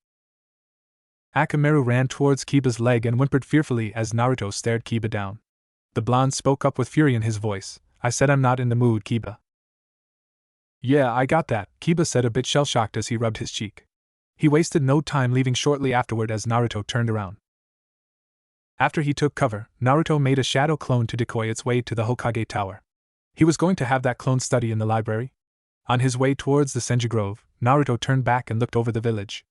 Akamaru ran towards Kiba's leg and whimpered fearfully as Naruto stared Kiba down. The blonde spoke up with fury in his voice. I said I'm not in the mood, Kiba. Yeah, I got that, Kiba said, a bit shell-shocked as he rubbed his cheek. He wasted no time, leaving shortly afterward as Naruto turned around. After he took cover, Naruto made a shadow clone to decoy its way to the Hokage Tower. He was going to have that clone study in the library. On his way towards the Senju Grove, Naruto turned back and looked over the village.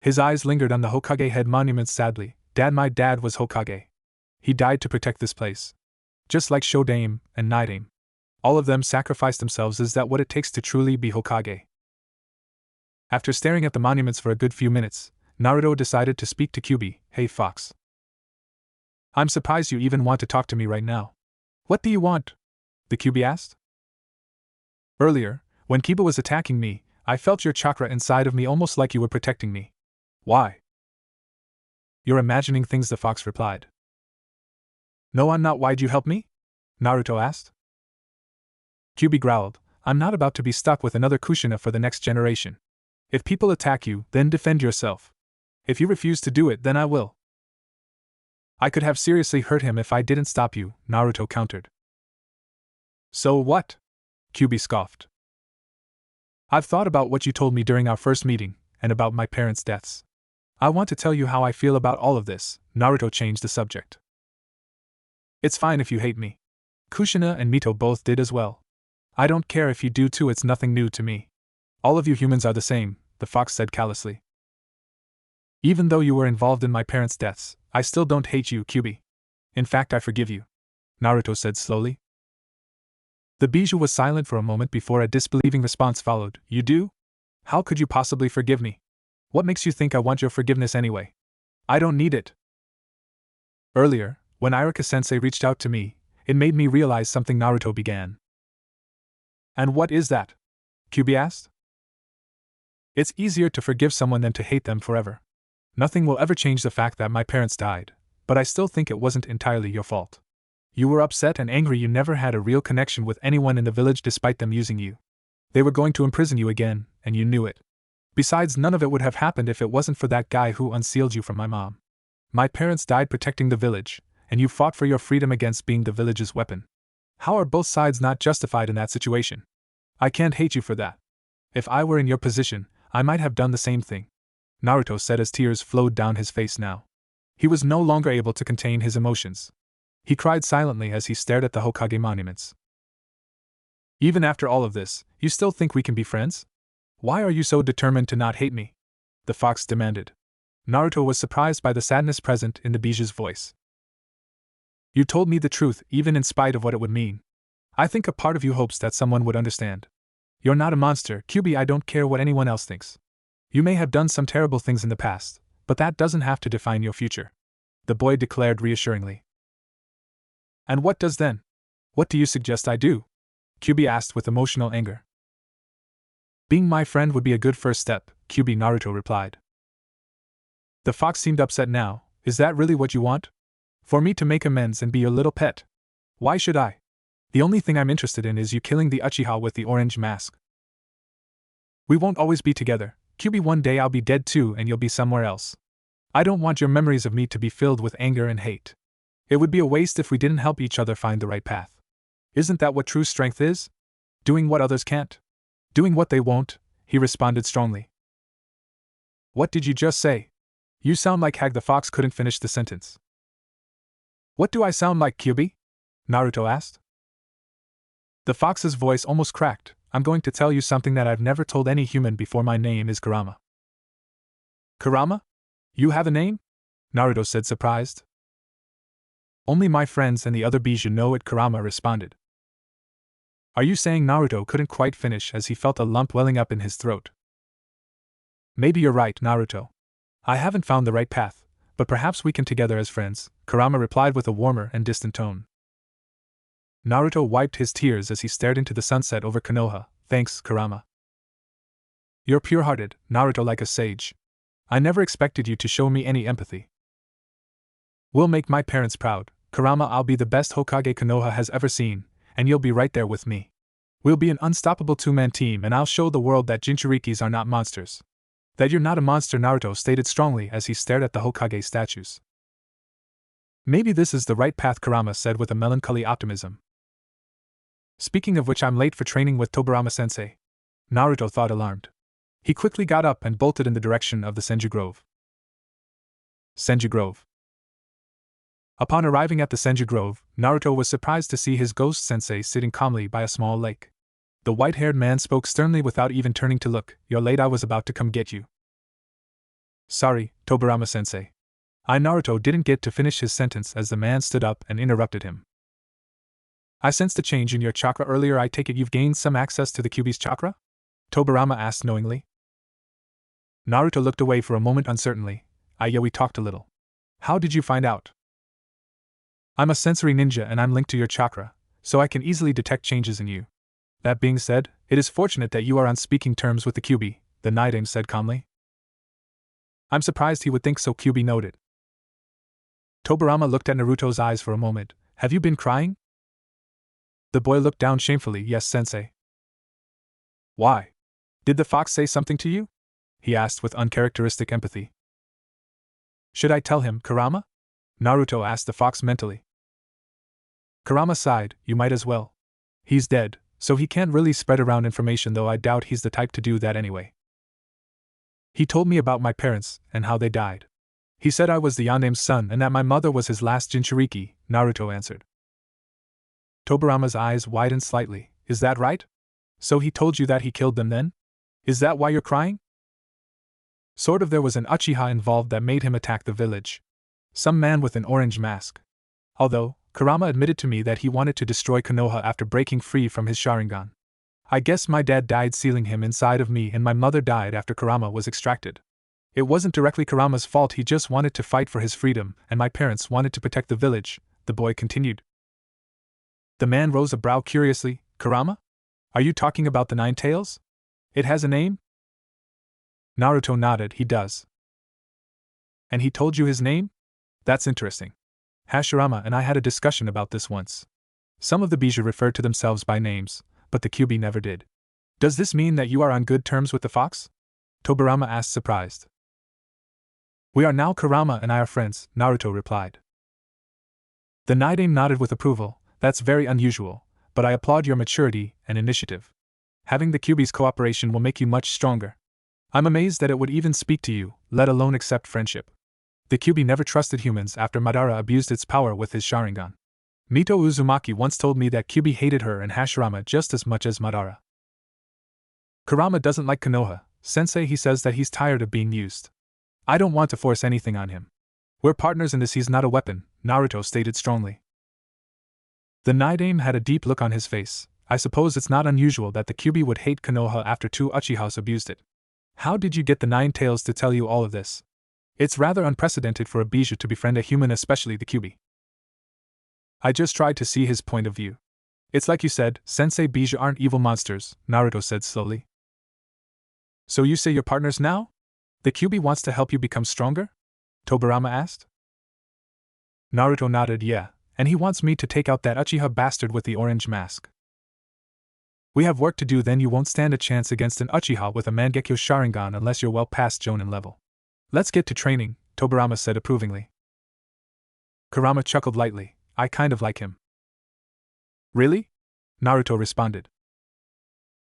His eyes lingered on the Hokage head monuments sadly. My dad was Hokage. He died to protect this place. Just like Shodame and Nidame. All of them sacrificed themselves. Is that what it takes to truly be Hokage? After staring at the monuments for a good few minutes, Naruto decided to speak to Kyuubi. Hey Fox. I'm surprised you even want to talk to me right now. What do you want? The Kyuubi asked. Earlier, when Kiba was attacking me, I felt your chakra inside of me almost like you were protecting me. Why? You're imagining things, the fox replied. No, I'm not. Why'd you help me? Naruto asked. Kyuubi growled. I'm not about to be stuck with another Kushina for the next generation. If people attack you, then defend yourself. If you refuse to do it, then I will. I could have seriously hurt him if I didn't stop you, Naruto countered. So what? Kyuubi scoffed. I've thought about what you told me during our first meeting, and about my parents' deaths. I want to tell you how I feel about all of this. Naruto changed the subject. It's fine if you hate me. Kushina and Mito both did as well. I don't care if you do too, it's nothing new to me. All of you humans are the same, the fox said callously. Even though you were involved in my parents' deaths, I still don't hate you, Kyubi. In fact, I forgive you, Naruto said slowly. The Bijou was silent for a moment before a disbelieving response followed. You do? How could you possibly forgive me? What makes you think I want your forgiveness anyway? I don't need it. Earlier, when Iruka-sensei reached out to me, it made me realize something, Naruto began. And what is that? Kyubi asked. It's easier to forgive someone than to hate them forever. Nothing will ever change the fact that my parents died, but I still think it wasn't entirely your fault. You were upset and angry, you never had a real connection with anyone in the village despite them using you. They were going to imprison you again, and you knew it. Besides, none of it would have happened if it wasn't for that guy who unsealed you from my mom. My parents died protecting the village, and you fought for your freedom against being the village's weapon. How are both sides not justified in that situation? I can't hate you for that. If I were in your position, I might have done the same thing, Naruto said as tears flowed down his face now. He was no longer able to contain his emotions. He cried silently as he stared at the Hokage monuments. Even after all of this, you still think we can be friends? Why are you so determined to not hate me? The fox demanded. Naruto was surprised by the sadness present in the Bijou's voice. You told me the truth, even in spite of what it would mean. I think a part of you hopes that someone would understand. You're not a monster, Kyubi. I don't care what anyone else thinks. You may have done some terrible things in the past, but that doesn't have to define your future, the boy declared reassuringly. And what does then? What do you suggest I do? Kyubi asked with emotional anger. Being my friend would be a good first step, Kyubi, Naruto replied. The fox seemed upset now. Is that really what you want? For me to make amends and be your little pet? Why should I? The only thing I'm interested in is you killing the Uchiha with the orange mask. We won't always be together, Kyubi. One day I'll be dead too and you'll be somewhere else. I don't want your memories of me to be filled with anger and hate. It would be a waste if we didn't help each other find the right path. Isn't that what true strength is? Doing what others can't? Doing what they won't, he responded strongly. What did you just say? You sound like Hag. The fox couldn't finish the sentence. What do I sound like, Kyubi? Naruto asked. The fox's voice almost cracked. I'm going to tell you something that I've never told any human before. My name is Kurama. Kurama? You have a name? Naruto said, surprised. Only my friends and the other Bijou know it, Kurama responded. Are you saying? Naruto couldn't quite finish as he felt a lump welling up in his throat. Maybe you're right, Naruto. I haven't found the right path, but perhaps we can together as friends, Kurama replied with a warmer and distant tone. Naruto wiped his tears as he stared into the sunset over Konoha. Thanks, Kurama. You're pure-hearted, Naruto, like a sage. I never expected you to show me any empathy. We'll make my parents proud, Kurama. I'll be the best Hokage Konoha has ever seen, and you'll be right there with me. We'll be an unstoppable two-man team, and I'll show the world that Jinchurikis are not monsters. That you're not a monster, Naruto stated strongly as he stared at the Hokage statues. Maybe this is the right path, Kurama said with a melancholy optimism. Speaking of which, I'm late for training with Tobirama-sensei. Naruto thought, alarmed. He quickly got up and bolted in the direction of the Senju Grove. Senju Grove. Upon arriving at the Senju Grove, Naruto was surprised to see his ghost sensei sitting calmly by a small lake. The white-haired man spoke sternly without even turning to look. You're late, I was about to come get you. Sorry, Tobirama-sensei. Naruto didn't get to finish his sentence as the man stood up and interrupted him. I sensed a change in your chakra earlier. I take it you've gained some access to the Kyubi's chakra? Tobirama asked knowingly. Naruto looked away for a moment uncertainly. Yeah, we talked a little. How did you find out? I'm a sensory ninja and I'm linked to your chakra, so I can easily detect changes in you. That being said, it is fortunate that you are on speaking terms with the Kyubi, the Nightingale said calmly. I'm surprised he would think so, Kyubi noted. Tobirama looked at Naruto's eyes for a moment. Have you been crying? The boy looked down shamefully. Yes, sensei. Why? Did the fox say something to you? He asked with uncharacteristic empathy. Should I tell him, Kurama? Naruto asked the fox mentally. Kurama sighed. You might as well. He's dead, so he can't really spread around information, though I doubt he's the type to do that anyway. He told me about my parents and how they died. He said I was the Yandame's son and that my mother was his last Jinchuriki, Naruto answered. Tobirama's eyes widened slightly. Is that right? So he told you that he killed them then? Is that why you're crying? Sort of. There was an Uchiha involved that made him attack the village. Some man with an orange mask. Although, Kurama admitted to me that he wanted to destroy Konoha after breaking free from his Sharingan. I guess my dad died sealing him inside of me and my mother died after Kurama was extracted. It wasn't directly Kurama's fault, he just wanted to fight for his freedom and my parents wanted to protect the village, the boy continued. The man rose a brow curiously. Kurama? Are you talking about the Nine Tails? It has a name? Naruto nodded. He does. And he told you his name? That's interesting. Hashirama and I had a discussion about this once. Some of the Bijou referred to themselves by names, but the Kyuubi never did. Does this mean that you are on good terms with the fox? Tobirama asked, surprised. We are now. Kurama and I are friends, Naruto replied. The Nidaime nodded with approval. That's very unusual, but I applaud your maturity and initiative. Having the Kyuubi's cooperation will make you much stronger. I'm amazed that it would even speak to you, let alone accept friendship. The Kyuubi never trusted humans after Madara abused its power with his Sharingan. Mito Uzumaki once told me that Kyuubi hated her and Hashirama just as much as Madara. Kurama doesn't like Konoha, sensei. He says that he's tired of being used. I don't want to force anything on him. We're partners in this. He's not a weapon, Naruto stated strongly. The Nidaime had a deep look on his face. I suppose it's not unusual that the Kyuubi would hate Konoha after two Uchihas abused it. How did you get the Nine Tails to tell you all of this? It's rather unprecedented for a Bijou to befriend a human, especially the Kyuubi. I just tried to see his point of view. It's like you said, Sensei, Bijou aren't evil monsters, Naruto said slowly. So you say you're partners now? The Kyuubi wants to help you become stronger? Tobirama asked. Naruto nodded. Yeah, and he wants me to take out that Uchiha bastard with the orange mask. We have work to do. Then you won't stand a chance against an Uchiha with a Mangekyo Sharingan unless you're well past Jonin level. Let's get to training, Tobirama said approvingly. Kurama chuckled lightly. I kind of like him. Really? Naruto responded.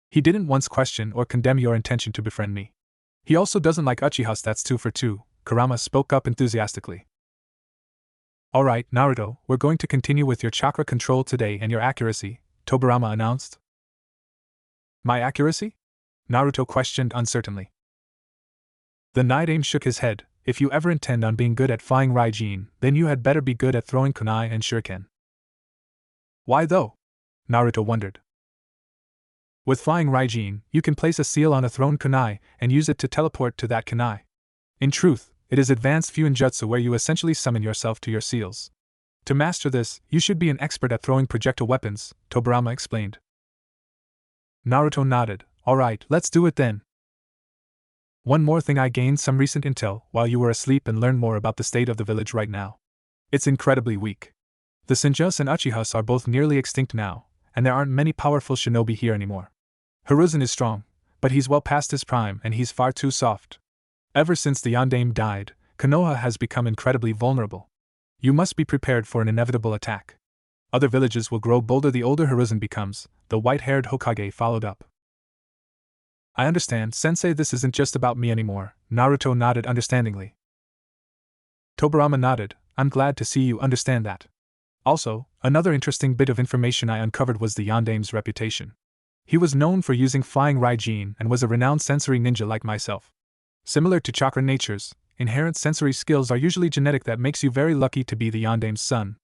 He didn't once question or condemn your intention to befriend me. He also doesn't like Uchihas. That's 2 for 2, Kurama spoke up enthusiastically. Alright, Naruto, we're going to continue with your chakra control today and your accuracy, Tobirama announced. My accuracy? Naruto questioned uncertainly. The Nidaime shook his head. If you ever intend on being good at flying Raijin, then you had better be good at throwing kunai and shuriken. Why though? Naruto wondered. With flying Raijin, you can place a seal on a thrown kunai and use it to teleport to that kunai. In truth, it is advanced Fuinjutsu where you essentially summon yourself to your seals. To master this, you should be an expert at throwing projectile weapons, Tobirama explained. Naruto nodded. Alright, let's do it then. One more thing, I gained some recent intel while you were asleep and learned more about the state of the village right now. It's incredibly weak. The Senjus and Uchihas are both nearly extinct now, and there aren't many powerful shinobi here anymore. Hiruzen is strong, but he's well past his prime and he's far too soft. Ever since the Yondaime died, Konoha has become incredibly vulnerable. You must be prepared for an inevitable attack. Other villages will grow bolder the older Hiruzen becomes, the white-haired Hokage followed up. I understand, Sensei. This isn't just about me anymore, Naruto nodded understandingly. Tobirama nodded. I'm glad to see you understand that. Also, another interesting bit of information I uncovered was the Yondaime's reputation. He was known for using flying Raijin and was a renowned sensory ninja like myself. Similar to chakra natures, inherent sensory skills are usually genetic. That makes you very lucky to be the Yondaime's son.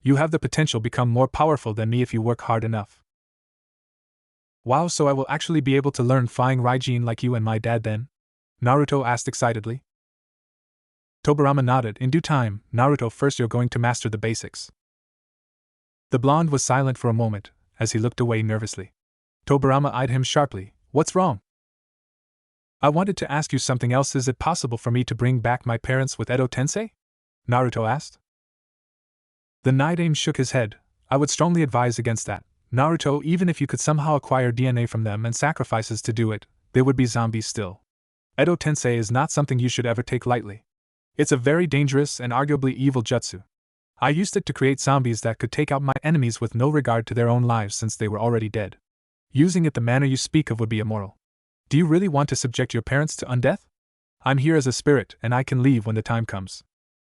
You have the potential to become more powerful than me if you work hard enough. Wow, so I will actually be able to learn flying Raijin like you and my dad then? Naruto asked excitedly. Tobirama nodded. In due time, Naruto. First you're going to master the basics. The blonde was silent for a moment, as he looked away nervously. Tobirama eyed him sharply. What's wrong? I wanted to ask you something else. Is it possible for me to bring back my parents with Edo Tensei? Naruto asked. The Nidaime shook his head. I would strongly advise against that, Naruto. Even if you could somehow acquire DNA from them and sacrifices to do it, they would be zombies still. Edo Tensei is not something you should ever take lightly. It's a very dangerous and arguably evil jutsu. I used it to create zombies that could take out my enemies with no regard to their own lives since they were already dead. Using it the manner you speak of would be immoral. Do you really want to subject your parents to undeath? I'm here as a spirit and I can leave when the time comes.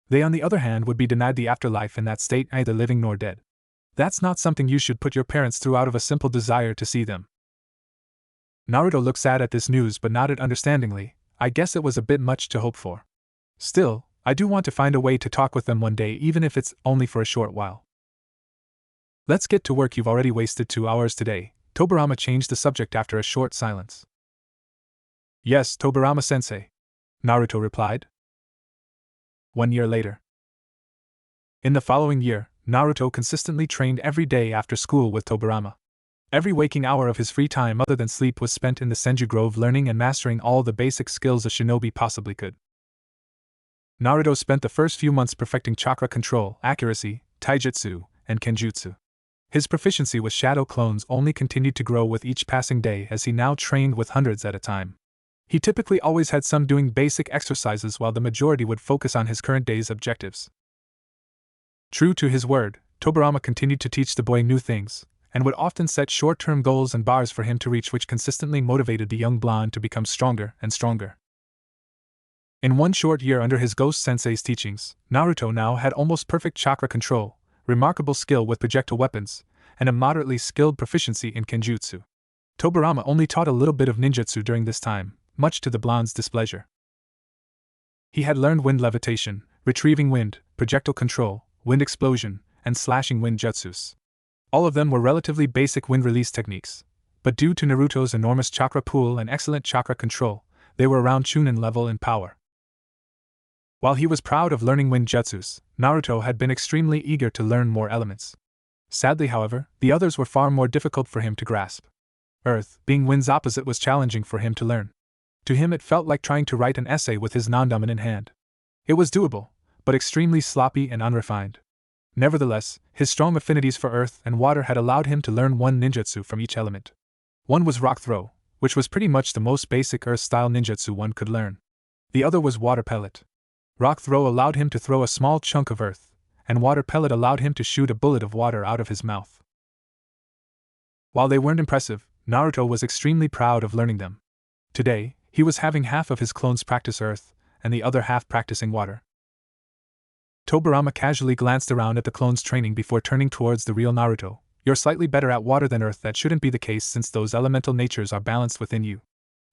They on the other hand would be denied the afterlife in that state, neither living nor dead. That's not something you should put your parents through out of a simple desire to see them. Naruto looked sad at this news but nodded understandingly. I guess it was a bit much to hope for. Still, I do want to find a way to talk with them one day, even if it's only for a short while. Let's get to work. You've already wasted 2 hours today. Tobirama changed the subject after a short silence. Yes, Tobirama-sensei, Naruto replied. 1 year later. In the following year, Naruto consistently trained every day after school with Tobirama. Every waking hour of his free time other than sleep was spent in the Senju Grove learning and mastering all the basic skills a shinobi possibly could. Naruto spent the first few months perfecting chakra control, accuracy, taijutsu, and kenjutsu. His proficiency with shadow clones only continued to grow with each passing day as he now trained with hundreds at a time. He typically always had some doing basic exercises while the majority would focus on his current day's objectives. True to his word, Tobirama continued to teach the boy new things, and would often set short-term goals and bars for him to reach, which consistently motivated the young blonde to become stronger and stronger. In 1 short year under his ghost sensei's teachings, Naruto now had almost perfect chakra control, remarkable skill with projectile weapons, and a moderately skilled proficiency in kenjutsu. Tobirama only taught a little bit of ninjutsu during this time, much to the blonde's displeasure. He had learned wind levitation, retrieving wind, projectile control, wind explosion, and slashing wind jutsus. All of them were relatively basic wind release techniques, but due to Naruto's enormous chakra pool and excellent chakra control, they were around Chunin level in power. While he was proud of learning wind jutsus, Naruto had been extremely eager to learn more elements. Sadly, however, the others were far more difficult for him to grasp. Earth, being wind's opposite, was challenging for him to learn. To him it felt like trying to write an essay with his non-dominant hand. It was doable, but extremely sloppy and unrefined. Nevertheless, his strong affinities for earth and water had allowed him to learn one ninjutsu from each element. One was rock throw, which was pretty much the most basic earth-style ninjutsu one could learn. The other was water pellet. Rock throw allowed him to throw a small chunk of earth, and water pellet allowed him to shoot a bullet of water out of his mouth. While they weren't impressive, Naruto was extremely proud of learning them. Today, he was having half of his clones practice earth, and the other half practicing water. Tobirama casually glanced around at the clones' training before turning towards the real Naruto. You're slightly better at water than earth. That shouldn't be the case since those elemental natures are balanced within you.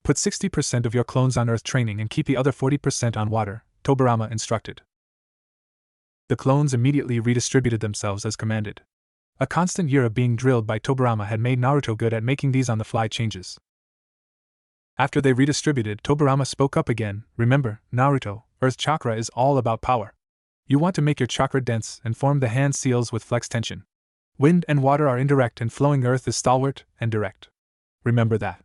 Put 60% of your clones on earth training and keep the other 40% on water, Tobirama instructed. The clones immediately redistributed themselves as commanded. A constant year of being drilled by Tobirama had made Naruto good at making these on-the-fly changes. After they redistributed, Tobirama spoke up again. Remember, Naruto, earth chakra is all about power. You want to make your chakra dense and form the hand seals with flex tension. Wind and water are indirect and flowing earth is stalwart and direct. Remember that.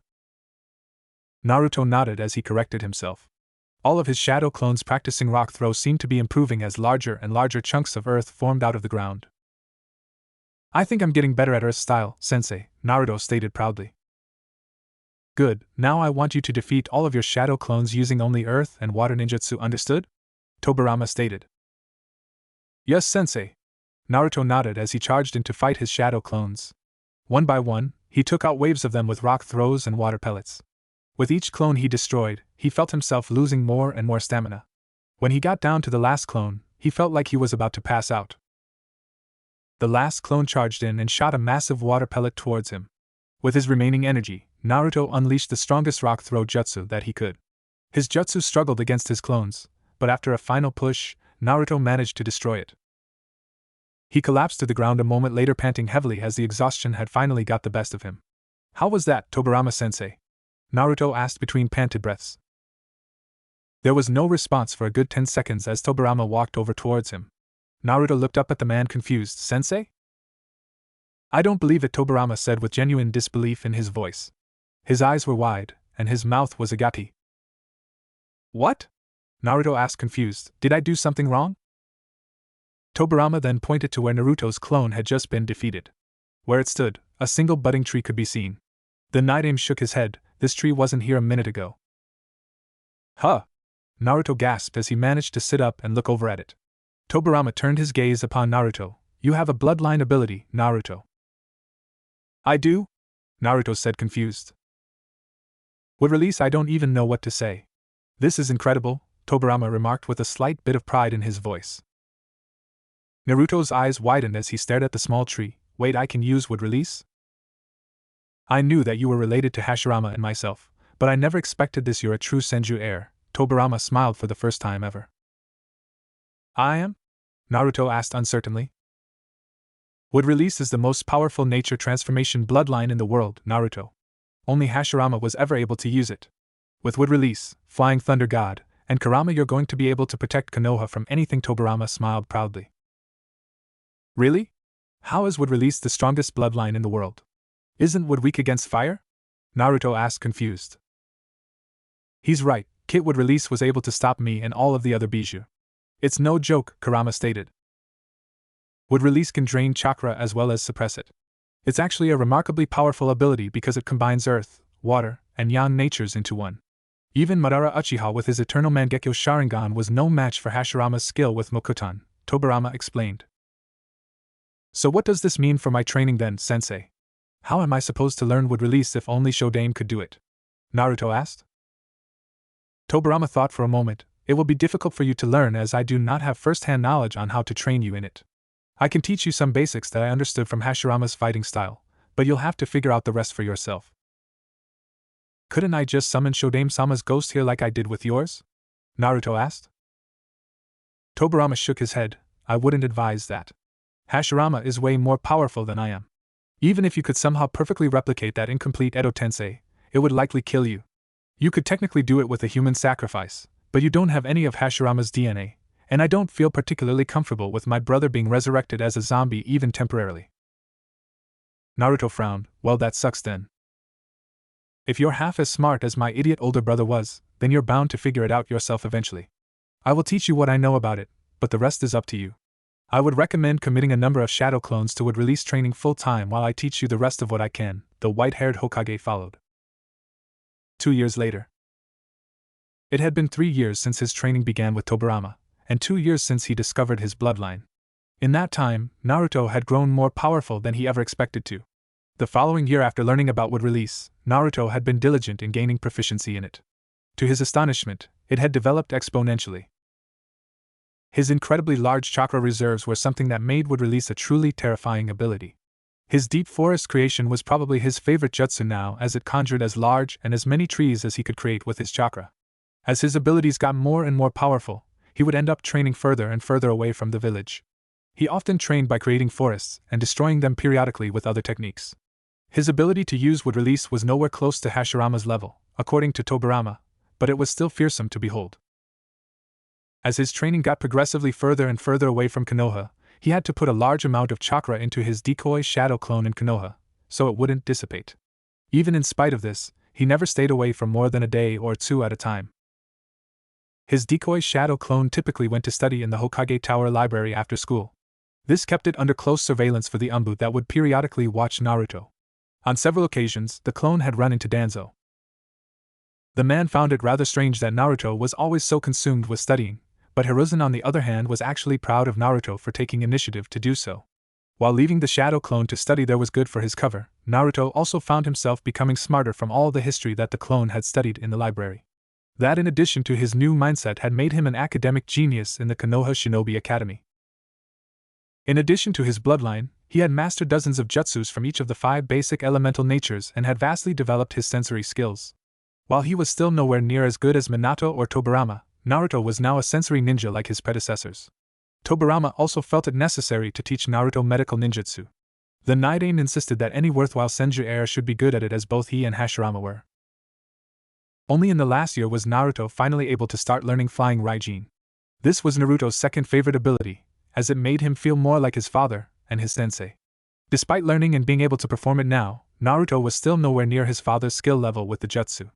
Naruto nodded as he corrected himself. All of his shadow clones practicing rock throw seemed to be improving as larger and larger chunks of earth formed out of the ground. I think I'm getting better at earth style, sensei, Naruto stated proudly. Good, now I want you to defeat all of your shadow clones using only earth and water ninjutsu, understood? Tobirama stated. Yes, sensei. Naruto nodded as he charged in to fight his shadow clones. One by one, he took out waves of them with rock throws and water pellets. With each clone he destroyed, he felt himself losing more and more stamina. When he got down to the last clone, he felt like he was about to pass out. The last clone charged in and shot a massive water pellet towards him. With his remaining energy, Naruto unleashed the strongest rock throw jutsu that he could. His jutsu struggled against his clones, but after a final push, Naruto managed to destroy it. He collapsed to the ground a moment later, panting heavily as the exhaustion had finally got the best of him. How was that, Tobirama-sensei? Naruto asked between panted breaths. There was no response for a good 10 seconds as Tobirama walked over towards him. Naruto looked up at the man confused. Sensei? I don't believe it, Tobirama said with genuine disbelief in his voice. His eyes were wide, and his mouth was agape. What? Naruto asked confused. Did I do something wrong? Tobirama then pointed to where Naruto's clone had just been defeated. Where it stood, a single budding tree could be seen. The Nidaime shook his head. This tree wasn't here a minute ago. Huh! Naruto gasped as he managed to sit up and look over at it. Tobirama turned his gaze upon Naruto. You have a bloodline ability, Naruto. I do? Naruto said confused. With release, I don't even know what to say. This is incredible, Tobirama remarked with a slight bit of pride in his voice. Naruto's eyes widened as he stared at the small tree. Wait, I can use wood release? I knew that you were related to Hashirama and myself, but I never expected this. You're a true Senju heir. Tobirama smiled for the first time ever. I am? Naruto asked uncertainly. Wood release is the most powerful nature transformation bloodline in the world, Naruto. Only Hashirama was ever able to use it. With wood release, Flying Thunder God, and Kurama, you're going to be able to protect Konoha from anything. Tobirama smiled proudly. Really? How is wood release the strongest bloodline in the world? Isn't wood weak against fire? Naruto asked confused. He's right, Kit wood release was able to stop me and all of the other Bijou. It's no joke, Kurama stated. Wood release can drain chakra as well as suppress it. It's actually a remarkably powerful ability because it combines earth, water, and yang natures into one. Even Madara Uchiha with his eternal Mangekyo Sharingan was no match for Hashirama's skill with Mokuton, Tobirama explained. So what does this mean for my training then, sensei? How am I supposed to learn wood release if only Shodaime could do it? Naruto asked. Tobirama thought for a moment. It will be difficult for you to learn as I do not have first-hand knowledge on how to train you in it. I can teach you some basics that I understood from Hashirama's fighting style, but you'll have to figure out the rest for yourself. Couldn't I just summon Shodaime-sama's ghost here like I did with yours? Naruto asked. Tobirama shook his head. I wouldn't advise that. Hashirama is way more powerful than I am. Even if you could somehow perfectly replicate that incomplete Edo Tensei, it would likely kill you. You could technically do it with a human sacrifice, but you don't have any of Hashirama's DNA, and I don't feel particularly comfortable with my brother being resurrected as a zombie even temporarily. Naruto frowned. Well, that sucks then. If you're half as smart as my idiot older brother was, then you're bound to figure it out yourself eventually. I will teach you what I know about it, but the rest is up to you. I would recommend committing a number of shadow clones to wood release training full-time while I teach you the rest of what I can, the white-haired Hokage followed. 2 years later. It had been 3 years since his training began with Tobirama, and 2 years since he discovered his bloodline. In that time, Naruto had grown more powerful than he ever expected to. The following year after learning about wood release, Naruto had been diligent in gaining proficiency in it. To his astonishment, it had developed exponentially. His incredibly large chakra reserves were something that made wood release a truly terrifying ability. His deep forest creation was probably his favorite jutsu now, as it conjured as large and as many trees as he could create with his chakra. As his abilities got more and more powerful, he would end up training further and further away from the village. He often trained by creating forests and destroying them periodically with other techniques. His ability to use wood release was nowhere close to Hashirama's level, according to Tobirama, but it was still fearsome to behold. As his training got progressively further and further away from Konoha, he had to put a large amount of chakra into his decoy shadow clone in Konoha, so it wouldn't dissipate. Even in spite of this, he never stayed away for more than a day or two at a time. His decoy shadow clone typically went to study in the Hokage Tower library after school. This kept it under close surveillance for the Umbu that would periodically watch Naruto. On several occasions, the clone had run into Danzo. The man found it rather strange that Naruto was always so consumed with studying, but Hiruzen on the other hand was actually proud of Naruto for taking initiative to do so. While leaving the shadow clone to study there was good for his cover, Naruto also found himself becoming smarter from all the history that the clone had studied in the library. That in addition to his new mindset had made him an academic genius in the Konoha Shinobi Academy. In addition to his bloodline, he had mastered dozens of jutsus from each of the 5 basic elemental natures and had vastly developed his sensory skills. While he was still nowhere near as good as Minato or Tobirama, Naruto was now a sensory ninja like his predecessors. Tobirama also felt it necessary to teach Naruto medical ninjutsu. The Nidain insisted that any worthwhile Senju heir should be good at it as both he and Hashirama were. Only in the last year was Naruto finally able to start learning Flying Raijin. This was Naruto's second favorite ability, as it made him feel more like his father and his sensei. Despite learning and being able to perform it now, Naruto was still nowhere near his father's skill level with the jutsu.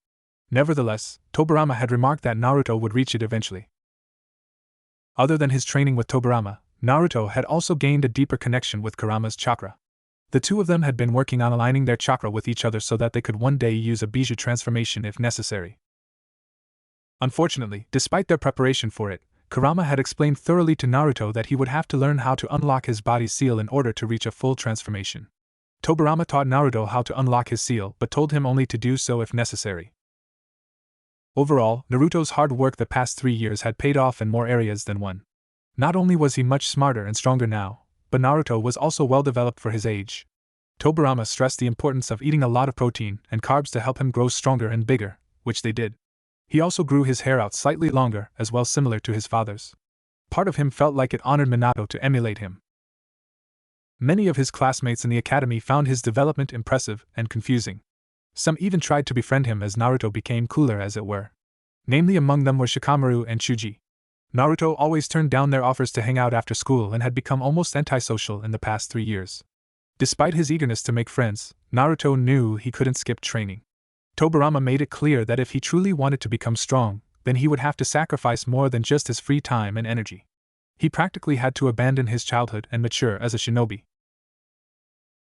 Nevertheless, Tobirama had remarked that Naruto would reach it eventually. Other than his training with Tobirama, Naruto had also gained a deeper connection with Kurama's chakra. The two of them had been working on aligning their chakra with each other so that they could one day use a Bijou transformation if necessary. Unfortunately, despite their preparation for it, Kurama had explained thoroughly to Naruto that he would have to learn how to unlock his body's seal in order to reach a full transformation. Tobirama taught Naruto how to unlock his seal but told him only to do so if necessary. Overall, Naruto's hard work the past 3 years had paid off in more areas than one. Not only was he much smarter and stronger now, but Naruto was also well developed for his age. Tobirama stressed the importance of eating a lot of protein and carbs to help him grow stronger and bigger, which they did. He also grew his hair out slightly longer, as well, similar to his father's. Part of him felt like it honored Minato to emulate him. Many of his classmates in the academy found his development impressive and confusing. Some even tried to befriend him as Naruto became cooler, as it were. Namely, among them were Shikamaru and Chuji. Naruto always turned down their offers to hang out after school and had become almost antisocial in the past 3 years. Despite his eagerness to make friends, Naruto knew he couldn't skip training. Tobirama made it clear that if he truly wanted to become strong, then he would have to sacrifice more than just his free time and energy. He practically had to abandon his childhood and mature as a shinobi.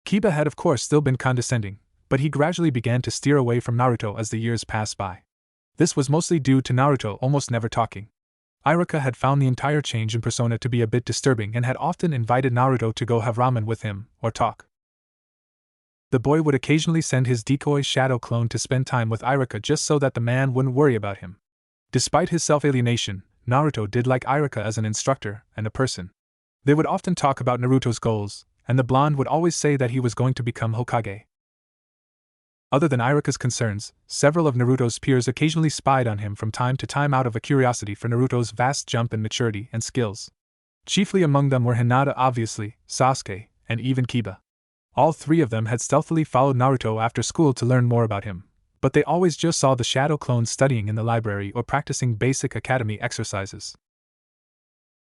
Kiba had of course still been condescending, but he gradually began to steer away from Naruto as the years passed by. This was mostly due to Naruto almost never talking. Iruka had found the entire change in persona to be a bit disturbing and had often invited Naruto to go have ramen with him, or talk. The boy would occasionally send his decoy shadow clone to spend time with Iruka just so that the man wouldn't worry about him. Despite his self-alienation, Naruto did like Iruka as an instructor and a person. They would often talk about Naruto's goals, and the blonde would always say that he was going to become Hokage. Other than Iruka's concerns, several of Naruto's peers occasionally spied on him from time to time out of a curiosity for Naruto's vast jump in maturity and skills. Chiefly among them were Hinata, obviously, Sasuke, and even Kiba. All 3 of them had stealthily followed Naruto after school to learn more about him, but they always just saw the shadow clone studying in the library or practicing basic academy exercises.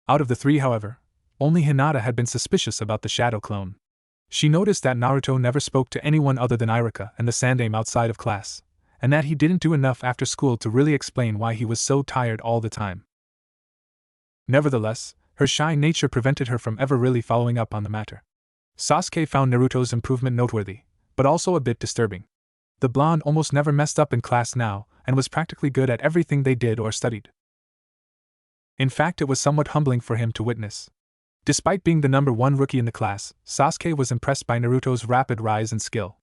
Out of the 3, however, only Hinata had been suspicious about the shadow clone. She noticed that Naruto never spoke to anyone other than Iruka and the Sandaime outside of class, and that he didn't do enough after school to really explain why he was so tired all the time. Nevertheless, her shy nature prevented her from ever really following up on the matter. Sasuke found Naruto's improvement noteworthy, but also a bit disturbing. The blonde almost never messed up in class now, and was practically good at everything they did or studied. In fact, it was somewhat humbling for him to witness. Despite being the number 1 rookie in the class, Sasuke was impressed by Naruto's rapid rise in skill.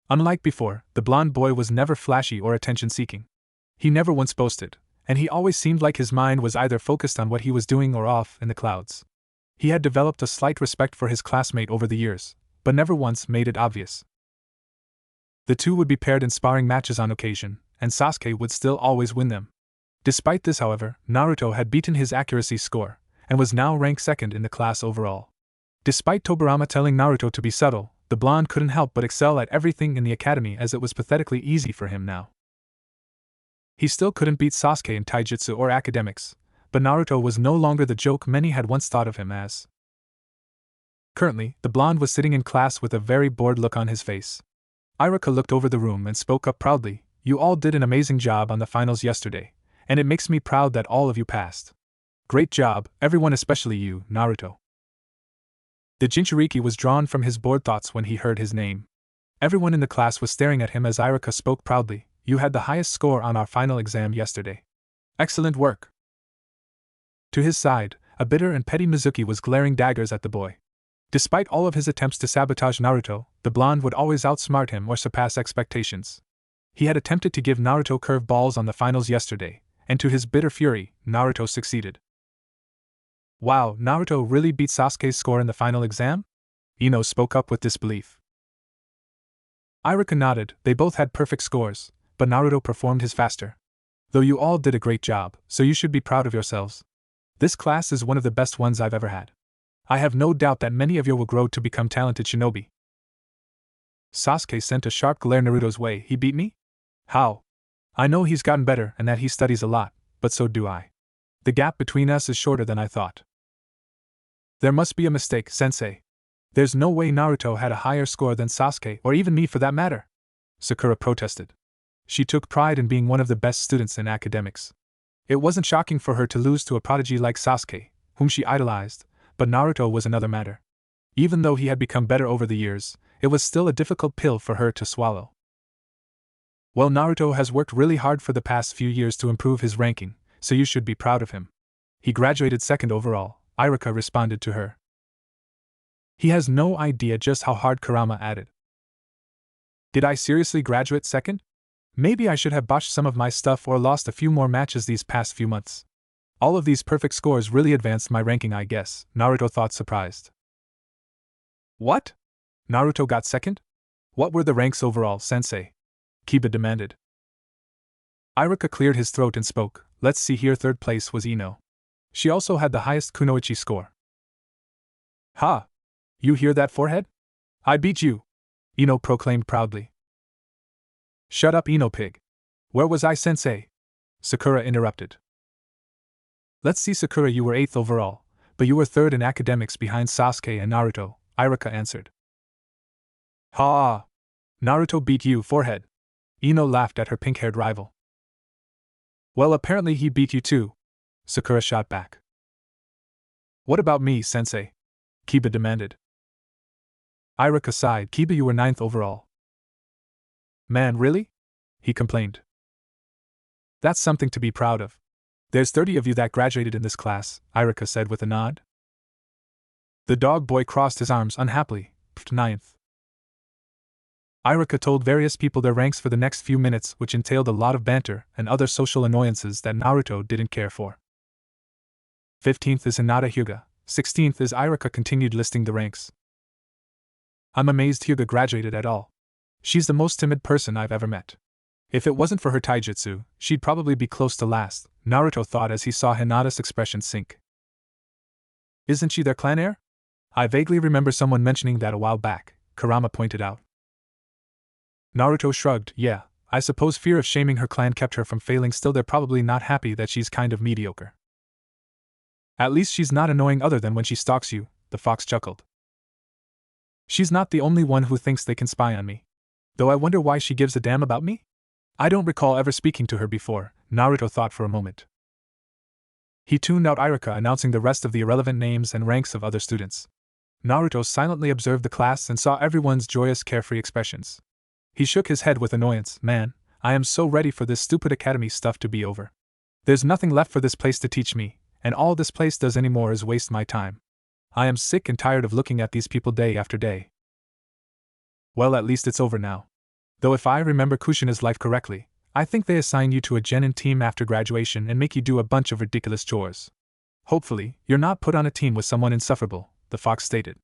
Unlike before, the blonde boy was never flashy or attention-seeking. He never once boasted, and he always seemed like his mind was either focused on what he was doing or off in the clouds. He had developed a slight respect for his classmate over the years, but never once made it obvious. The 2 would be paired in sparring matches on occasion, and Sasuke would still always win them. Despite this, however, Naruto had beaten his accuracy score, and was now ranked 2nd in the class overall. Despite Tobirama telling Naruto to be subtle, the blonde couldn't help but excel at everything in the academy, as it was pathetically easy for him now. He still couldn't beat Sasuke in taijutsu or academics, but Naruto was no longer the joke many had once thought of him as. Currently, the blonde was sitting in class with a very bored look on his face. Iruka looked over the room and spoke up proudly, "You all did an amazing job on the finals yesterday, and it makes me proud that all of you passed. Great job, everyone, especially you, Naruto." The Jinchuriki was drawn from his bored thoughts when he heard his name. Everyone in the class was staring at him as Iruka spoke proudly, "You had the highest score on our final exam yesterday. Excellent work." To his side, a bitter and petty Mizuki was glaring daggers at the boy. Despite all of his attempts to sabotage Naruto, the blonde would always outsmart him or surpass expectations. He had attempted to give Naruto curve balls on the finals yesterday, and to his bitter fury, Naruto succeeded. "Wow, Naruto really beat Sasuke's score in the final exam?" Ino spoke up with disbelief. Iruka nodded. They both had perfect scores, but Naruto performed his faster. "Though you all did a great job, so you should be proud of yourselves. This class is one of the best ones I've ever had. I have no doubt that many of you will grow to become talented shinobi." Sasuke sent a sharp glare Naruto's way. "He beat me? How? I know he's gotten better and that he studies a lot, but so do I. The gap between us is shorter than I thought." "There must be a mistake, sensei. There's no way Naruto had a higher score than Sasuke, or even me for that matter," Sakura protested. She took pride in being one of the best students in academics. It wasn't shocking for her to lose to a prodigy like Sasuke, whom she idolized, but Naruto was another matter. Even though he had become better over the years, it was still a difficult pill for her to swallow. "Well, Naruto has worked really hard for the past few years to improve his ranking, so you should be proud of him. He graduated 2nd overall," Iruka responded to her. "He has no idea just how hard," Kurama added. "Did I seriously graduate 2nd? Maybe I should have botched some of my stuff or lost a few more matches these past few months. All of these perfect scores really advanced my ranking, I guess," Naruto thought, surprised. What? Naruto got second? What were the ranks overall, sensei? Kiba demanded. Iruka cleared his throat and spoke. Let's see here, third place was Ino. She also had the highest kunoichi score. Ha! You hear that, forehead? I beat you! Ino proclaimed proudly. Shut up, Ino pig. Where was I, sensei? Sakura interrupted. Let's see, Sakura, you were 8th overall, but you were 3rd in academics behind Sasuke and Naruto, Iruka answered. Ha! Naruto beat you, forehead. Ino laughed at her pink-haired rival. Well, apparently he beat you too, Sakura shot back. What about me, sensei? Kiba demanded. Iruka sighed. Kiba, you were 9th overall. Man, really? He complained. That's something to be proud of. There's 30 of you that graduated in this class, Iruka said with a nod. The dog boy crossed his arms unhappily. 9th. Iruka told various people their ranks for the next few minutes, which entailed a lot of banter and other social annoyances that Naruto didn't care for. 15th is Hinata Hyuga. 16th is Iruka continued listing the ranks. I'm amazed Hyuga graduated at all. She's the most timid person I've ever met. If it wasn't for her taijutsu, she'd probably be close to last, Naruto thought as he saw Hinata's expression sink. Isn't she their clan heir? I vaguely remember someone mentioning that a while back, Kurama pointed out. Naruto shrugged. Yeah, I suppose fear of shaming her clan kept her from failing. Still, they're probably not happy that she's kind of mediocre. At least she's not annoying other than when she stalks you, the fox chuckled. She's not the only one who thinks they can spy on me. Though I wonder why she gives a damn about me? I don't recall ever speaking to her before, Naruto thought for a moment. He tuned out Iruka announcing the rest of the irrelevant names and ranks of other students. Naruto silently observed the class and saw everyone's joyous, carefree expressions. He shook his head with annoyance. Man, I am so ready for this stupid academy stuff to be over. There's nothing left for this place to teach me, and all this place does anymore is waste my time. I am sick and tired of looking at these people day after day. Well, at least it's over now. Though if I remember Kushina's life correctly, I think they assign you to a genin team after graduation and make you do a bunch of ridiculous chores. Hopefully, you're not put on a team with someone insufferable, the fox stated.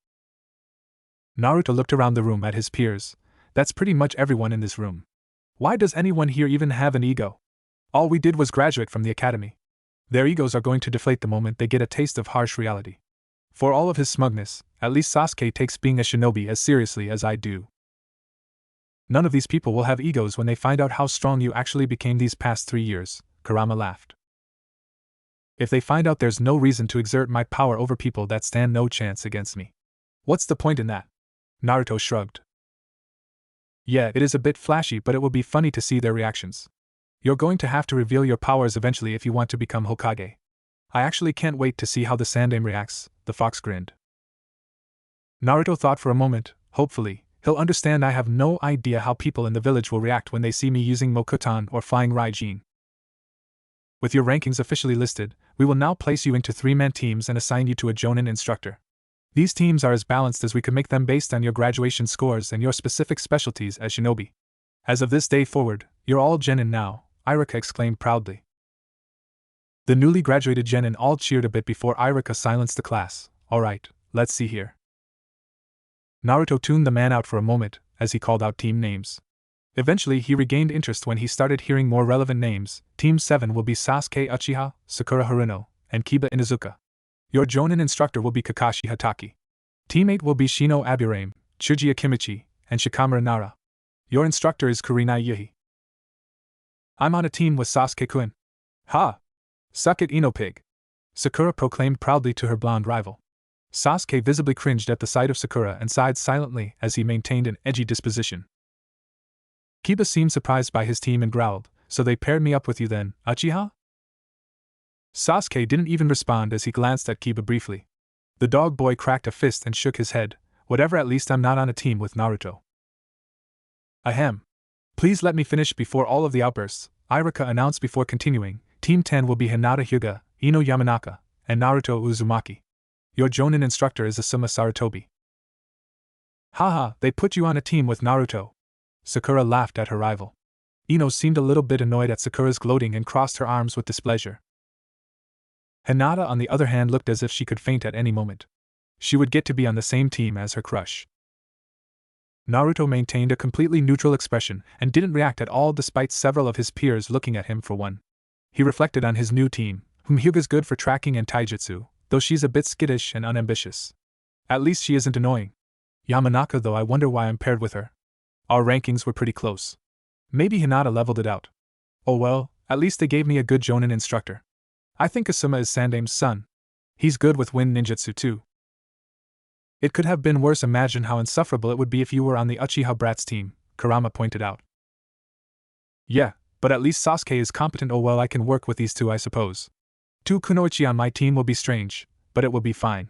Naruto looked around the room at his peers. That's pretty much everyone in this room. Why does anyone here even have an ego? All we did was graduate from the academy. Their egos are going to deflate the moment they get a taste of harsh reality. For all of his smugness, at least Sasuke takes being a shinobi as seriously as I do. None of these people will have egos when they find out how strong you actually became these past 3 years, Kurama laughed. If they find out there's no reason to exert my power over people that stand no chance against me. What's the point in that? Naruto shrugged. Yeah, it is a bit flashy, but it will be funny to see their reactions. You're going to have to reveal your powers eventually if you want to become Hokage. I actually can't wait to see how the Sandaime reacts, the fox grinned. Naruto thought for a moment. Hopefully, he'll understand I have no idea how people in the village will react when they see me using Mokuton or flying Raijin. With your rankings officially listed, we will now place you into 3-man teams and assign you to a Jonin instructor. These teams are as balanced as we could make them based on your graduation scores and your specific specialties as shinobi. As of this day forward, you're all genin now, Iruka exclaimed proudly. The newly graduated genin all cheered a bit before Iruka silenced the class. Alright, let's see here. Naruto tuned the man out for a moment, as he called out team names. Eventually he regained interest when he started hearing more relevant names. Team 7 will be Sasuke Uchiha, Sakura Haruno, and Kiba Inuzuka. Your Jonin instructor will be Kakashi Hatake. Team 8 will be Shino Aburame, Chuji Akimichi, and Shikamaru Nara. Your instructor is Kurinai Yuhi. I'm on a team with Sasuke-kun. Ha! Suck it, Ino pig! Sakura proclaimed proudly to her blonde rival. Sasuke visibly cringed at the sight of Sakura and sighed silently as he maintained an edgy disposition. Kiba seemed surprised by his team and growled, so they paired me up with you then, Uchiha? Sasuke didn't even respond as he glanced at Kiba briefly. The dog boy cracked a fist and shook his head. Whatever, at least I'm not on a team with Naruto. Ahem. Please let me finish before all of the outbursts, Iruka announced before continuing. Team 10 will be Hinata Hyuga, Ino Yamanaka, and Naruto Uzumaki. Your Jonin instructor is Asuma Sarutobi. Haha, they put you on a team with Naruto. Sakura laughed at her rival. Ino seemed a little bit annoyed at Sakura's gloating and crossed her arms with displeasure. Hinata, on the other hand, looked as if she could faint at any moment. She would get to be on the same team as her crush. Naruto maintained a completely neutral expression and didn't react at all despite several of his peers looking at him for one. He reflected on his new team, whom Hyuga's good for tracking and taijutsu, though she's a bit skittish and unambitious. At least she isn't annoying. Yamanaka though, I wonder why I'm paired with her. Our rankings were pretty close. Maybe Hinata leveled it out. Oh well, at least they gave me a good jonin instructor. I think Asuma is Sandame's son. He's good with wind ninjutsu too. It could have been worse. Imagine how insufferable it would be if you were on the Uchiha Bratz team, Kurama pointed out. Yeah, but at least Sasuke is competent. Oh well, I can work with these two I suppose. Two Kunoichi on my team will be strange, but it will be fine.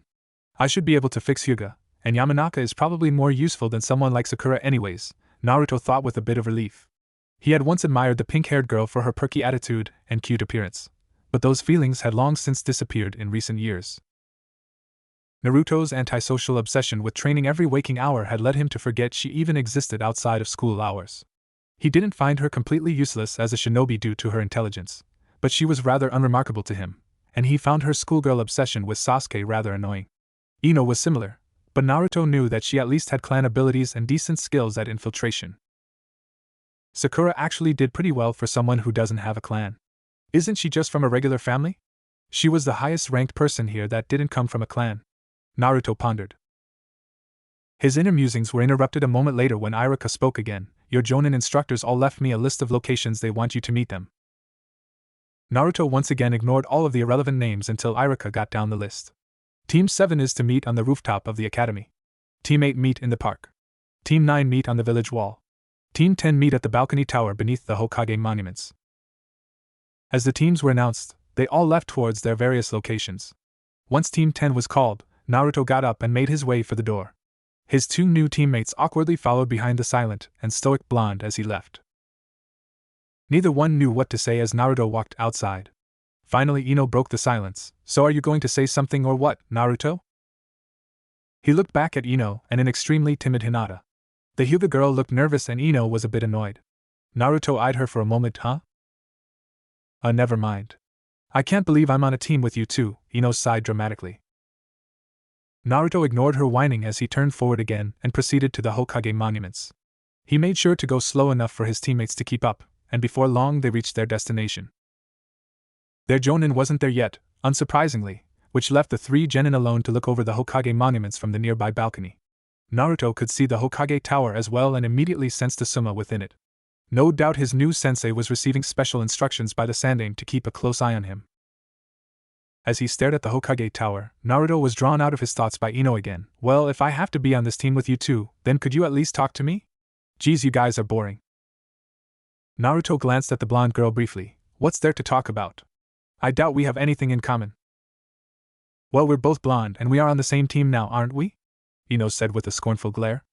I should be able to fix Hyuga, and Yamanaka is probably more useful than someone like Sakura anyways, Naruto thought with a bit of relief. He had once admired the pink-haired girl for her perky attitude and cute appearance, but those feelings had long since disappeared in recent years. Naruto's antisocial obsession with training every waking hour had led him to forget she even existed outside of school hours. He didn't find her completely useless as a shinobi due to her intelligence, but she was rather unremarkable to him, and he found her schoolgirl obsession with Sasuke rather annoying. Ino was similar, but Naruto knew that she at least had clan abilities and decent skills at infiltration. Sakura actually did pretty well for someone who doesn't have a clan. Isn't she just from a regular family? She was the highest ranked person here that didn't come from a clan. Naruto pondered. His inner musings were interrupted a moment later when Iruka spoke again. Your jonin instructors all left me a list of locations they want you to meet them. Naruto once again ignored all of the irrelevant names until Iruka got down the list. Team 7 is to meet on the rooftop of the academy. Team 8 meet in the park. Team 9 meet on the village wall. Team 10 meet at the balcony tower beneath the Hokage monuments. As the teams were announced, they all left towards their various locations. Once Team 10 was called, Naruto got up and made his way for the door. His two new teammates awkwardly followed behind the silent and stoic blonde as he left. Neither one knew what to say as Naruto walked outside. Finally Ino broke the silence. So are you going to say something or what, Naruto? He looked back at Ino and an extremely timid Hinata. The Hyuga girl looked nervous and Ino was a bit annoyed. Naruto eyed her for a moment. Huh? Never mind. I can't believe I'm on a team with you two, Ino sighed dramatically. Naruto ignored her whining as he turned forward again and proceeded to the Hokage monuments. He made sure to go slow enough for his teammates to keep up, and before long they reached their destination. Their jonin wasn't there yet, unsurprisingly, which left the three genin alone to look over the Hokage monuments from the nearby balcony. Naruto could see the Hokage tower as well and immediately sensed Asuma within it. No doubt his new sensei was receiving special instructions by the Sandaime to keep a close eye on him. As he stared at the Hokage tower, Naruto was drawn out of his thoughts by Ino again. Well, if I have to be on this team with you two, then could you at least talk to me? Geez, you guys are boring. Naruto glanced at the blonde girl briefly. What's there to talk about? I doubt we have anything in common. Well, we're both blonde and we are on the same team now, aren't we? Ino said with a scornful glare.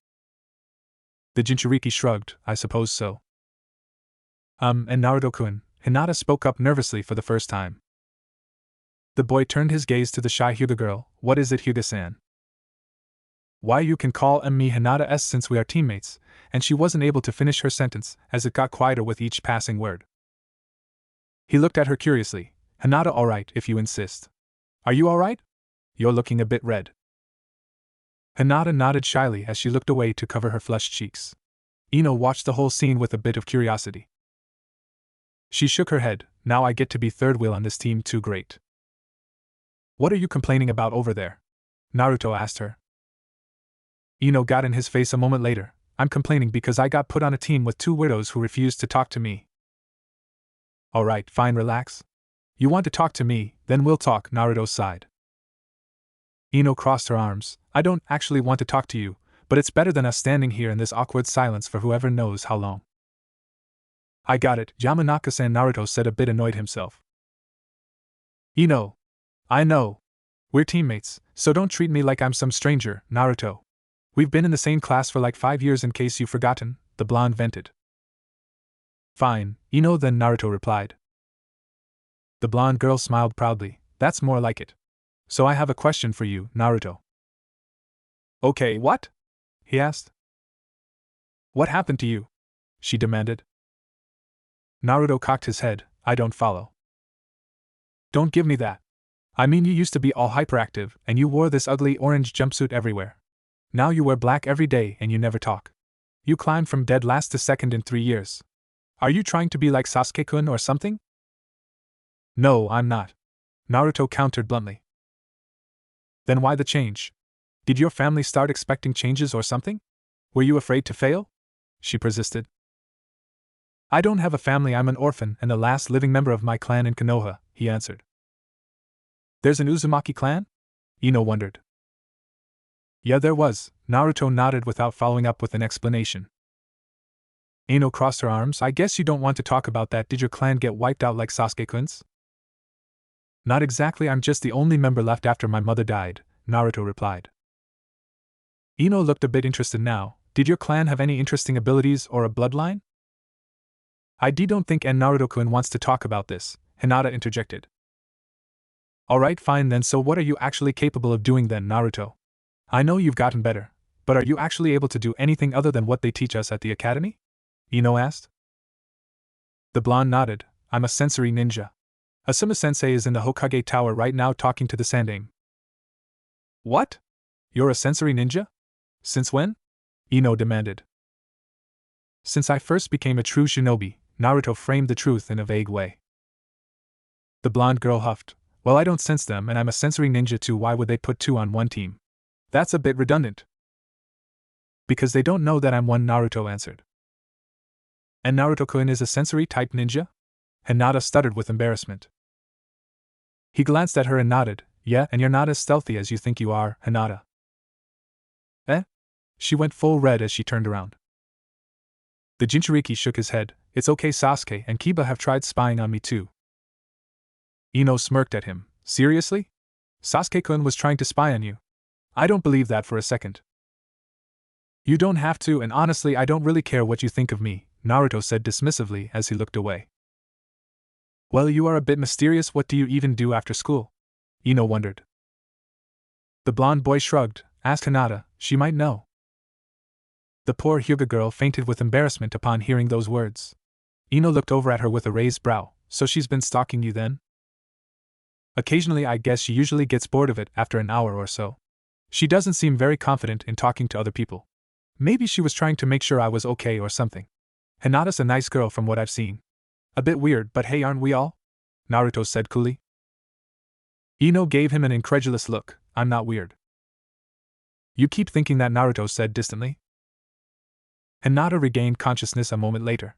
The Jinchuriki shrugged. I suppose so. And Naruto-kun, Hinata spoke up nervously for the first time. The boy turned his gaze to the shy Hyuga girl. What is it, Hyuga-san? Why, you can call me Hinata since we are teammates, and she wasn't able to finish her sentence as it got quieter with each passing word. He looked at her curiously. Hinata, alright, if you insist. Are you alright? You're looking a bit red. Hinata nodded shyly as she looked away to cover her flushed cheeks. Ino watched the whole scene with a bit of curiosity. She shook her head. Now I get to be third wheel on this team too, great. What are you complaining about over there? Naruto asked her. Ino got in his face a moment later. I'm complaining because I got put on a team with two weirdos who refused to talk to me. Alright, fine, relax. You want to talk to me, then we'll talk, Naruto sighed. Ino crossed her arms. I don't actually want to talk to you, but it's better than us standing here in this awkward silence for whoever knows how long. I got it, Yamanaka-san, Naruto said, a bit annoyed himself. Ino. I know. We're teammates, so don't treat me like I'm some stranger, Naruto. We've been in the same class for like 5 years in case you've forgotten, the blonde vented. Fine, Ino, then, Naruto replied. The blonde girl smiled proudly. That's more like it. So I have a question for you, Naruto. Okay, what? He asked. What happened to you? She demanded. Naruto cocked his head. I don't follow. Don't give me that. I mean, you used to be all hyperactive, and you wore this ugly orange jumpsuit everywhere. Now you wear black every day and you never talk. You climbed from dead last to second in 3 years. Are you trying to be like Sasuke-kun or something? No, I'm not. Naruto countered bluntly. Then why the change? Did your family start expecting changes or something? Were you afraid to fail? She persisted. I don't have a family, I'm an orphan and the last living member of my clan in Konoha, he answered. There's an Uzumaki clan? Ino wondered. Yeah, there was. Naruto nodded without following up with an explanation. Ino crossed her arms. I guess you don't want to talk about that. Did your clan get wiped out like Sasuke-kun's? Not exactly, I'm just the only member left after my mother died, Naruto replied. Ino looked a bit interested now. Did your clan have any interesting abilities or a bloodline? I don't think Naruto-kun wants to talk about this, Hinata interjected. Alright, fine then, so what are you actually capable of doing then, Naruto? I know you've gotten better, but are you actually able to do anything other than what they teach us at the academy? Ino asked. The blonde nodded. I'm a sensory ninja. Asuma-sensei is in the Hokage Tower right now talking to the Sandaime. What? You're a sensory ninja? Since when? Ino demanded. Since I first became a true shinobi, Naruto framed the truth in a vague way. The blonde girl huffed. Well, I don't sense them and I'm a sensory ninja too. Why would they put two on one team? That's a bit redundant. Because they don't know that I'm one, Naruto answered. And Naruto-kun is a sensory-type ninja? Hinata stuttered with embarrassment. He glanced at her and nodded. Yeah, and you're not as stealthy as you think you are, Hinata. Eh? She went full red as she turned around. The Jinchuriki shook his head. It's okay, Sasuke and Kiba have tried spying on me too. Ino smirked at him. Seriously? Sasuke-kun was trying to spy on you? I don't believe that for a second. You don't have to, and honestly I don't really care what you think of me, Naruto said dismissively as he looked away. Well, you are a bit mysterious. What do you even do after school? Ino wondered. The blonde boy shrugged. Ask Hinata, she might know. The poor Hyuga girl fainted with embarrassment upon hearing those words. Ino looked over at her with a raised brow. So she's been stalking you then? Occasionally, I guess she usually gets bored of it after an hour or so. She doesn't seem very confident in talking to other people. Maybe she was trying to make sure I was okay or something. Hinata's a nice girl from what I've seen. A bit weird, but hey, aren't we all? Naruto said coolly. Ino gave him an incredulous look. I'm not weird. You keep thinking that, Naruto said distantly. Hinata regained consciousness a moment later.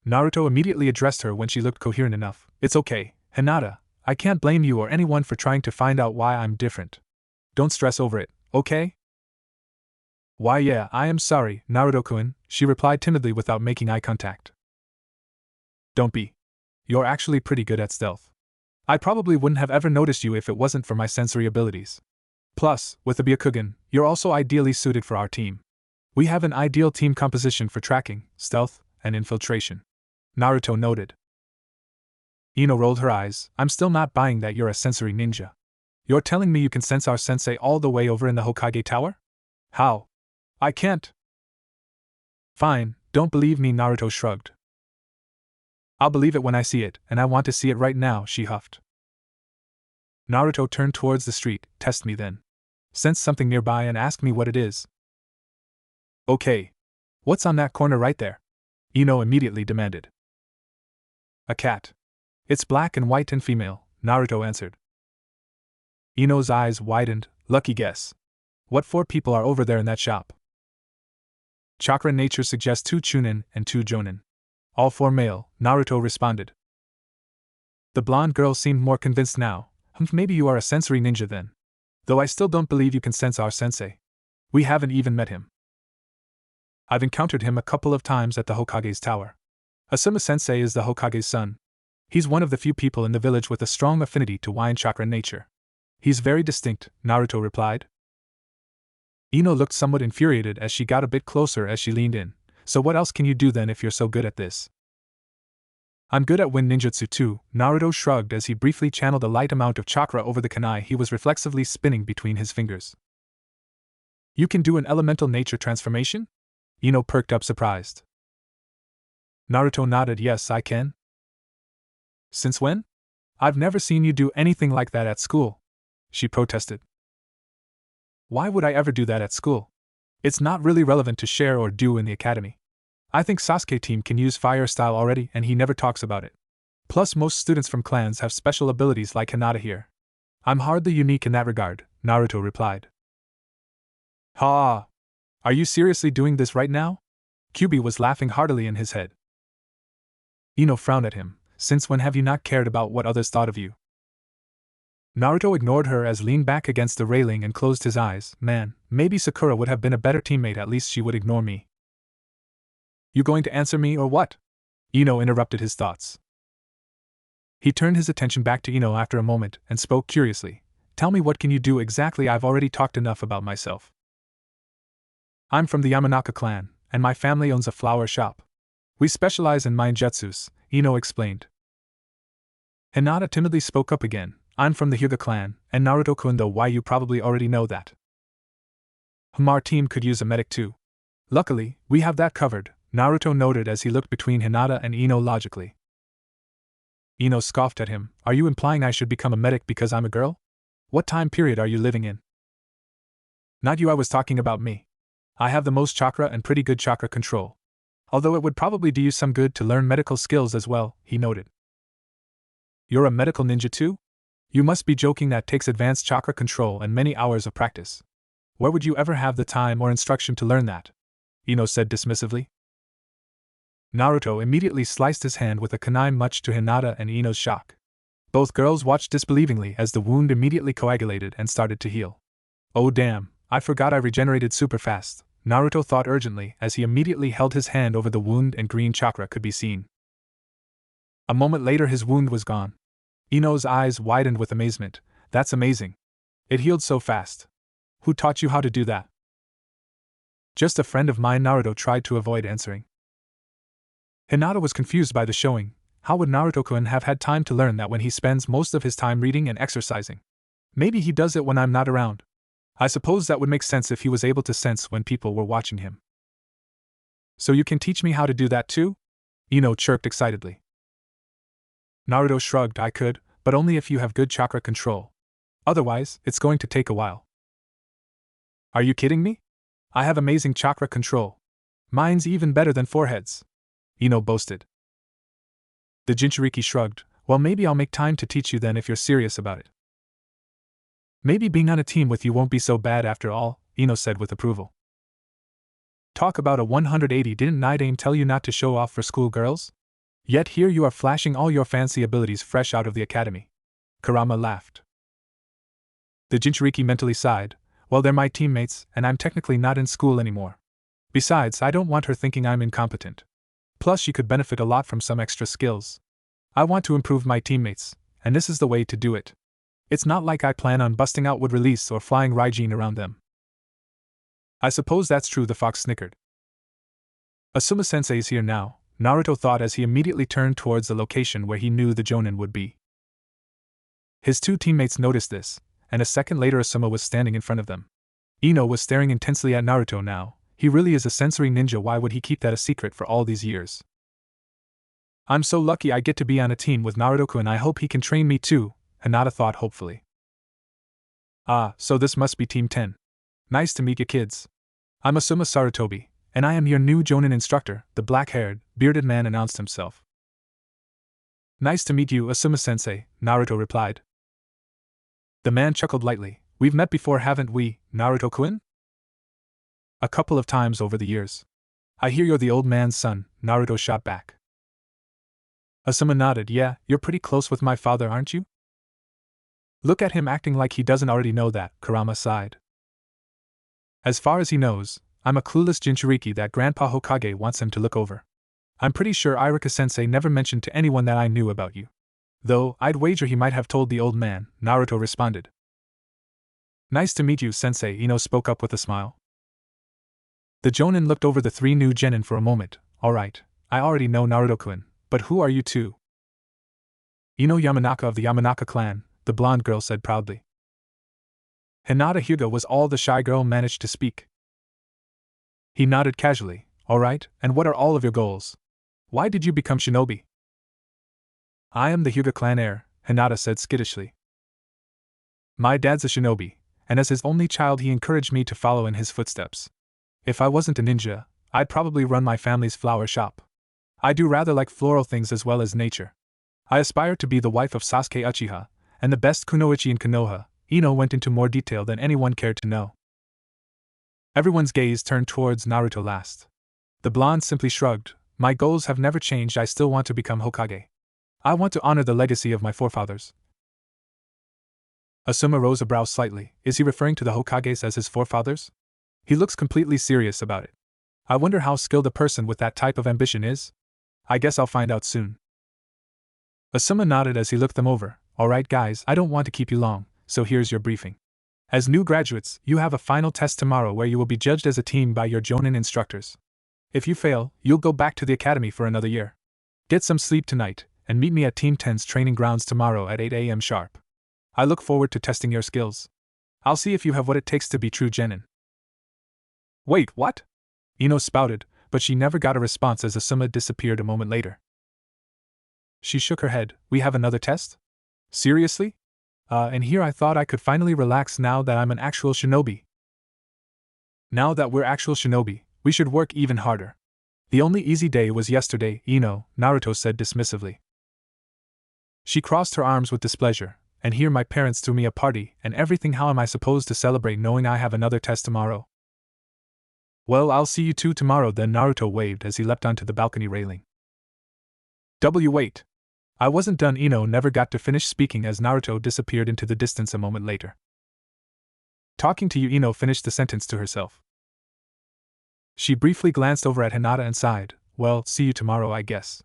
Naruto immediately addressed her when she looked coherent enough. It's okay, Hinata. I can't blame you or anyone for trying to find out why I'm different. Don't stress over it, okay? Why yeah, I am sorry, Naruto-kun, she replied timidly without making eye contact. Don't be. You're actually pretty good at stealth. I probably wouldn't have ever noticed you if it wasn't for my sensory abilities. Plus, with the Byakugan, you're also ideally suited for our team. We have an ideal team composition for tracking, stealth, and infiltration. Naruto noted. Ino rolled her eyes. I'm still not buying that you're a sensory ninja. You're telling me you can sense our sensei all the way over in the Hokage Tower? How? I can't. Fine, don't believe me, Naruto shrugged. I'll believe it when I see it, and I want to see it right now, she huffed. Naruto turned towards the street. Test me then. Sense something nearby and ask me what it is. Okay. What's on that corner right there? Ino immediately demanded. A cat. It's black and white and female, Naruto answered. Ino's eyes widened. Lucky guess. What 4 people are over there in that shop? Chakra nature suggests 2 Chunin and 2 Jonin. All 4 male, Naruto responded. The blonde girl seemed more convinced now. Maybe you are a sensory ninja then. Though I still don't believe you can sense our sensei. We haven't even met him. I've encountered him a couple of times at the Hokage's tower. Asuma-sensei is the Hokage's son. He's one of the few people in the village with a strong affinity to wine chakra nature. He's very distinct, Naruto replied. Ino looked somewhat infuriated as she got a bit closer as she leaned in. So what else can you do then if you're so good at this? I'm good at wind ninjutsu too, Naruto shrugged as he briefly channeled a light amount of chakra over the kunai he was reflexively spinning between his fingers. You can do an elemental nature transformation? Ino perked up surprised. Naruto nodded. Yes, I can. Since when? I've never seen you do anything like that at school, she protested. Why would I ever do that at school? It's not really relevant to share or do in the academy. I think Sasuke team can use fire style already and he never talks about it. Plus most students from clans have special abilities like Hinata here. I'm hardly unique in that regard, Naruto replied. Ha! Are you seriously doing this right now? Kyuubi was laughing heartily in his head. Ino frowned at him. Since when have you not cared about what others thought of you? Naruto ignored her as leaned back against the railing and closed his eyes. Man, maybe Sakura would have been a better teammate, at least she would ignore me. You going to answer me or what? Ino interrupted his thoughts. He turned his attention back to Ino after a moment and spoke curiously. Tell me, what can you do exactly? I've already talked enough about myself. I'm from the Yamanaka clan, and my family owns a flower shop. We specialize in ninjutsus, Ino explained. Hinata timidly spoke up again. I'm from the Hyuga clan, and Naruto-kun, though why you probably already know that. Our team could use a medic too. Luckily, we have that covered, Naruto noted as he looked between Hinata and Ino logically. Ino scoffed at him. Are you implying I should become a medic because I'm a girl? What time period are you living in? Not you, I was talking about me. I have the most chakra and pretty good chakra control. Although it would probably do you some good to learn medical skills as well, he noted. You're a medical ninja too? You must be joking. That takes advanced chakra control and many hours of practice. Where would you ever have the time or instruction to learn that? Ino said dismissively. Naruto immediately sliced his hand with a kunai, much to Hinata and Ino's shock. Both girls watched disbelievingly as the wound immediately coagulated and started to heal. Oh damn, I forgot I regenerated super fast, Naruto thought urgently as he immediately held his hand over the wound and green chakra could be seen. A moment later his wound was gone. Ino's eyes widened with amazement. That's amazing. It healed so fast. Who taught you how to do that? Just a friend of mine, Naruto tried to avoid answering. Hinata was confused by the showing. How would Naruto-kun have had time to learn that when he spends most of his time reading and exercising? Maybe he does it when I'm not around. I suppose that would make sense if he was able to sense when people were watching him. So you can teach me how to do that too? Ino chirped excitedly. Naruto shrugged. I could, but only if you have good chakra control. Otherwise, it's going to take a while. Are you kidding me? I have amazing chakra control. Mine's even better than Forehead's, Ino boasted. The Jinchuriki shrugged. Well, maybe I'll make time to teach you then if you're serious about it. Maybe being on a team with you won't be so bad after all, Ino said with approval. Talk about a 180, didn't Night Aim tell you not to show off for schoolgirls? Yet here you are flashing all your fancy abilities fresh out of the academy. Kurama laughed. The Jinchuriki mentally sighed. Well, they're my teammates, and I'm technically not in school anymore. Besides, I don't want her thinking I'm incompetent. Plus, she could benefit a lot from some extra skills. I want to improve my teammates, and this is the way to do it. It's not like I plan on busting out wood release or flying Raijin around them. I suppose that's true, the fox snickered. Asuma-sensei's here now, Naruto thought as he immediately turned towards the location where he knew the Jonin would be. His two teammates noticed this, and a second later Asuma was standing in front of them. Ino was staring intensely at Naruto now. He really is a sensory ninja. Why would he keep that a secret for all these years? I'm so lucky I get to be on a team with Naruto-kun. I hope he can train me too, Hinata thought hopefully. Ah, so this must be Team 10. Nice to meet you kids. I'm Asuma Sarutobi, and I am your new Jonin instructor, the black-haired, bearded man announced himself. Nice to meet you, Asuma-sensei, Naruto replied. The man chuckled lightly. We've met before, haven't we, Naruto-kun? A couple of times over the years. I hear you're the old man's son, Naruto shot back. Asuma nodded. Yeah, you're pretty close with my father, aren't you? Look at him acting like he doesn't already know that, Kurama sighed. As far as he knows, I'm a clueless Jinchuriki that Grandpa Hokage wants him to look over. I'm pretty sure Iruka-sensei never mentioned to anyone that I knew about you. Though, I'd wager he might have told the old man, Naruto responded. Nice to meet you, sensei, Ino spoke up with a smile. The Jonin looked over the three new genin for a moment. Alright, I already know Naruto-kun, but who are you two? Ino Yamanaka of the Yamanaka clan, the blonde girl said proudly. Hinata Hyuga was all the shy girl managed to speak. He nodded casually. Alright, and what are all of your goals? Why did you become shinobi? I am the Hyuga clan heir, Hinata said skittishly. My dad's a shinobi, and as his only child he encouraged me to follow in his footsteps. If I wasn't a ninja, I'd probably run my family's flower shop. I do rather like floral things as well as nature. I aspire to be the wife of Sasuke Uchiha, and the best kunoichi in Konoha. Ino went into more detail than anyone cared to know. Everyone's gaze turned towards Naruto last. The blonde simply shrugged. My goals have never changed. I still want to become Hokage. I want to honor the legacy of my forefathers. Asuma rose a brow slightly. Is he referring to the Hokages as his forefathers? He looks completely serious about it. I wonder how skilled a person with that type of ambition is. I guess I'll find out soon. Asuma nodded as he looked them over. Alright guys, I don't want to keep you long, so here's your briefing. As new graduates, you have a final test tomorrow where you will be judged as a team by your Jonin instructors. If you fail, you'll go back to the academy for another year. Get some sleep tonight, and meet me at Team 10's training grounds tomorrow at 8 a.m. sharp. I look forward to testing your skills. I'll see if you have what it takes to be true genin. Wait, what? Ino spouted, but she never got a response as Asuma disappeared a moment later. She shook her head. We have another test? Seriously? And here I thought I could finally relax now that I'm an actual shinobi. Now that we're actual shinobi, we should work even harder. The only easy day was yesterday, Ino, Naruto said dismissively. She crossed her arms with displeasure. And here my parents threw me a party and everything. How am I supposed to celebrate knowing I have another test tomorrow? Well, I'll see you two tomorrow then. Naruto waved as he leapt onto the balcony railing. Wait. I wasn't done. Ino never got to finish speaking as Naruto disappeared into the distance a moment later. Talking to you, Ino finished the sentence to herself. She briefly glanced over at Hinata and sighed. Well, see you tomorrow I guess.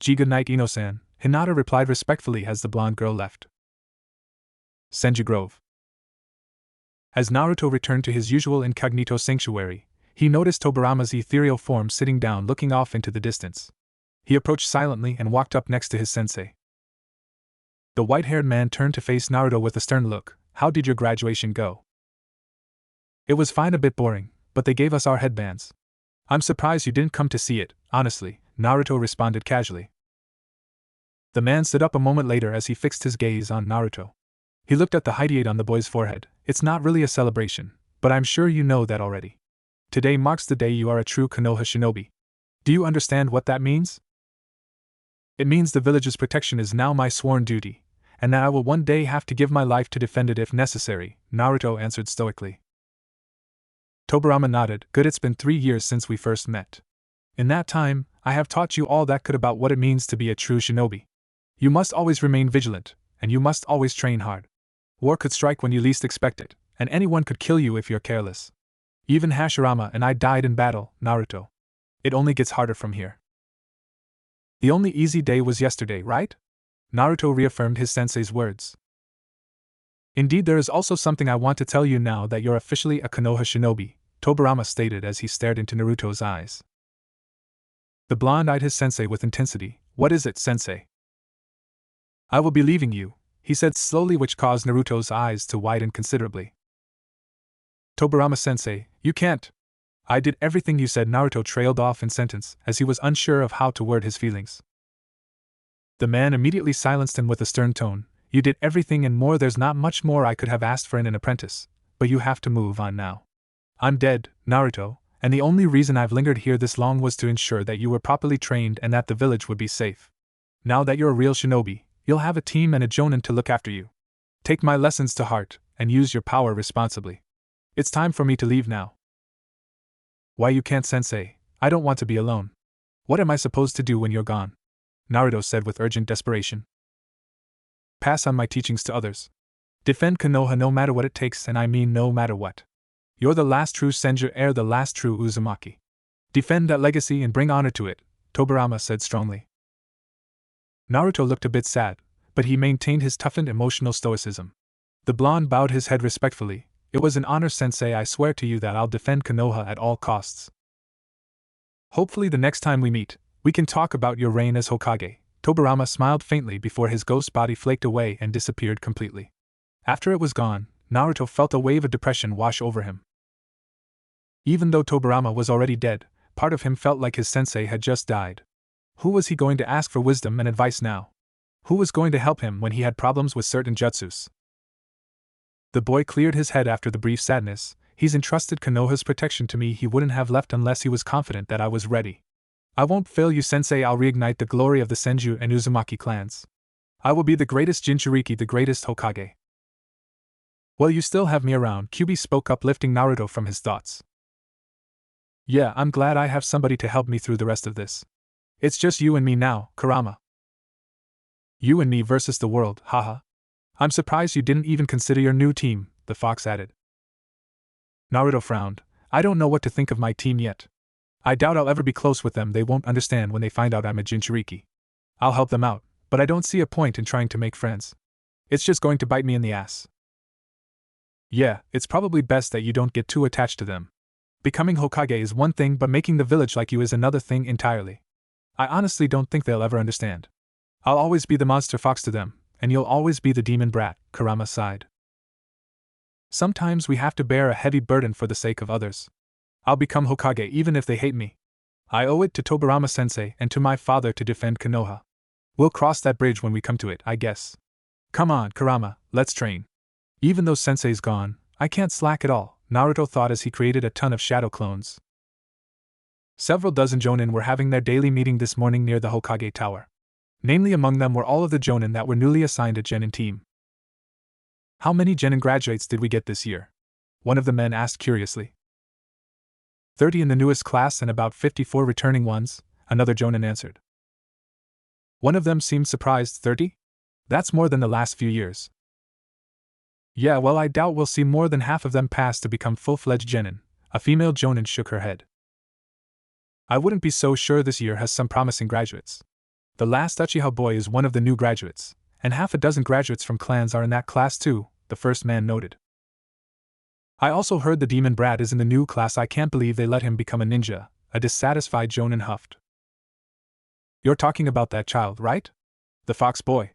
Gee, good night Ino-san, Hinata replied respectfully as the blonde girl left. Senju Grove. As Naruto returned to his usual incognito sanctuary, he noticed Tobirama's ethereal form sitting down looking off into the distance. He approached silently and walked up next to his sensei. The white-haired man turned to face Naruto with a stern look. How did your graduation go? It was fine, a bit boring, but they gave us our headbands. I'm surprised you didn't come to see it, honestly, Naruto responded casually. The man stood up a moment later as he fixed his gaze on Naruto. He looked at the hiatus on the boy's forehead. It's not really a celebration, but I'm sure you know that already. Today marks the day you are a true Konoha shinobi. Do you understand what that means? It means the village's protection is now my sworn duty, and that I will one day have to give my life to defend it if necessary, Naruto answered stoically. Tobirama nodded. Good, it's been 3 years since we first met. In that time, I have taught you all that could about what it means to be a true shinobi. You must always remain vigilant, and you must always train hard. War could strike when you least expect it, and anyone could kill you if you're careless. Even Hashirama and I died in battle, Naruto. It only gets harder from here. The only easy day was yesterday, right? Naruto reaffirmed his sensei's words. Indeed, there is also something I want to tell you now that you're officially a Konoha shinobi, Tobirama stated as he stared into Naruto's eyes. The blonde eyed his sensei with intensity. What is it, sensei? I will be leaving you, he said slowly, which caused Naruto's eyes to widen considerably. Tobirama sensei, you can't. I did everything you said. Naruto trailed off in sentence as he was unsure of how to word his feelings. The man immediately silenced him with a stern tone. You did everything and more. There's not much more I could have asked for in an apprentice, but you have to move on now. I'm dead, Naruto, and the only reason I've lingered here this long was to ensure that you were properly trained and that the village would be safe. Now that you're a real shinobi, you'll have a team and a jonin to look after you. Take my lessons to heart, and use your power responsibly. It's time for me to leave now. Why you can't, sensei? I don't want to be alone. What am I supposed to do when you're gone? Naruto said with urgent desperation. Pass on my teachings to others. Defend Konoha no matter what it takes, and I mean no matter what. You're the last true Senju heir, the last true Uzumaki. Defend that legacy and bring honor to it, Tobirama said strongly. Naruto looked a bit sad, but he maintained his toughened emotional stoicism. The blonde bowed his head respectfully. It was an honor, sensei. I swear to you that I'll defend Konoha at all costs. Hopefully the next time we meet, we can talk about your reign as Hokage. Tobirama smiled faintly before his ghost body flaked away and disappeared completely. After it was gone, Naruto felt a wave of depression wash over him. Even though Tobirama was already dead, part of him felt like his sensei had just died. Who was he going to ask for wisdom and advice now? Who was going to help him when he had problems with certain jutsus? The boy cleared his head after the brief sadness. He's entrusted Konoha's protection to me. He wouldn't have left unless he was confident that I was ready. I won't fail you, sensei. I'll reignite the glory of the Senju and Uzumaki clans. I will be the greatest Jinchuriki, the greatest Hokage. Well, you still have me around, Kyuubi spoke up, lifting Naruto from his thoughts. Yeah, I'm glad I have somebody to help me through the rest of this. It's just you and me now, Kurama. You and me versus the world, haha. I'm surprised you didn't even consider your new team, the fox added. Naruto frowned. I don't know what to think of my team yet. I doubt I'll ever be close with them. They won't understand when they find out I'm a Jinchuriki. I'll help them out, but I don't see a point in trying to make friends. It's just going to bite me in the ass. Yeah, it's probably best that you don't get too attached to them. Becoming Hokage is one thing, but making the village like you is another thing entirely. I honestly don't think they'll ever understand. I'll always be the monster fox to them, and you'll always be the demon brat, Kurama sighed. Sometimes we have to bear a heavy burden for the sake of others. I'll become Hokage even if they hate me. I owe it to Tobirama sensei and to my father to defend Konoha. We'll cross that bridge when we come to it, I guess. Come on, Kurama, let's train. Even though sensei's gone, I can't slack at all, Naruto thought as he created a ton of shadow clones. Several dozen Jonin were having their daily meeting this morning near the Hokage Tower. Namely, among them were all of the Jonin that were newly assigned a Genin team. How many Genin graduates did we get this year? One of the men asked curiously. 30 in the newest class and about 54 returning ones, another Jonin answered. One of them seemed surprised. 30? That's more than the last few years. Yeah, well, I doubt we'll see more than half of them pass to become full-fledged Genin. A female Jonin shook her head. I wouldn't be so sure. This year has some promising graduates. The last Uchiha boy is one of the new graduates, and half a dozen graduates from clans are in that class too, the first man noted. I also heard the demon brat is in the new class. I can't believe they let him become a ninja, a dissatisfied Jonin huffed. You're talking about that child, right? The fox boy.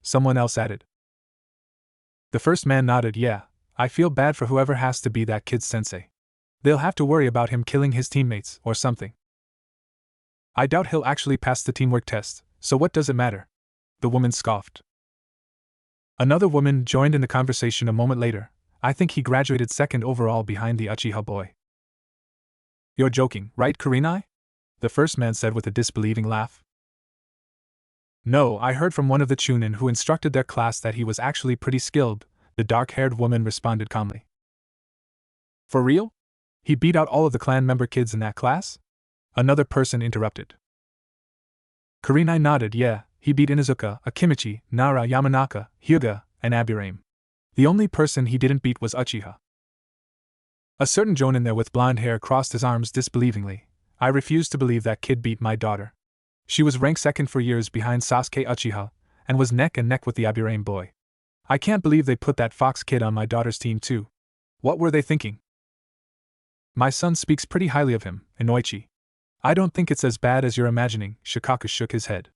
Someone else added. The first man nodded. Yeah, I feel bad for whoever has to be that kid's sensei. They'll have to worry about him killing his teammates or something. I doubt he'll actually pass the teamwork test, so what does it matter? The woman scoffed. Another woman joined in the conversation a moment later. I think he graduated second overall behind the Uchiha boy. You're joking, right, Kurenai? The first man said with a disbelieving laugh. No, I heard from one of the Chunin who instructed their class that he was actually pretty skilled, the dark-haired woman responded calmly. For real? He beat out all of the clan member kids in that class? Another person interrupted. Kurenai nodded. Yeah, he beat Inuzuka, Akimichi, Nara, Yamanaka, Hyuga, and Abirame. The only person he didn't beat was Uchiha. A certain Jonin there with blonde hair crossed his arms disbelievingly. I refuse to believe that kid beat my daughter. She was ranked second for years behind Sasuke Uchiha, and was neck and neck with the Abirame boy. I can't believe they put that fox kid on my daughter's team too. What were they thinking? My son speaks pretty highly of him, Inoichi. I don't think it's as bad as you're imagining, Shikaku shook his head.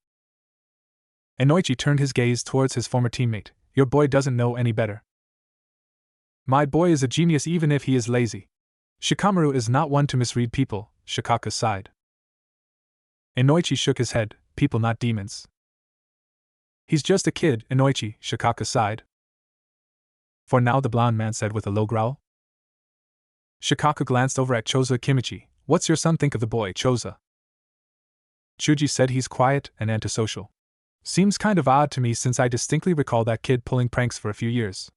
Inoichi turned his gaze towards his former teammate. Your boy doesn't know any better. My boy is a genius even if he is lazy. Shikamaru is not one to misread people, Shikaku sighed. Inoichi shook his head. People, not demons. He's just a kid, Inoichi, Shikaku sighed. For now, the blonde man said with a low growl. Shikaku glanced over at Choza Kimichi. What's your son think of the boy, Choza? Chuji said he's quiet and antisocial. Seems kind of odd to me since I distinctly recall that kid pulling pranks for a few years.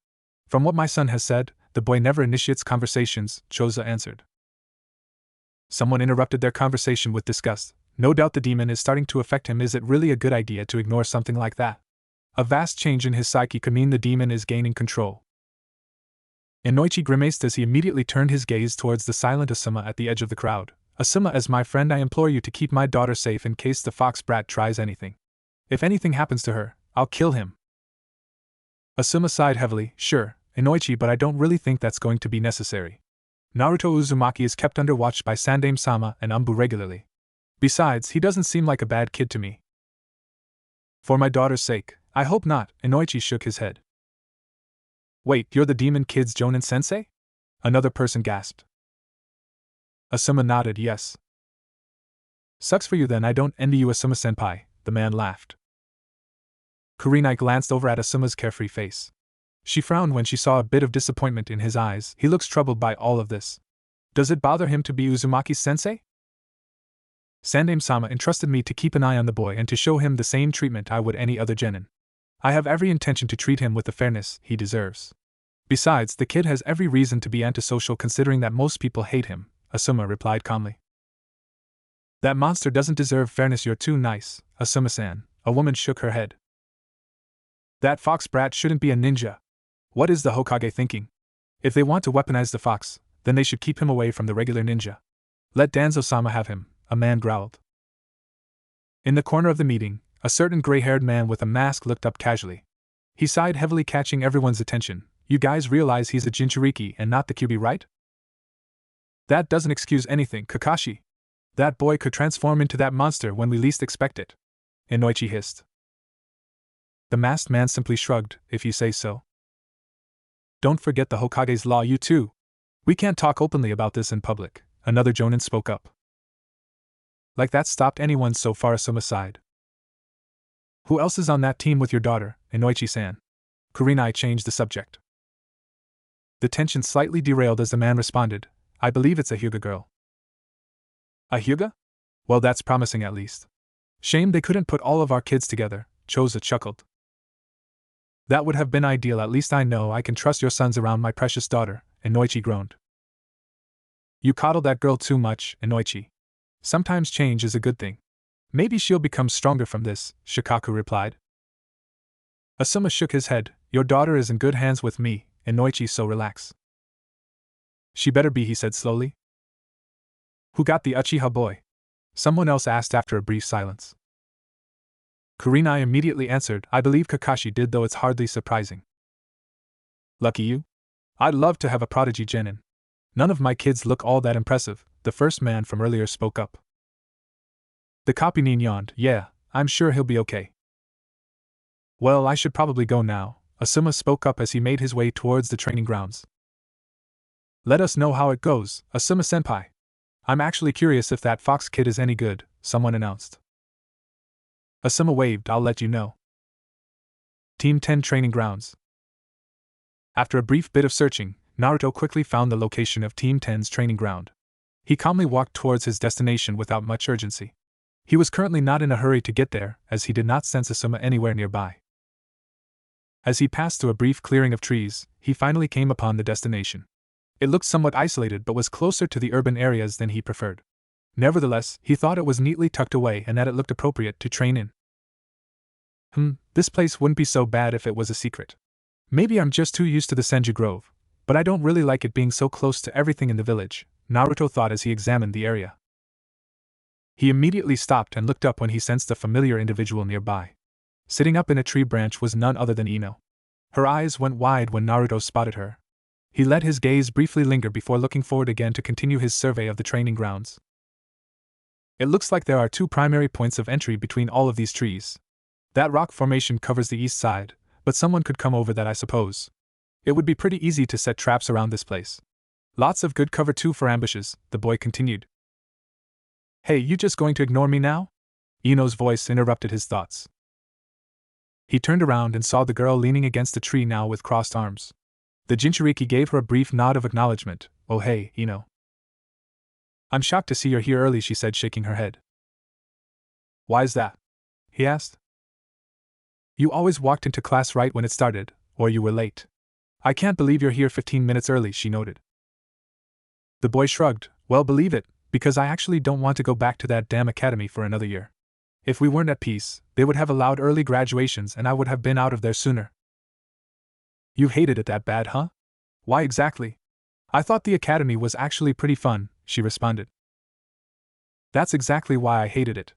From what my son has said, the boy never initiates conversations, Choza answered. Someone interrupted their conversation with disgust. No doubt the demon is starting to affect him. Is it really a good idea to ignore something like that? A vast change in his psyche could mean the demon is gaining control. Inoichi grimaced as he immediately turned his gaze towards the silent Asuma at the edge of the crowd. Asuma, as my friend, I implore you to keep my daughter safe in case the fox brat tries anything. If anything happens to her, I'll kill him. Asuma sighed heavily. Sure, Inoichi, but I don't really think that's going to be necessary. Naruto Uzumaki is kept under watch by Sandaime-sama and Umbu regularly. Besides, he doesn't seem like a bad kid to me. For my daughter's sake, I hope not, Inoichi shook his head. Wait, you're the demon kid's Jonin sensei? Another person gasped. Asuma nodded. Yes. Sucks for you then. I don't envy you, Asuma senpai, the man laughed. Kurenai glanced over at Asuma's carefree face. She frowned when she saw a bit of disappointment in his eyes. He looks troubled by all of this. Does it bother him to be Uzumaki's sensei? Sandaime-sama entrusted me to keep an eye on the boy and to show him the same treatment I would any other genin. I have every intention to treat him with the fairness he deserves. Besides, the kid has every reason to be antisocial considering that most people hate him, Asuma replied calmly. That monster doesn't deserve fairness, you're too nice, Asuma-san. A woman shook her head. That fox brat shouldn't be a ninja. What is the Hokage thinking? If they want to weaponize the fox, then they should keep him away from the regular ninja. Let Danzo-sama have him, a man growled. In the corner of the meeting, a certain gray-haired man with a mask looked up casually. He sighed heavily, catching everyone's attention. You guys realize he's a Jinchuriki and not the Kyuubi, right? That doesn't excuse anything, Kakashi. That boy could transform into that monster when we least expect it. Inoichi hissed. The masked man simply shrugged. If you say so. Don't forget the Hokage's law, you too. We can't talk openly about this in public, another jonin spoke up. Like that stopped anyone so far, Asuma sighed. Who else is on that team with your daughter, Inoichi-san? Kurenai changed the subject. The tension slightly derailed as the man responded, I believe it's a Hyuga girl. A Hyuga? Well, that's promising at least. Shame they couldn't put all of our kids together, Choza chuckled. That would have been ideal, at least I know I can trust your sons around my precious daughter, Inoichi groaned. You coddle that girl too much, Inoichi. Sometimes change is a good thing. Maybe she'll become stronger from this, Shikaku replied. Asuma shook his head. Your daughter is in good hands with me, Inoichi, so relax. She better be, he said slowly. Who got the Uchiha boy? Someone else asked after a brief silence. Kurenai immediately answered, I believe Kakashi did, though it's hardly surprising. Lucky you? I'd love to have a prodigy genin. None of my kids look all that impressive, the first man from earlier spoke up. The copynin yawned. Yeah, I'm sure he'll be okay. Well, I should probably go now, Asuma spoke up as he made his way towards the training grounds. Let us know how it goes, Asuma-senpai. I'm actually curious if that fox kid is any good, someone announced. Asuma waved. I'll let you know. Team 10 Training Grounds. After a brief bit of searching, Naruto quickly found the location of Team 10's training ground. He calmly walked towards his destination without much urgency. He was currently not in a hurry to get there, as he did not sense Asuma anywhere nearby. As he passed through a brief clearing of trees, he finally came upon the destination. It looked somewhat isolated but was closer to the urban areas than he preferred. Nevertheless, he thought it was neatly tucked away and that it looked appropriate to train in. This place wouldn't be so bad if it was a secret. Maybe I'm just too used to the Senju Grove, but I don't really like it being so close to everything in the village, Naruto thought as he examined the area. He immediately stopped and looked up when he sensed a familiar individual nearby. Sitting up in a tree branch was none other than Ino. Her eyes went wide when Naruto spotted her. He let his gaze briefly linger before looking forward again to continue his survey of the training grounds. It looks like there are two primary points of entry between all of these trees. That rock formation covers the east side, but someone could come over that, I suppose. It would be pretty easy to set traps around this place. Lots of good cover too for ambushes, the boy continued. Hey, you just going to ignore me now? Ino's voice interrupted his thoughts. He turned around and saw the girl leaning against a tree now with crossed arms. The Jinchuriki gave her a brief nod of acknowledgement. Oh hey, Ino. I'm shocked to see you're here early, she said, shaking her head. Why's that? He asked. You always walked into class right when it started, or you were late. I can't believe you're here 15 minutes early, she noted. The boy shrugged. Well, believe it, because I actually don't want to go back to that damn academy for another year. If we weren't at peace, they would have allowed early graduations and I would have been out of there sooner. You hated it that bad, huh? Why exactly? I thought the academy was actually pretty fun, she responded. That's exactly why I hated it.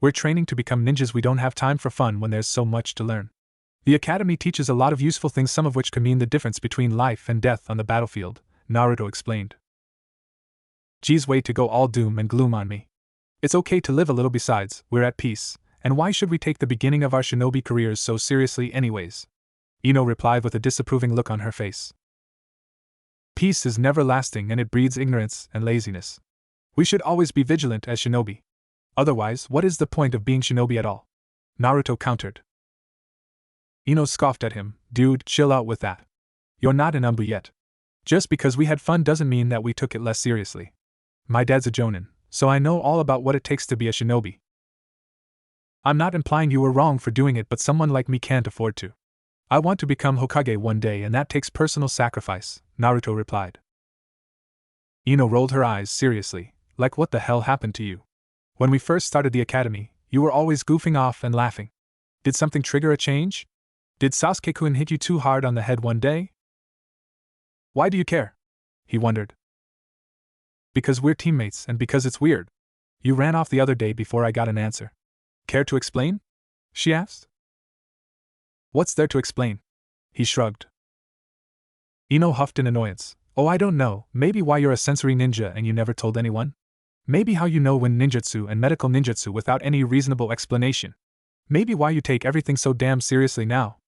We're training to become ninjas, we don't have time for fun when there's so much to learn. The academy teaches a lot of useful things, some of which could mean the difference between life and death on the battlefield, Naruto explained. Geez, way to go all doom and gloom on me. It's okay to live a little, besides, we're at peace, and why should we take the beginning of our shinobi careers so seriously anyways? Ino replied with a disapproving look on her face. Peace is never lasting and it breeds ignorance and laziness. We should always be vigilant as shinobi. Otherwise, what is the point of being shinobi at all? Naruto countered. Ino scoffed at him. Dude, chill out with that. You're not an umbu yet. Just because we had fun doesn't mean that we took it less seriously. My dad's a jonin, so I know all about what it takes to be a shinobi. I'm not implying you were wrong for doing it, but someone like me can't afford to. I want to become Hokage one day, and that takes personal sacrifice, Naruto replied. Ino rolled her eyes seriously, like what the hell happened to you? When we first started the academy, you were always goofing off and laughing. Did something trigger a change? Did Sasuke-kun hit you too hard on the head one day? Why do you care? He wondered. Because we're teammates and because it's weird. You ran off the other day before I got an answer. Care to explain? She asked. What's there to explain? He shrugged. Ino huffed in annoyance. Oh, I don't know, maybe why you're a sensory ninja and you never told anyone? Maybe how you know when ninjutsu and medical ninjutsu without any reasonable explanation. Maybe why you take everything so damn seriously now.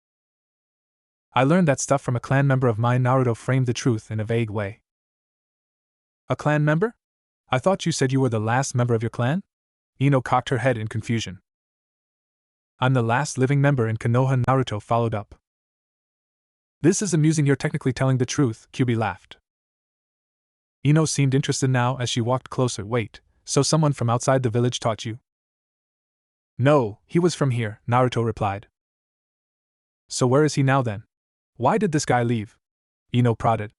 I learned that stuff from a clan member of mine. Naruto framed the truth in a vague way. A clan member? I thought you said you were the last member of your clan? Ino cocked her head in confusion. I'm the last living member in Konoha, Naruto followed up. This is amusing, you're technically telling the truth, Kyubi laughed. Ino seemed interested now as she walked closer. Wait, so someone from outside the village taught you? No, he was from here, Naruto replied. So where is he now then? Why did this guy leave? Ino prodded.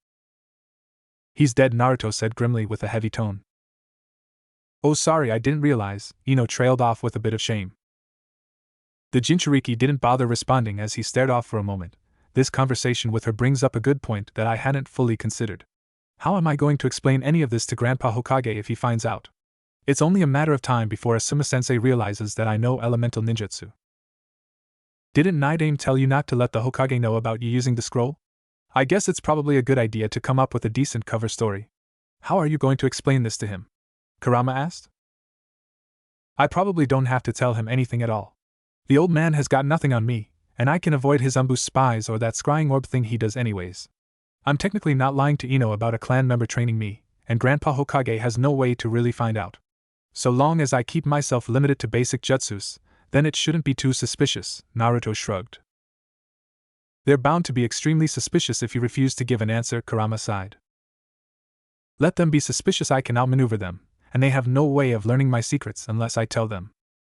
He's dead, Naruto said grimly with a heavy tone. Oh, sorry, I didn't realize, Ino trailed off with a bit of shame. The Jinchuriki didn't bother responding as he stared off for a moment. This conversation with her brings up a good point that I hadn't fully considered. How am I going to explain any of this to Grandpa Hokage if he finds out? It's only a matter of time before Asuma-sensei realizes that I know elemental ninjutsu. Didn't Nidaime tell you not to let the Hokage know about you using the scroll? I guess it's probably a good idea to come up with a decent cover story. How are you going to explain this to him? Kurama asked. I probably don't have to tell him anything at all. The old man has got nothing on me, and I can avoid his umbu spies or that scrying orb thing he does anyways. I'm technically not lying to Ino about a clan member training me, and Grandpa Hokage has no way to really find out. So long as I keep myself limited to basic jutsus, then it shouldn't be too suspicious, Naruto shrugged. They're bound to be extremely suspicious if you refuse to give an answer, Kurama sighed. Let them be suspicious, I can outmaneuver them, and they have no way of learning my secrets unless I tell them.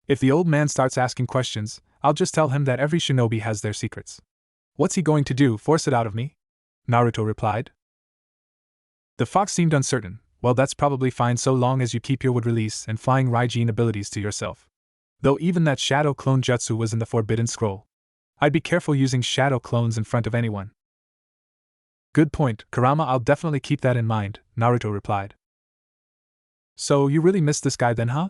If the old man starts asking questions, I'll just tell him that every shinobi has their secrets. What's he going to do, force it out of me? Naruto replied. The fox seemed uncertain. Well, that's probably fine so long as you keep your wood release and flying Raijin abilities to yourself. Though even that shadow clone jutsu was in the Forbidden Scroll. I'd be careful using shadow clones in front of anyone. Good point, Kurama, I'll definitely keep that in mind, Naruto replied. So you really miss this guy then, huh?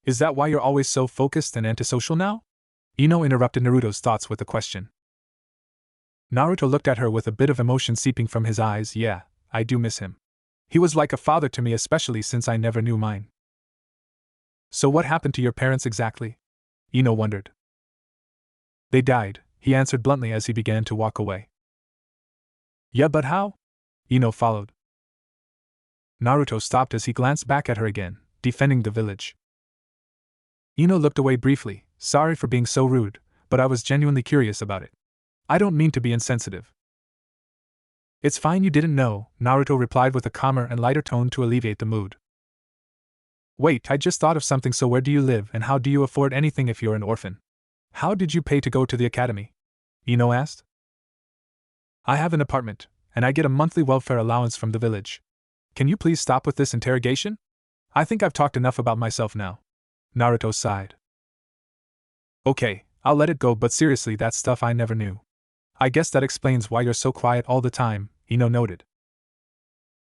Is that why you're always so focused and antisocial now? Ino interrupted Naruto's thoughts with a question. Naruto looked at her with a bit of emotion seeping from his eyes. Yeah, I do miss him. He was like a father to me, especially since I never knew mine. So what happened to your parents exactly? Ino wondered. They died, he answered bluntly as he began to walk away. Yeah, but how? Ino followed. Naruto stopped as he glanced back at her again, defending the village. Ino looked away briefly. Sorry for being so rude, but I was genuinely curious about it. I don't mean to be insensitive. It's fine, you didn't know, Naruto replied with a calmer and lighter tone to alleviate the mood. Wait, I just thought of something. So where do you live and how do you afford anything if you're an orphan? How did you pay to go to the academy? Ino asked. I have an apartment, and I get a monthly welfare allowance from the village. Can you please stop with this interrogation? I think I've talked enough about myself now. Naruto sighed. Okay, I'll let it go, but seriously, that stuff I never knew. I guess that explains why you're so quiet all the time, Ino noted.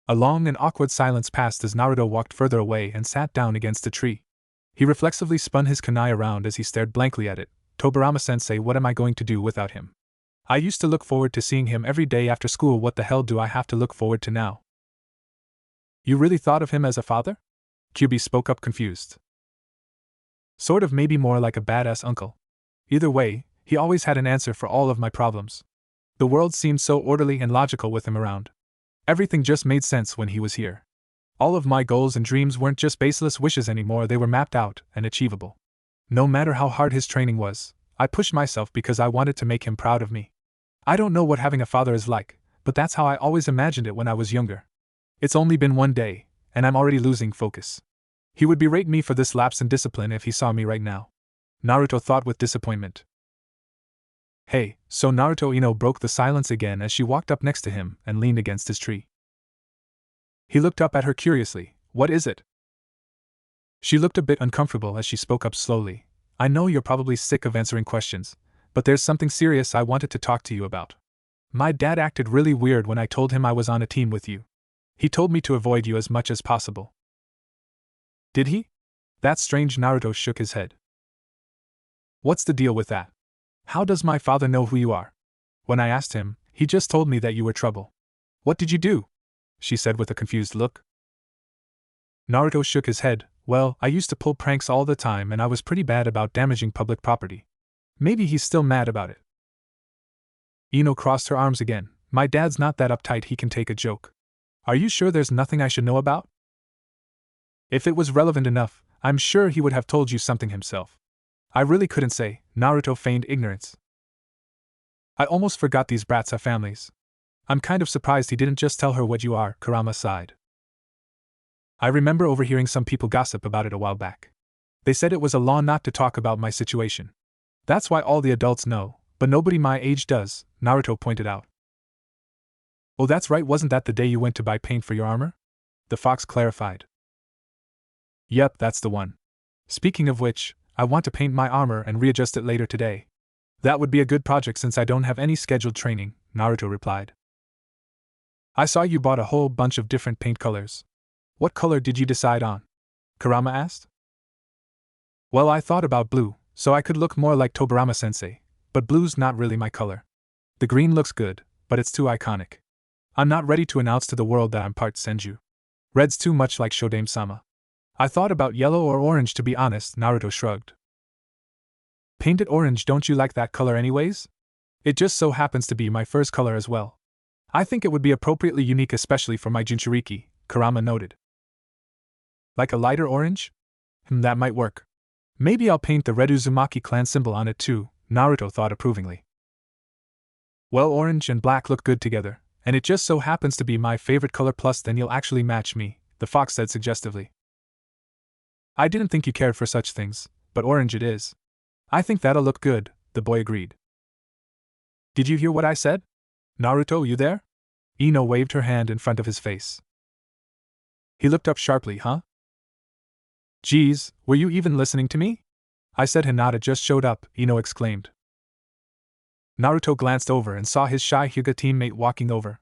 A long and awkward silence passed as Naruto walked further away and sat down against a tree. He reflexively spun his kunai around as he stared blankly at it. Tobirama-sensei, what am I going to do without him? I used to look forward to seeing him every day after school. What the hell do I have to look forward to now? You really thought of him as a father? Kyubi spoke up, confused. Sort of, maybe more like a badass uncle. Either way, he always had an answer for all of my problems. The world seemed so orderly and logical with him around. Everything just made sense when he was here. All of my goals and dreams weren't just baseless wishes anymore, they were mapped out and achievable. No matter how hard his training was, I pushed myself because I wanted to make him proud of me. I don't know what having a father is like, but that's how I always imagined it when I was younger. It's only been one day, and I'm already losing focus. He would berate me for this lapse in discipline if he saw me right now. Naruto thought with disappointment. Hey, so Naruto. Ino broke the silence again as she walked up next to him and leaned against his tree. He looked up at her curiously. What is it? She looked a bit uncomfortable as she spoke up slowly. I know you're probably sick of answering questions, but there's something serious I wanted to talk to you about. My dad acted really weird when I told him I was on a team with you. He told me to avoid you as much as possible. Did he? That's strange. Naruto shook his head. What's the deal with that? How does my father know who you are? When I asked him, he just told me that you were trouble. What did you do? She said with a confused look. Naruto shook his head. Well, I used to pull pranks all the time and I was pretty bad about damaging public property. Maybe he's still mad about it. Ino crossed her arms again. My dad's not that uptight, he can take a joke. Are you sure there's nothing I should know about? If it was relevant enough, I'm sure he would have told you something himself. I really couldn't say. Naruto feigned ignorance. I almost forgot these brats have families. I'm kind of surprised he didn't just tell her what you are. Kurama sighed. I remember overhearing some people gossip about it a while back. They said it was a law not to talk about my situation. That's why all the adults know, but nobody my age does, Naruto pointed out. Oh, that's right, wasn't that the day you went to buy paint for your armor? The fox clarified. Yep, that's the one. Speaking of which, I want to paint my armor and readjust it later today. That would be a good project since I don't have any scheduled training, Naruto replied. I saw you bought a whole bunch of different paint colors. What color did you decide on? Kurama asked. Well, I thought about blue, so I could look more like Tobirama-sensei, but blue's not really my color. The green looks good, but it's too iconic. I'm not ready to announce to the world that I'm part Senju. Red's too much like Shodame-sama. I thought about yellow or orange, to be honest, Naruto shrugged. Painted orange, don't you like that color anyways? It just so happens to be my first color as well. I think it would be appropriately unique, especially for my Jinchuriki, Kurama noted. Like a lighter orange? That might work. Maybe I'll paint the red Uzumaki clan symbol on it too, Naruto thought approvingly. Well, orange and black look good together, and it just so happens to be my favorite color, plus then you'll actually match me, the fox said suggestively. I didn't think you cared for such things, but orange it is. I think that'll look good, the boy agreed. Did you hear what I said? Naruto, you there? Ino waved her hand in front of his face. He looked up sharply. Huh? Geez, were you even listening to me? I said Hinata just showed up, Ino exclaimed. Naruto glanced over and saw his shy Hyuga teammate walking over.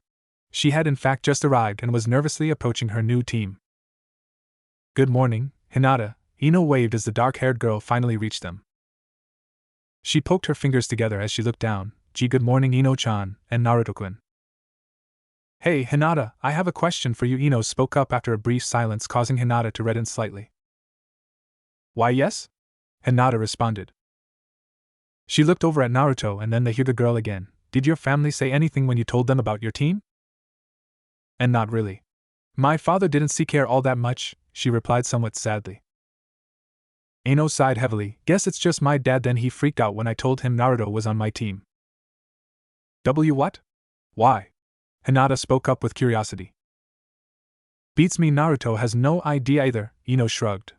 She had in fact just arrived and was nervously approaching her new team. Good morning, Hinata, Ino waved as the dark-haired girl finally reached them. She poked her fingers together as she looked down. Gee, good morning, Ino-chan, and Naruto-kun. Hey, Hinata, I have a question for you, Ino spoke up after a brief silence, causing Hinata to redden slightly. Why, yes? Hinata responded. She looked over at Naruto and then the Hyuga girl again. Did your family say anything when you told them about your team? And not really. My father didn't seek care all that much, she replied somewhat sadly. Ino sighed heavily. Guess it's just my dad, then he freaked out when I told him Naruto was on my team. What? Why? Hinata spoke up with curiosity. Beats me, Naruto has no idea either, Ino shrugged.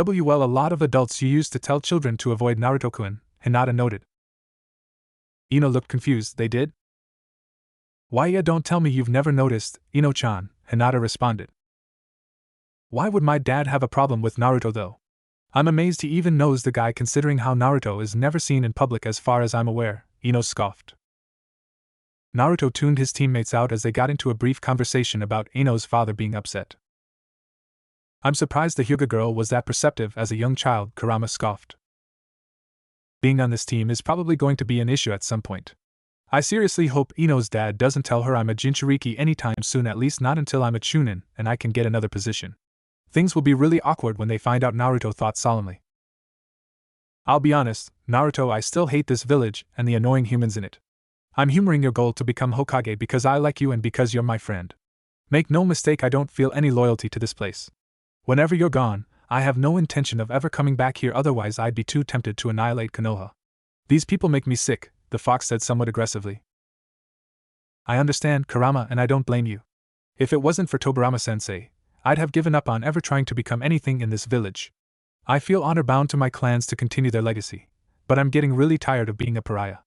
Well, a lot of adults used to tell children to avoid Naruto-kun, Hinata noted. Ino looked confused. They did? Why, yeah, don't tell me you've never noticed, Ino-chan, Hinata responded. Why would my dad have a problem with Naruto though? I'm amazed he even knows the guy considering how Naruto is never seen in public as far as I'm aware, Ino scoffed. Naruto tuned his teammates out as they got into a brief conversation about Ino's father being upset. I'm surprised the Hyuga girl was that perceptive as a young child, Kurama scoffed. Being on this team is probably going to be an issue at some point. I seriously hope Ino's dad doesn't tell her I'm a Jinchuriki anytime soon, at least not until I'm a Chunin and I can get another position. Things will be really awkward when they find out, Naruto thought solemnly. I'll be honest, Naruto, I still hate this village and the annoying humans in it. I'm humoring your goal to become Hokage because I like you and because you're my friend. Make no mistake, I don't feel any loyalty to this place. Whenever you're gone, I have no intention of ever coming back here, otherwise I'd be too tempted to annihilate Konoha. These people make me sick, the fox said somewhat aggressively. I understand, Kurama, and I don't blame you. If it wasn't for Tobirama-sensei, I'd have given up on ever trying to become anything in this village. I feel honor-bound to my clans to continue their legacy, but I'm getting really tired of being a pariah.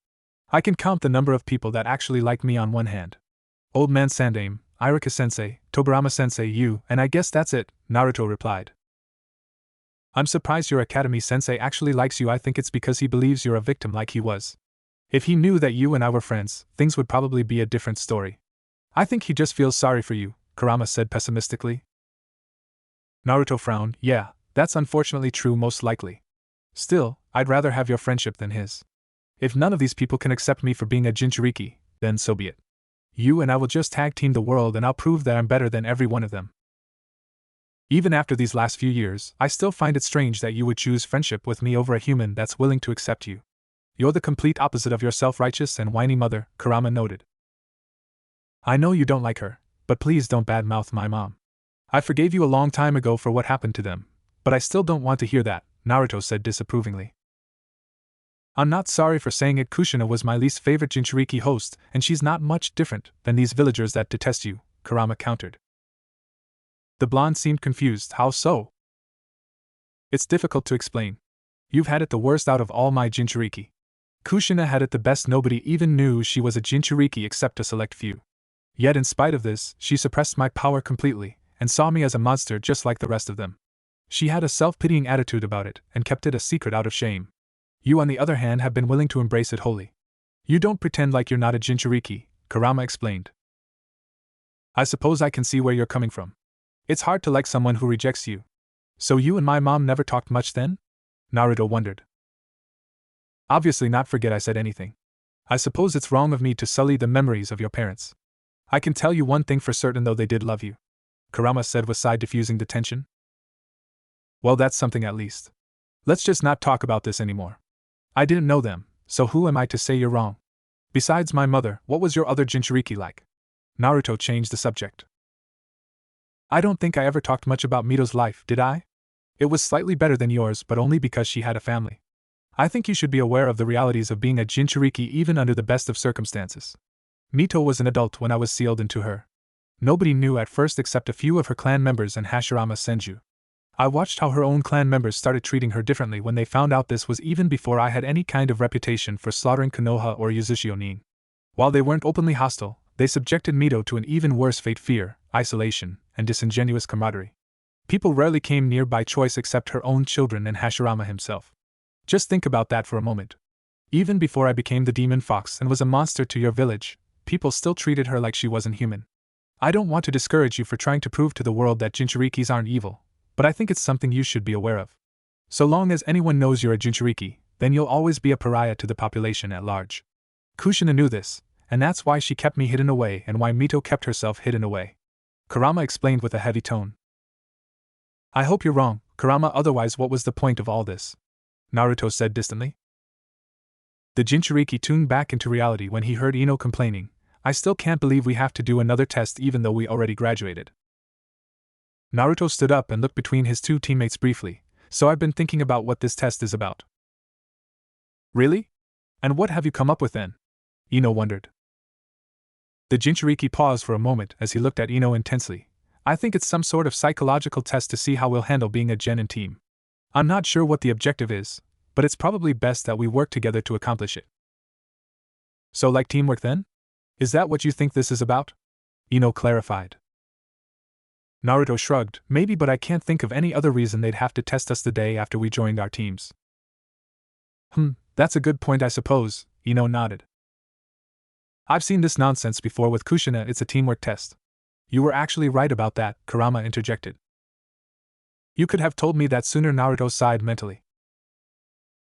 I can count the number of people that actually like me on one hand. Old Man Sandaime, Iruka-sensei, Tobirama-sensei, you, and I guess that's it, Naruto replied. I'm surprised your Academy-sensei actually likes you. I think it's because he believes you're a victim like he was. If he knew that you and I were friends, things would probably be a different story. I think he just feels sorry for you, Kurama said pessimistically. Naruto frowned. Yeah, that's unfortunately true, most likely. Still, I'd rather have your friendship than his. If none of these people can accept me for being a Jinchuriki, then so be it. You and I will just tag team the world and I'll prove that I'm better than every one of them. Even after these last few years, I still find it strange that you would choose friendship with me over a human that's willing to accept you. You're the complete opposite of your self-righteous and whiny mother, Kurama noted. I know you don't like her, but please don't badmouth my mom. I forgave you a long time ago for what happened to them, but I still don't want to hear that, Naruto said disapprovingly. I'm not sorry for saying it. Kushina was my least favorite Jinchuriki host, and she's not much different than these villagers that detest you, Kurama countered. The blonde seemed confused. How so? It's difficult to explain. You've had it the worst out of all my Jinchuriki. Kushina had it the best. Nobody even knew she was a Jinchuriki except a select few. Yet in spite of this, she suppressed my power completely, and saw me as a monster just like the rest of them. She had a self-pitying attitude about it, and kept it a secret out of shame. You, on the other hand, have been willing to embrace it wholly. You don't pretend like you're not a Jinchuriki, Kurama explained. I suppose I can see where you're coming from. It's hard to like someone who rejects you. So you and my mom never talked much then? Naruto wondered. Obviously not. Forget I said anything. I suppose it's wrong of me to sully the memories of your parents. I can tell you one thing for certain, though, they did love you, Kurama said with side diffusing the tension. Well, that's something at least. Let's just not talk about this anymore. I didn't know them, so who am I to say you're wrong? Besides my mother, what was your other Jinchuriki like? Naruto changed the subject. I don't think I ever talked much about Mito's life, did I? It was slightly better than yours, but only because she had a family. I think you should be aware of the realities of being a Jinchuriki even under the best of circumstances. Mito was an adult when I was sealed into her. Nobody knew at first except a few of her clan members and Hashirama Senju. I watched how her own clan members started treating her differently when they found out. This was even before I had any kind of reputation for slaughtering Konoha or Yuzashio Nin. While they weren't openly hostile, they subjected Mito to an even worse fate: fear, isolation, and disingenuous camaraderie. People rarely came near by choice except her own children and Hashirama himself. Just think about that for a moment. Even before I became the demon fox and was a monster to your village, people still treated her like she wasn't human. I don't want to discourage you for trying to prove to the world that Jinchurikis aren't evil, but I think it's something you should be aware of. So long as anyone knows you're a Jinchuriki, then you'll always be a pariah to the population at large. Kushina knew this, and that's why she kept me hidden away and why Mito kept herself hidden away. Kurama explained with a heavy tone. I hope you're wrong, Kurama, otherwise what was the point of all this? Naruto said distantly. The Jinchuriki tuned back into reality when he heard Ino complaining, I still can't believe we have to do another test even though we already graduated. Naruto stood up and looked between his two teammates briefly. So I've been thinking about what this test is about. Really? And what have you come up with then? Ino wondered. The Jinchuriki paused for a moment as he looked at Ino intensely. I think it's some sort of psychological test to see how we'll handle being a genin team. I'm not sure what the objective is, but it's probably best that we work together to accomplish it. So like teamwork then? Is that what you think this is about? Ino clarified. Naruto shrugged. Maybe, but I can't think of any other reason they'd have to test us the day after we joined our teams. That's a good point, I suppose, Ino nodded. I've seen this nonsense before with Kushina. It's a teamwork test. You were actually right about that, Kurama interjected. You could have told me that sooner, Naruto sighed mentally.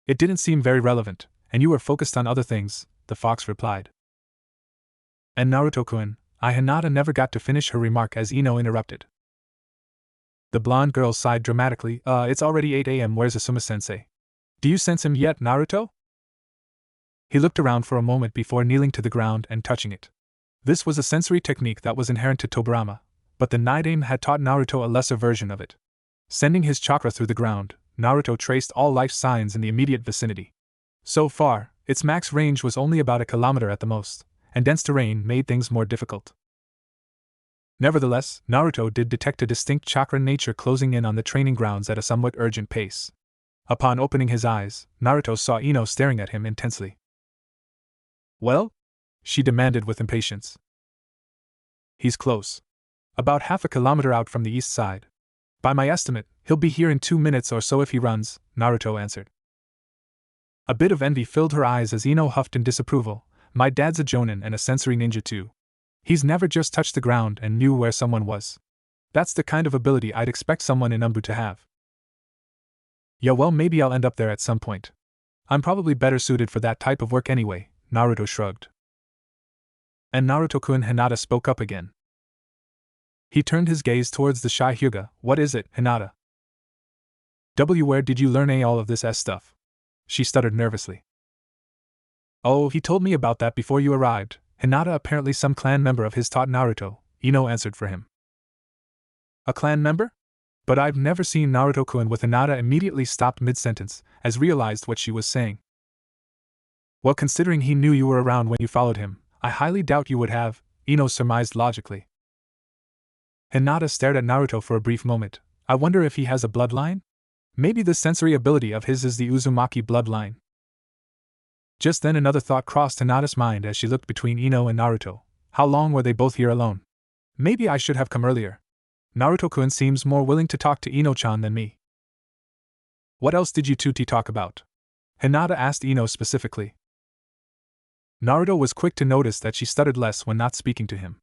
It didn't seem very relevant, and you were focused on other things, the fox replied. And Naruto-kun, Hinata never got to finish her remark as Ino interrupted. The blonde girl sighed dramatically. It's already 8 a.m. Where's Asuma-sensei? Do you sense him yet, Naruto? He looked around for a moment before kneeling to the ground and touching it. This was a sensory technique that was inherent to Tobirama, but the Nidaime had taught Naruto a lesser version of it. Sending his chakra through the ground, Naruto traced all life signs in the immediate vicinity. So far, its max range was only about a kilometer at the most, and dense terrain made things more difficult. Nevertheless, Naruto did detect a distinct chakra nature closing in on the training grounds at a somewhat urgent pace. Upon opening his eyes, Naruto saw Ino staring at him intensely. "Well?" she demanded with impatience. "He's close. About half a kilometer out from the east side. By my estimate, he'll be here in 2 minutes or so if he runs," Naruto answered. A bit of envy filled her eyes as Ino huffed in disapproval. "My dad's a jonin and a sensory ninja too. He's never just touched the ground and knew where someone was. That's the kind of ability I'd expect someone in Umbu to have." "Yeah, well, maybe I'll end up there at some point. I'm probably better suited for that type of work anyway," Naruto shrugged. And Naruto-kun, Hinata spoke up again. He turned his gaze towards the shy Hyuga. "What is it, Hinata?" Where did you learn all of this stuff?" she stuttered nervously. "Oh, he told me about that before you arrived. Hinata, apparently some clan member of his, taught Naruto," Ino answered for him. "A clan member? But I've never seen Naruto-kun," with Hinata immediately stopped mid-sentence, as realized what she was saying. "Well, considering he knew you were around when you followed him, I highly doubt you would have," Ino surmised logically. Hinata stared at Naruto for a brief moment. "I wonder if he has a bloodline? Maybe this sensory ability of his is the Uzumaki bloodline." Just then another thought crossed Hinata's mind as she looked between Ino and Naruto. How long were they both here alone? Maybe I should have come earlier. Naruto-kun seems more willing to talk to Ino-chan than me. "What else did you two talk about?" Hinata asked Ino specifically. Naruto was quick to notice that she stuttered less when not speaking to him.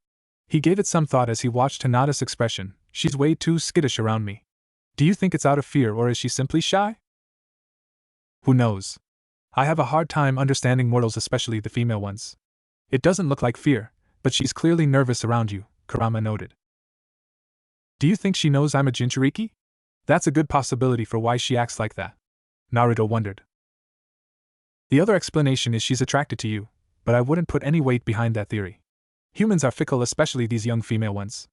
He gave it some thought as he watched Hinata's expression. "She's way too skittish around me. Do you think it's out of fear or is she simply shy?" "Who knows? I have a hard time understanding mortals, especially the female ones. It doesn't look like fear, but she's clearly nervous around you," Kurama noted. "Do you think she knows I'm a Jinchuriki? That's a good possibility for why she acts like that," Naruto wondered. "The other explanation is she's attracted to you, but I wouldn't put any weight behind that theory. Humans are fickle, especially these young female ones.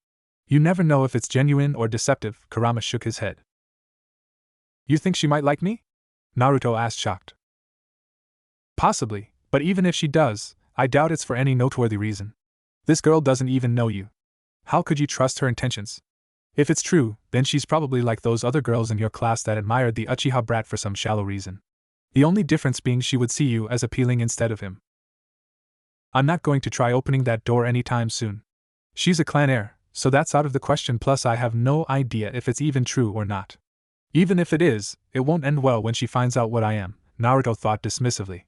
You never know if it's genuine or deceptive," Kurama shook his head. "You think she might like me?" Naruto asked, shocked. "Possibly, but even if she does, I doubt it's for any noteworthy reason. This girl doesn't even know you. How could you trust her intentions? If it's true, then she's probably like those other girls in your class that admired the Uchiha brat for some shallow reason. The only difference being she would see you as appealing instead of him. I'm not going to try opening that door anytime soon. She's a clan heir, so that's out of the question, plus I have no idea if it's even true or not. Even if it is, it won't end well when she finds out what I am," Naruto thought dismissively.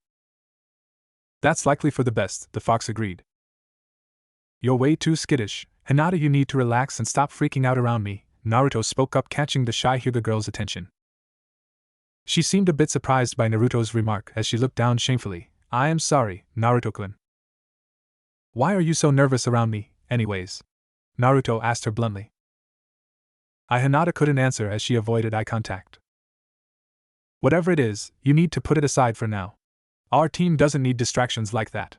"That's likely for the best," the fox agreed. "You're way too skittish, Hinata. You need to relax and stop freaking out around me," Naruto spoke up, catching the shy Hyuga girl's attention. She seemed a bit surprised by Naruto's remark as she looked down shamefully. "I am sorry, Naruto-kun." "Why are you so nervous around me, anyways?" Naruto asked her bluntly. Hinata couldn't answer as she avoided eye contact. "Whatever it is, you need to put it aside for now. Our team doesn't need distractions like that.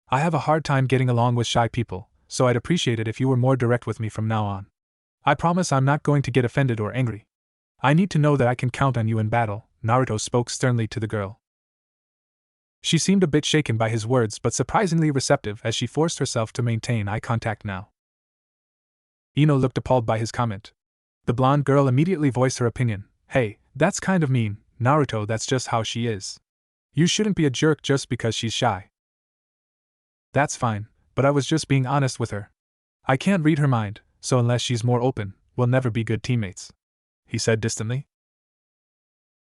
I have a hard time getting along with shy people, so I'd appreciate it if you were more direct with me from now on. I promise I'm not going to get offended or angry. I need to know that I can count on you in battle," Naruto spoke sternly to the girl. She seemed a bit shaken by his words but surprisingly receptive as she forced herself to maintain eye contact now. Ino looked appalled by his comment. The blonde girl immediately voiced her opinion. "Hey, that's kind of mean, Naruto. That's just how she is. You shouldn't be a jerk just because she's shy." "That's fine, but I was just being honest with her. I can't read her mind, so unless she's more open, we'll never be good teammates," he said distantly.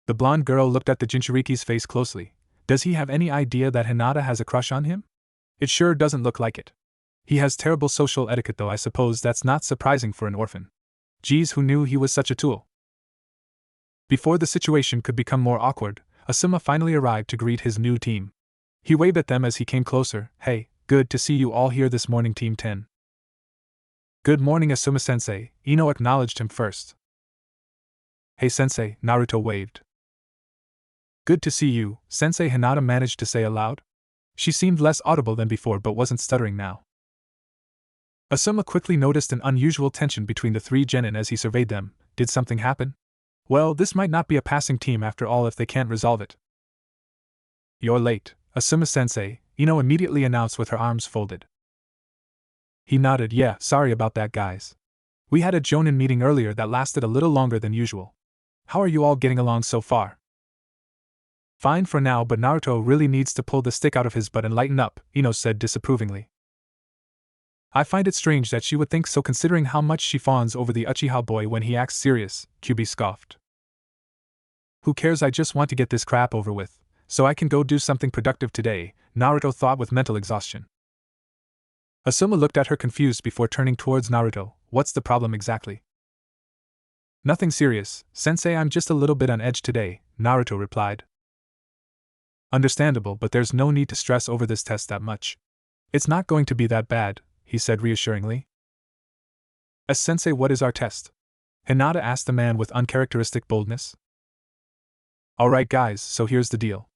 The blonde girl looked at the Jinchuriki's face closely. "Does he have any idea that Hinata has a crush on him? It sure doesn't look like it. He has terrible social etiquette, though I suppose that's not surprising for an orphan. Geez, who knew he was such a tool?" Before the situation could become more awkward, Asuma finally arrived to greet his new team. He waved at them as he came closer. "Hey, good to see you all here this morning, Team 10. "Good morning, Asuma-sensei," Ino acknowledged him first. "Hey, sensei," Naruto waved. "Good to see you, sensei," Hinata managed to say aloud. She seemed less audible than before but wasn't stuttering now. Asuma quickly noticed an unusual tension between the three genin as he surveyed them. Did something happen? Well, this might not be a passing team after all if they can't resolve it. "You're late, Asuma-sensei," Ino immediately announced with her arms folded. He nodded. Yeah, sorry about that, guys. We had a Jonin meeting earlier that lasted a little longer than usual. How are you all getting along so far? Fine for now, but Naruto really needs to pull the stick out of his butt and lighten up, Ino said disapprovingly. I find it strange that she would think so considering how much she fawns over the Uchiha boy when he acts serious, Kyubi scoffed. Who cares, I just want to get this crap over with, so I can go do something productive today, Naruto thought with mental exhaustion. Asuma looked at her confused before turning towards Naruto. What's the problem exactly? Nothing serious, sensei, I'm just a little bit on edge today, Naruto replied. Understandable, but there's no need to stress over this test that much. It's not going to be that bad, he said reassuringly. Sensei, what is our test? Hinata asked the man with uncharacteristic boldness. Alright guys, so here's the deal.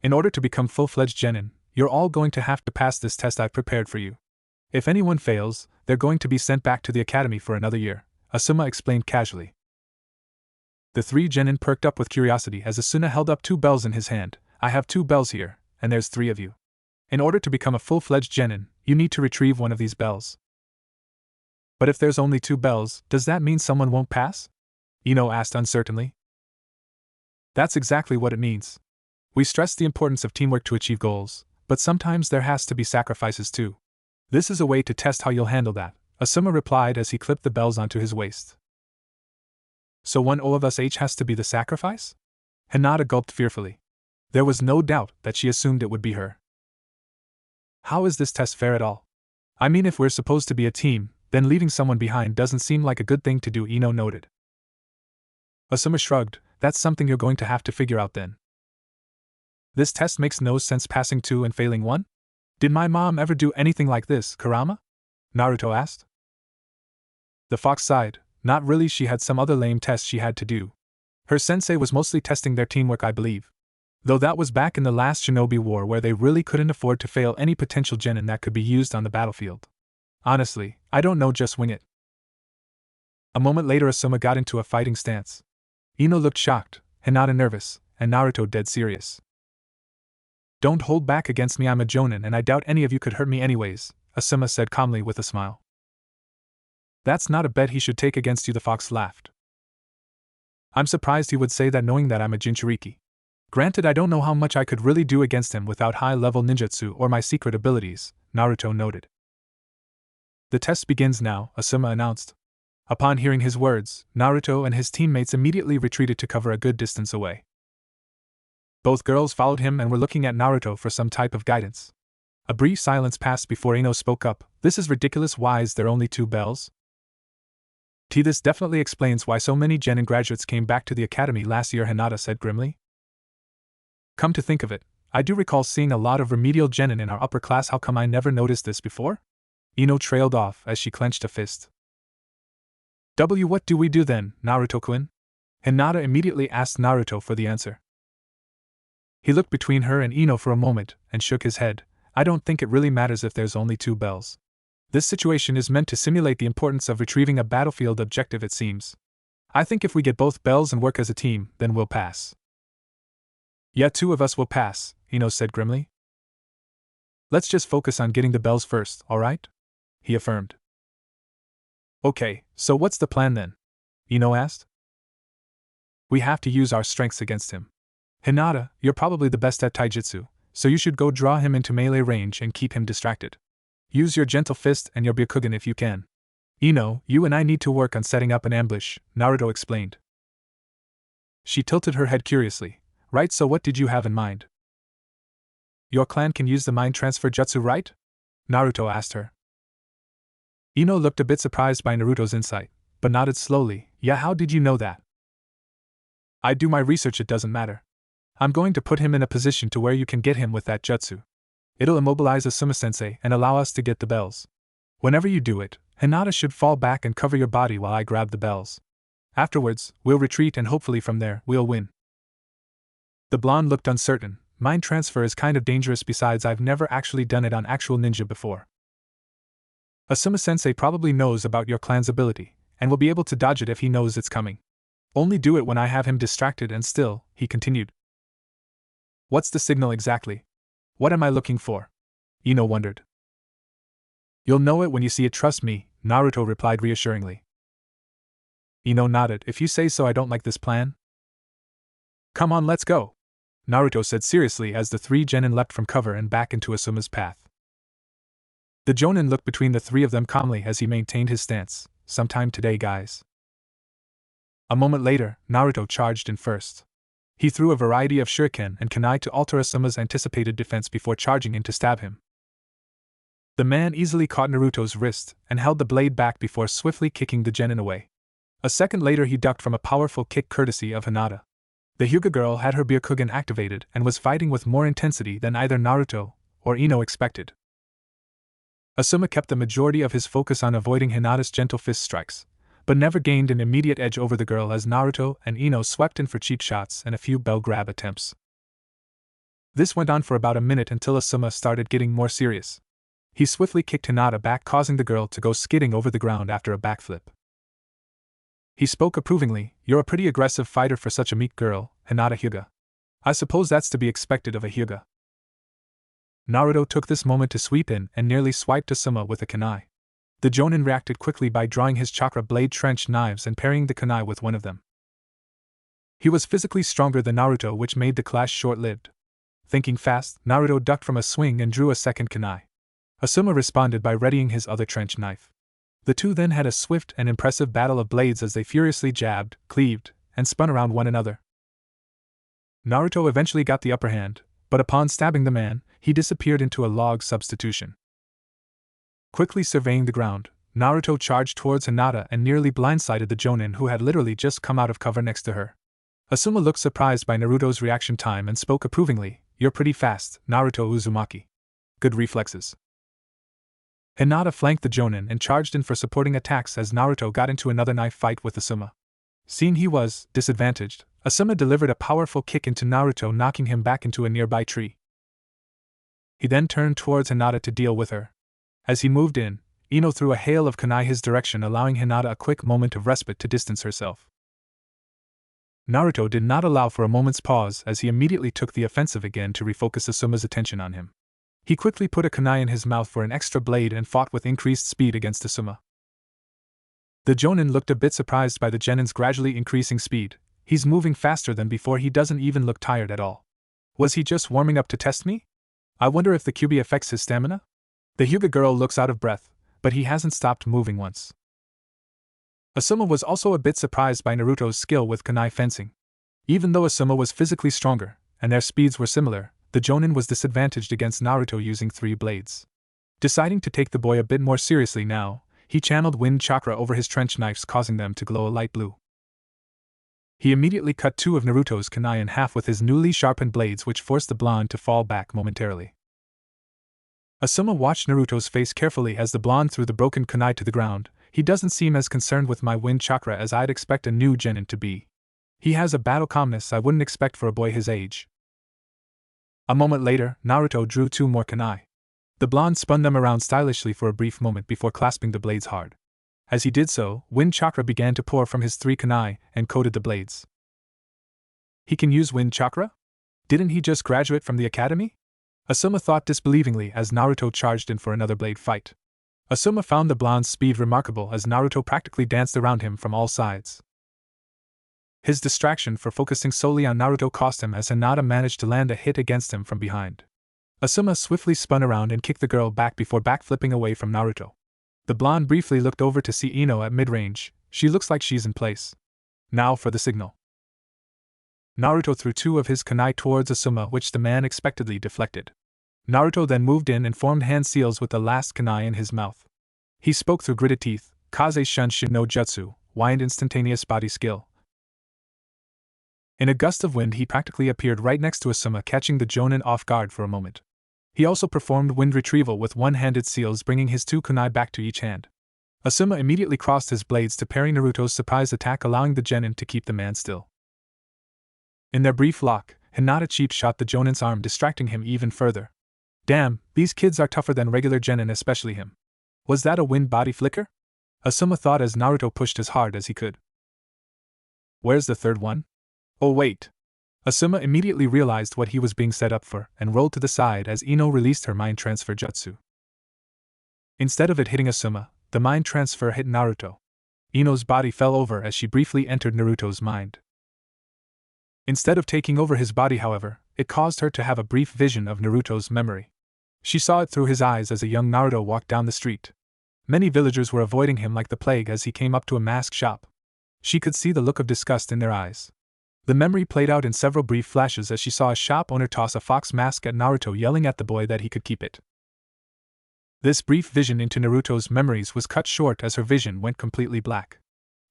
In order to become full-fledged genin, you're all going to have to pass this test I've prepared for you. If anyone fails, they're going to be sent back to the academy for another year, Asuma explained casually. The three genin perked up with curiosity as Asuna held up 2 bells in his hand. I have 2 bells here, and there's 3 of you. In order to become a full-fledged genin, you need to retrieve one of these bells. But if there's only 2 bells, does that mean someone won't pass? Ino asked uncertainly. That's exactly what it means. We stress the importance of teamwork to achieve goals, but sometimes there has to be sacrifices too. This is a way to test how you'll handle that, Asuma replied as he clipped the bells onto his waist. So one of us each has to be the sacrifice? Hinata gulped fearfully. There was no doubt that she assumed it would be her. How is this test fair at all? I mean, if we're supposed to be a team, then leaving someone behind doesn't seem like a good thing to do, Ino noted. Asuma shrugged. That's something you're going to have to figure out then. This test makes no sense, passing 2 and failing 1? Did my mom ever do anything like this, Kurama? Naruto asked. The fox sighed. Not really, she had some other lame tests she had to do. Her sensei was mostly testing their teamwork, I believe. Though that was back in the last Shinobi War where they really couldn't afford to fail any potential genin that could be used on the battlefield. Honestly, I don't know, just wing it. A moment later Asuma got into a fighting stance. Ino looked shocked, Hinata nervous, and Naruto dead serious. Don't hold back against me, I'm a jonin and I doubt any of you could hurt me anyways, Asuma said calmly with a smile. That's not a bet he should take against you, the fox laughed. I'm surprised he would say that knowing that I'm a Jinchuriki. Granted, I don't know how much I could really do against him without high-level ninjutsu or my secret abilities, Naruto noted. The test begins now, Asuma announced. Upon hearing his words, Naruto and his teammates immediately retreated to cover a good distance away. Both girls followed him and were looking at Naruto for some type of guidance. A brief silence passed before Ino spoke up. This is ridiculous, why is there only 2 bells? This definitely explains why so many genin graduates came back to the academy last year, Hinata said grimly. Come to think of it, I do recall seeing a lot of remedial genin in our upper class. How come I never noticed this before? Ino trailed off as she clenched a fist. What do we do then, Naruto-kun? Hinata immediately asked Naruto for the answer. He looked between her and Ino for a moment and shook his head. I don't think it really matters if there's only 2 bells. This situation is meant to simulate the importance of retrieving a battlefield objective, it seems. I think if we get both bells and work as a team, then we'll pass. Yeah, 2 of us will pass, Ino said grimly. Let's just focus on getting the bells first, alright? He affirmed. Okay, so what's the plan then? Ino asked. We have to use our strengths against him. Hinata, you're probably the best at taijutsu, so you should go draw him into melee range and keep him distracted. Use your gentle fist and your Byakugan if you can. Ino, you and I need to work on setting up an ambush, Naruto explained. She tilted her head curiously. Right, so what did you have in mind? Your clan can use the mind transfer jutsu, right? Naruto asked her. Ino looked a bit surprised by Naruto's insight, but nodded slowly. Yeah, how did you know that? I do my research, it doesn't matter. I'm going to put him in a position to where you can get him with that jutsu. It'll immobilize Asuma-sensei and allow us to get the bells. Whenever you do it, Hinata should fall back and cover your body while I grab the bells. Afterwards, we'll retreat and hopefully from there, we'll win. The blonde looked uncertain. Mind transfer is kind of dangerous, besides I've never actually done it on actual ninja before. Asuma-sensei probably knows about your clan's ability, and will be able to dodge it if he knows it's coming. Only do it when I have him distracted and still, he continued. What's the signal exactly? What am I looking for? Ino wondered. You'll know it when you see it, trust me, Naruto replied reassuringly. Ino nodded. If you say so, I don't like this plan. Come on, let's go, Naruto said seriously as the three genin leapt from cover and back into Asuma's path. The Jonin looked between the three of them calmly as he maintained his stance. Sometime today, guys. A moment later, Naruto charged in first. He threw a variety of shuriken and kunai to alter Asuma's anticipated defense before charging in to stab him. The man easily caught Naruto's wrist and held the blade back before swiftly kicking the genin away. A second later he ducked from a powerful kick courtesy of Hinata. The Hyuga girl had her Byakugan activated and was fighting with more intensity than either Naruto or Ino expected. Asuma kept the majority of his focus on avoiding Hinata's gentle fist strikes, but never gained an immediate edge over the girl as Naruto and Ino swept in for cheap shots and a few bell grab attempts. This went on for about a minute until Asuma started getting more serious. He swiftly kicked Hinata back, causing the girl to go skidding over the ground after a backflip. He spoke approvingly. You're a pretty aggressive fighter for such a meek girl, Hinata Hyuga. I suppose that's to be expected of a Hyuga. Naruto took this moment to sweep in and nearly swiped Asuma with a kunai. The Jonin reacted quickly by drawing his chakra blade trench knives and parrying the kunai with one of them. He was physically stronger than Naruto, which made the clash short-lived. Thinking fast, Naruto ducked from a swing and drew a second kunai. Asuma responded by readying his other trench knife. The two then had a swift and impressive battle of blades as they furiously jabbed, cleaved, and spun around one another. Naruto eventually got the upper hand, but upon stabbing the man, he disappeared into a log substitution. Quickly surveying the ground, Naruto charged towards Hinata and nearly blindsided the Jonin who had literally just come out of cover next to her. Asuma looked surprised by Naruto's reaction time and spoke approvingly. You're pretty fast, Naruto Uzumaki. Good reflexes. Hinata flanked the Jonin and charged in for supporting attacks as Naruto got into another knife fight with Asuma. Seeing he was disadvantaged, Asuma delivered a powerful kick into Naruto, knocking him back into a nearby tree. He then turned towards Hinata to deal with her. As he moved in, Ino threw a hail of kunai his direction, allowing Hinata a quick moment of respite to distance herself. Naruto did not allow for a moment's pause as he immediately took the offensive again to refocus Asuma's attention on him. He quickly put a kunai in his mouth for an extra blade and fought with increased speed against Asuma. The Jonin looked a bit surprised by the genin's gradually increasing speed. He's moving faster than before, he doesn't even look tired at all. Was he just warming up to test me? I wonder if the QB affects his stamina? The Hyuga girl looks out of breath, but he hasn't stopped moving once. Asuma was also a bit surprised by Naruto's skill with kunai fencing. Even though Asuma was physically stronger, and their speeds were similar, the Jonin was disadvantaged against Naruto using 3 blades. Deciding to take the boy a bit more seriously now, he channeled wind chakra over his trench knives, causing them to glow a light blue. He immediately cut 2 of Naruto's kunai in half with his newly sharpened blades, which forced the blonde to fall back momentarily. Asuma watched Naruto's face carefully as the blonde threw the broken kunai to the ground. He doesn't seem as concerned with my wind chakra as I'd expect a new genin to be. He has a battle calmness I wouldn't expect for a boy his age. A moment later, Naruto drew 2 more kunai. The blonde spun them around stylishly for a brief moment before clasping the blades hard. As he did so, wind chakra began to pour from his 3 kunai and coated the blades. He can use wind chakra? Didn't he just graduate from the academy? Asuma thought disbelievingly as Naruto charged in for another blade fight. Asuma found the blonde's speed remarkable as Naruto practically danced around him from all sides. His distraction for focusing solely on Naruto cost him as Hinata managed to land a hit against him from behind. Asuma swiftly spun around and kicked the girl back before backflipping away from Naruto. The blonde briefly looked over to see Ino at mid-range. She looks like she's in place. Now for the signal. Naruto threw 2 of his kunai towards Asuma, which the man expectedly deflected. Naruto then moved in and formed hand seals with the last kunai in his mouth. He spoke through gritted teeth. Kaze Shunshin no Jutsu, wind instantaneous body skill. In a gust of wind he practically appeared right next to Asuma, catching the Jonin off guard for a moment. He also performed wind retrieval with one-handed seals, bringing his 2 kunai back to each hand. Asuma immediately crossed his blades to parry Naruto's surprise attack, allowing the genin to keep the man still. In their brief lock, Hinata cheap shot the Jonin's arm, distracting him even further. Damn, these kids are tougher than regular genin, especially him. Was that a wind body flicker? Asuma thought as Naruto pushed as hard as he could. Where's the third one? Oh wait. Asuma immediately realized what he was being set up for and rolled to the side as Ino released her mind transfer jutsu. Instead of it hitting Asuma, the mind transfer hit Naruto. Ino's body fell over as she briefly entered Naruto's mind. Instead of taking over his body, however, it caused her to have a brief vision of Naruto's memory. She saw it through his eyes as a young Naruto walked down the street. Many villagers were avoiding him like the plague as he came up to a mask shop. She could see the look of disgust in their eyes. The memory played out in several brief flashes as she saw a shop owner toss a fox mask at Naruto, yelling at the boy that he could keep it. This brief vision into Naruto's memories was cut short as her vision went completely black.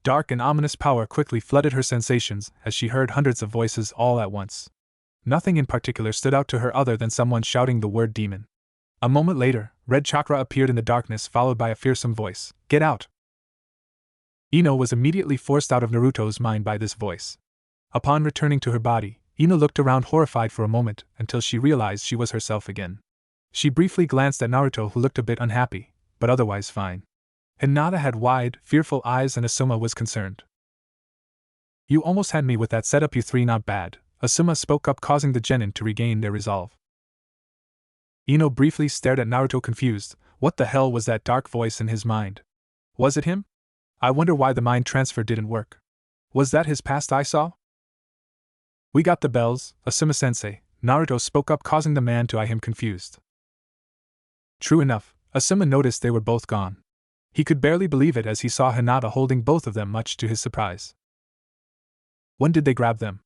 Dark and ominous power quickly flooded her sensations as she heard hundreds of voices all at once. Nothing in particular stood out to her other than someone shouting the word demon. A moment later, red chakra appeared in the darkness, followed by a fearsome voice, "Get out!" Ino was immediately forced out of Naruto's mind by this voice. Upon returning to her body, Ino looked around horrified for a moment until she realized she was herself again. She briefly glanced at Naruto, who looked a bit unhappy, but otherwise fine. Hinata had wide, fearful eyes and Asuma was concerned. "You almost had me with that setup, you three, not bad," Asuma spoke up, causing the genin to regain their resolve. Ino briefly stared at Naruto, confused. What the hell was that dark voice in his mind? Was it him? I wonder why the mind transfer didn't work. Was that his past I saw? "We got the bells, Asuma-sensei," Naruto spoke up, causing the man to eye him confused. True enough, Asuma noticed they were both gone. He could barely believe it as he saw Hinata holding both of them, much to his surprise. "When did they grab them?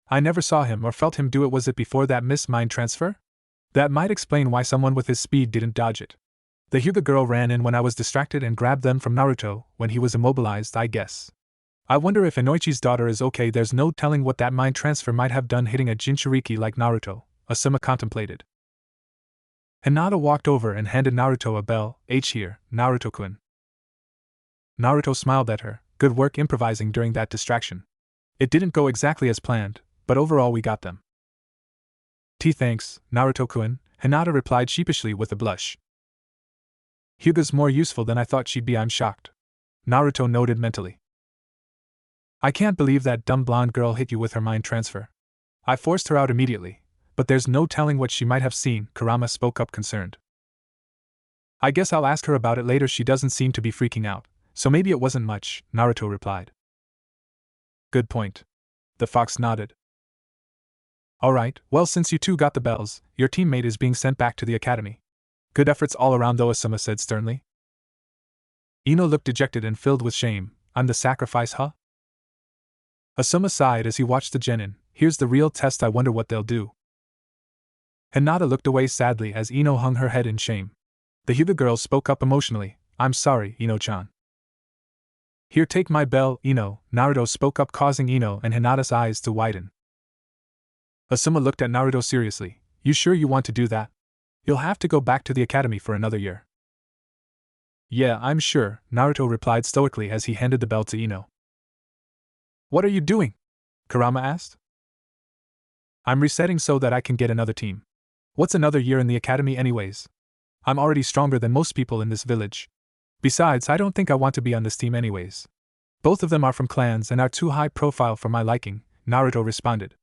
I never saw him or felt him do it. Was it before that mind transfer? That might explain why someone with his speed didn't dodge it. The Hyuga girl ran in when I was distracted and grabbed them from Naruto when he was immobilized, I guess. I wonder if Inoichi's daughter is okay. There's no telling what that mind transfer might have done hitting a Jinchuriki like Naruto," Asuma contemplated. Hinata walked over and handed Naruto a bell. "H here, Naruto-kun." Naruto smiled at her. "Good work improvising during that distraction. It didn't go exactly as planned, but overall we got them." Thanks, Naruto-kun," Hinata replied sheepishly with a blush. "Hyuga's more useful than I thought she'd be. I'm shocked," Naruto noted mentally. "I can't believe that dumb blonde girl hit you with her mind transfer. I forced her out immediately, but there's no telling what she might have seen," Kurama spoke up, concerned. "I guess I'll ask her about it later. She doesn't seem to be freaking out, so maybe it wasn't much," Naruto replied. "Good point." The fox nodded. "Alright, well, since you two got the bells, your teammate is being sent back to the academy. Good efforts all around though," Asuma said sternly. Ino looked dejected and filled with shame. "I'm the sacrifice, huh?" Asuma sighed as he watched the genin. "Here's the real test. I wonder what they'll do." Hinata looked away sadly as Ino hung her head in shame. The Hyuga girl spoke up emotionally. "I'm sorry, Ino-chan." "Here, take my bell, Ino," Naruto spoke up, causing Ino and Hinata's eyes to widen. Asuma looked at Naruto seriously. "You sure you want to do that? You'll have to go back to the academy for another year." "Yeah, I'm sure," Naruto replied stoically as he handed the bell to Ino. "What are you doing?" Kurama asked. "I'm resetting so that I can get another team. What's another year in the academy anyways? I'm already stronger than most people in this village. Besides, I don't think I want to be on this team anyways. Both of them are from clans and are too high profile for my liking," Naruto responded.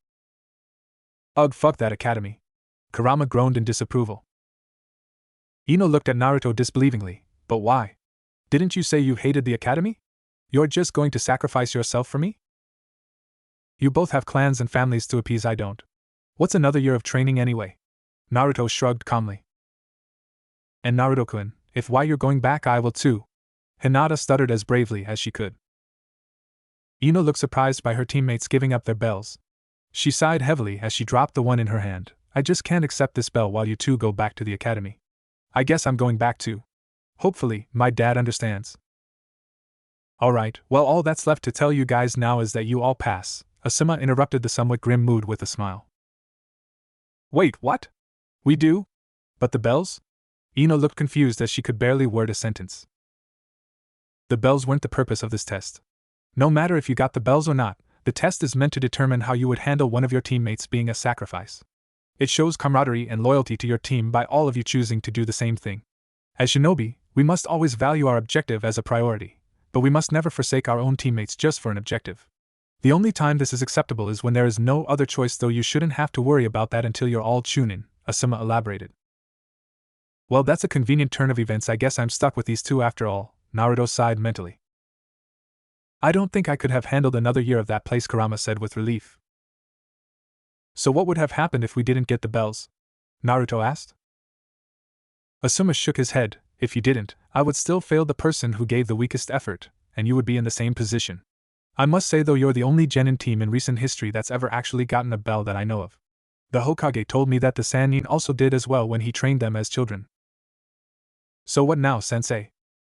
"Ugh, fuck that academy." Kurama groaned in disapproval. Ino looked at Naruto disbelievingly. "But why? Didn't you say you hated the academy? You're just going to sacrifice yourself for me?" "You both have clans and families to appease. I don't. What's another year of training anyway?" Naruto shrugged calmly. "And Naruto-kun, if why you're going back, I will too," Hinata stuttered as bravely as she could. Ino looked surprised by her teammates giving up their bells. She sighed heavily as she dropped the one in her hand. "I just can't accept this bell while you two go back to the academy. I guess I'm going back too. Hopefully, my dad understands." "Alright, well, all that's left to tell you guys now is that you all pass," Asuma interrupted the somewhat grim mood with a smile. "Wait, what? We do? But the bells?" Ino looked confused as she could barely word a sentence. "The bells weren't the purpose of this test. No matter if you got the bells or not, the test is meant to determine how you would handle one of your teammates being a sacrifice. It shows camaraderie and loyalty to your team by all of you choosing to do the same thing. As shinobi, we must always value our objective as a priority, but we must never forsake our own teammates just for an objective. The only time this is acceptable is when there is no other choice, though you shouldn't have to worry about that until you're all Chunin, Asuma elaborated. Well, that's a convenient turn of events. I guess I'm stuck with these two after all, Naruto sighed mentally. I don't think I could have handled another year of that place, Kurama said with relief. So what would have happened if we didn't get the bells? Naruto asked. Asuma shook his head. If you didn't, I would still fail the person who gave the weakest effort, and you would be in the same position. I must say though, you're the only genin team in recent history that's ever actually gotten a bell that I know of. The Hokage told me that the Sannin also did as well when he trained them as children. So what now, sensei?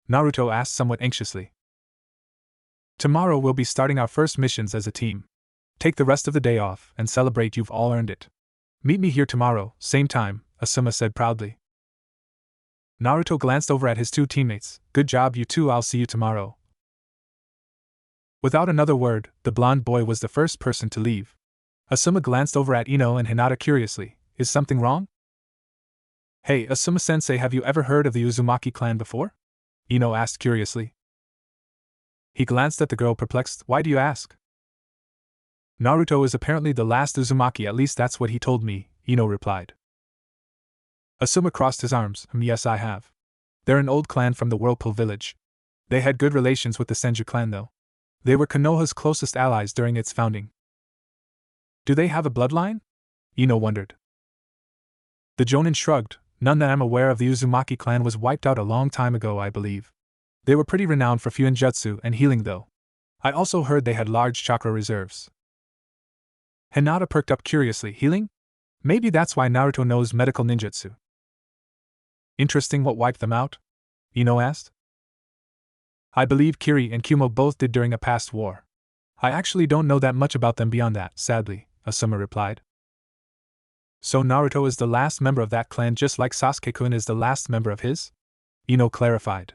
Naruto asked somewhat anxiously. Tomorrow we'll be starting our first missions as a team. Take the rest of the day off and celebrate, you've all earned it. Meet me here tomorrow, same time, Asuma said proudly. Naruto glanced over at his two teammates. Good job you two, I'll see you tomorrow. Without another word, the blonde boy was the first person to leave. Asuma glanced over at Ino and Hinata curiously. Is something wrong? Hey, Asuma-sensei, have you ever heard of the Uzumaki clan before? Ino asked curiously. He glanced at the girl perplexed. Why do you ask? Naruto is apparently the last Uzumaki, at least that's what he told me, Ino replied. Asuma crossed his arms. Yes, I have. They're an old clan from the Whirlpool village. They had good relations with the Senju clan though. They were Konoha's closest allies during its founding. Do they have a bloodline? Ino wondered. The Jonin shrugged. None that I'm aware of. The Uzumaki clan was wiped out a long time ago, I believe. They were pretty renowned for Fuinjutsu and healing though. I also heard they had large chakra reserves. Hinata perked up curiously. Healing? Maybe that's why Naruto knows medical ninjutsu. Interesting, what wiped them out? Ino asked. I believe Kiri and Kumo both did during a past war. I actually don't know that much about them beyond that, sadly, Asuma replied. So Naruto is the last member of that clan, just like Sasuke-kun is the last member of his? Ino clarified.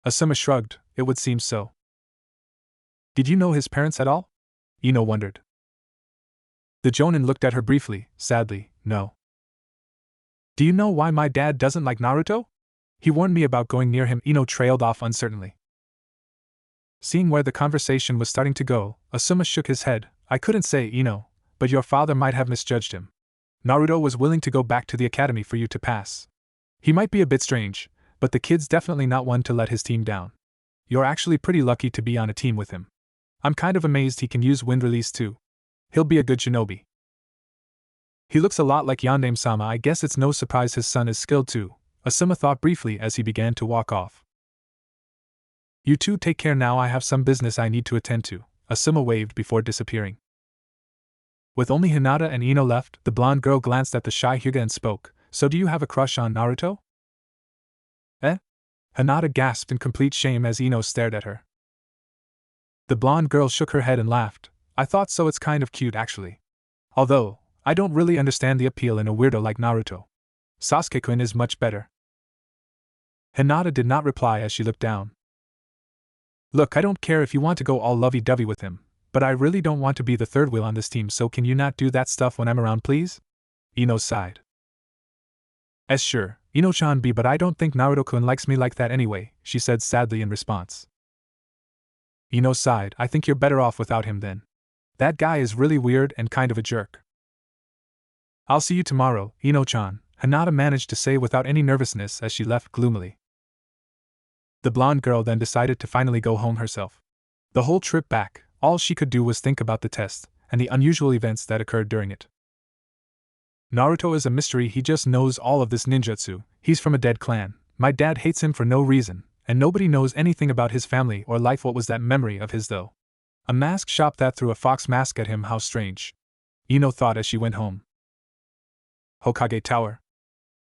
Asuma shrugged. It would seem so. Did you know his parents at all? Ino wondered. The Jonin looked at her briefly. Sadly, no. Do you know why my dad doesn't like Naruto? He warned me about going near him. Ino trailed off uncertainly. Seeing where the conversation was starting to go, Asuma shook his head. I couldn't say, Ino, but your father might have misjudged him. Naruto was willing to go back to the academy for you to pass. He might be a bit strange, but the kid's definitely not one to let his team down. You're actually pretty lucky to be on a team with him. I'm kind of amazed he can use wind release too. He'll be a good shinobi. He looks a lot like Yondaime-sama. I guess it's no surprise his son is skilled too, Asuma thought briefly as he began to walk off. You two take care now, I have some business I need to attend to, Asuma waved before disappearing. With only Hinata and Ino left, the blonde girl glanced at the shy Hyuga and spoke. So do you have a crush on Naruto? Eh? Hinata gasped in complete shame as Ino stared at her. The blonde girl shook her head and laughed. I thought so, it's kind of cute actually. Although, I don't really understand the appeal in a weirdo like Naruto. Sasuke-kun is much better. Hinata did not reply as she looked down. Look, I don't care if you want to go all lovey-dovey with him, but I really don't want to be the third wheel on this team, so can you not do that stuff when I'm around, please? Ino sighed. Sure, Ino-chan be, but I don't think Naruto-kun likes me like that anyway, she said sadly in response. Ino sighed. I think you're better off without him then. That guy is really weird and kind of a jerk. I'll see you tomorrow, Ino-chan, Hinata managed to say without any nervousness as she left gloomily. The blonde girl then decided to finally go home herself. The whole trip back, all she could do was think about the test and the unusual events that occurred during it. Naruto is a mystery, he just knows all of this ninjutsu, he's from a dead clan, my dad hates him for no reason, and nobody knows anything about his family or life. What was that memory of his though? A mask shop that threw a fox mask at him, how strange. Ino thought as she went home. Hokage Tower.